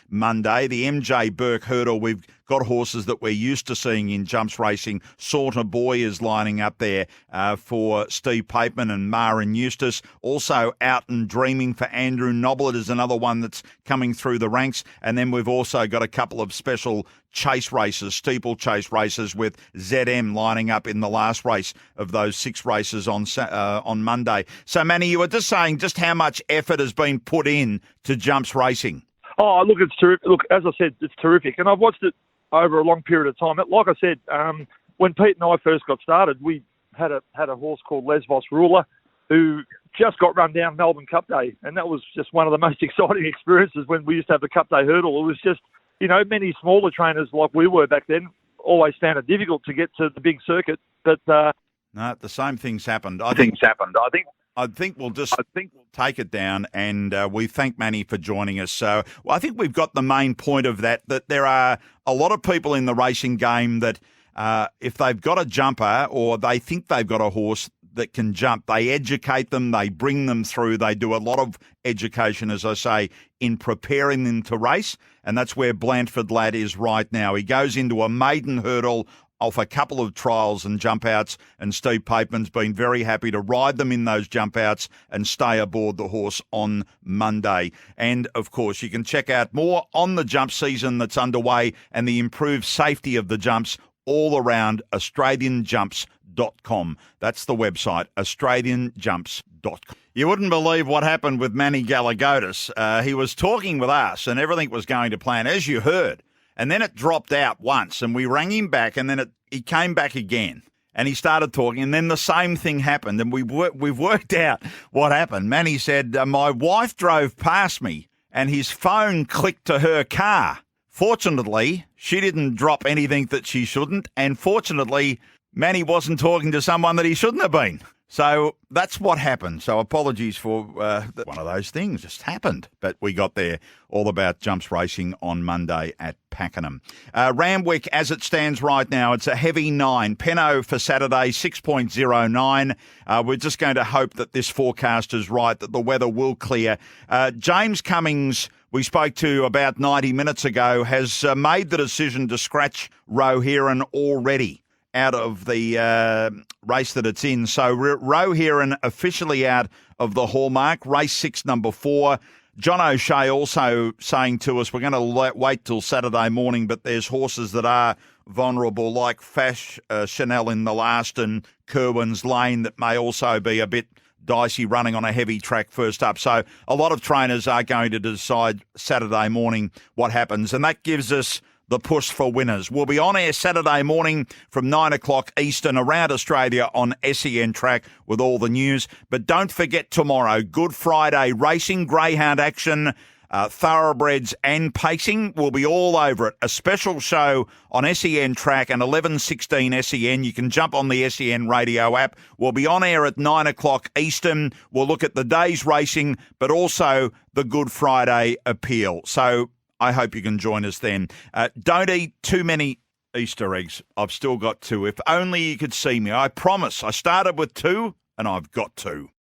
Monday. The MJ Burke Hurdle, we've got horses that we're used to seeing in jumps racing. Saunter Boy is lining up there for Steve Pateman and Mara and Eustace. Also Out and Dreaming for Andrew Noblet is another one that's coming through the ranks. And then we've also got a couple of special chase races, steeplechase races, with ZM lining up in the last race of those 6 races on Monday. So, Manny, you were just saying just how much effort has been put in to jumps racing. Oh, look, it's terrific. Look, as I said, it's terrific. And I've watched it over a long period of time. Like I said, when Pete and I first got started, we had a horse called Lesvos Ruler who just got run down Melbourne Cup Day. And that was just one of the most exciting experiences when we used to have the Cup Day hurdle. It was just, many smaller trainers like we were back then always found it difficult to get to the big circuit. But no, the same things happened. I think we'll take it down, and we thank Manny for joining us. So I think we've got the main point of that there are a lot of people in the racing game that if they've got a jumper or they think they've got a horse that can jump, they educate them, they bring them through, they do a lot of education, as I say, in preparing them to race, and that's where Blandford Lad is right now. He goes into a maiden hurdle off a couple of trials and jump outs, and Steve Pateman's been very happy to ride them in those jump outs and stay aboard the horse on Monday. And of course, you can check out more on the jump season that's underway and the improved safety of the jumps all around AustralianJumps.com. That's the website, AustralianJumps.com. You wouldn't believe what happened with Manny Galagotis. He was talking with us and everything was going to plan, as you heard. And then it dropped out once, and we rang him back, and then he came back again, and he started talking, and then the same thing happened, and we've worked out what happened. Manny said, my wife drove past me, and his phone clicked to her car. Fortunately, she didn't drop anything that she shouldn't, and fortunately, Manny wasn't talking to someone that he shouldn't have been. So that's what happened. So apologies for one of those things just happened. But we got there. All about jumps racing on Monday at Pakenham. Randwick, as it stands right now, it's a heavy 9. Penno for Saturday, 6.09. We're just going to hope that this forecast is right, that the weather will clear. James Cummings, we spoke to about 90 minutes ago, has made the decision to scratch Roeheran already out of the race that it's in. So Roeheran officially out of the Hallmark. Race 6, number 4. John O'Shea also saying to us, we're going to wait till Saturday morning, but there's horses that are vulnerable, like Chanel in the last and Kerwin's Lane, that may also be a bit dicey running on a heavy track first up. So a lot of trainers are going to decide Saturday morning what happens, and that gives us the push for winners. We'll be on air Saturday morning from 9 o'clock Eastern around Australia on SEN Track with all the news. But don't forget tomorrow, Good Friday racing, greyhound action, thoroughbreds and pacing. We'll be all over it. A special show on SEN Track and 11:16 SEN. You can jump on the SEN radio app. We'll be on air at 9 o'clock Eastern. We'll look at the day's racing, but also the Good Friday appeal. So I hope you can join us then. Don't eat too many Easter eggs. I've still got 2. If only you could see me. I promise. I started with 2 and I've got 2.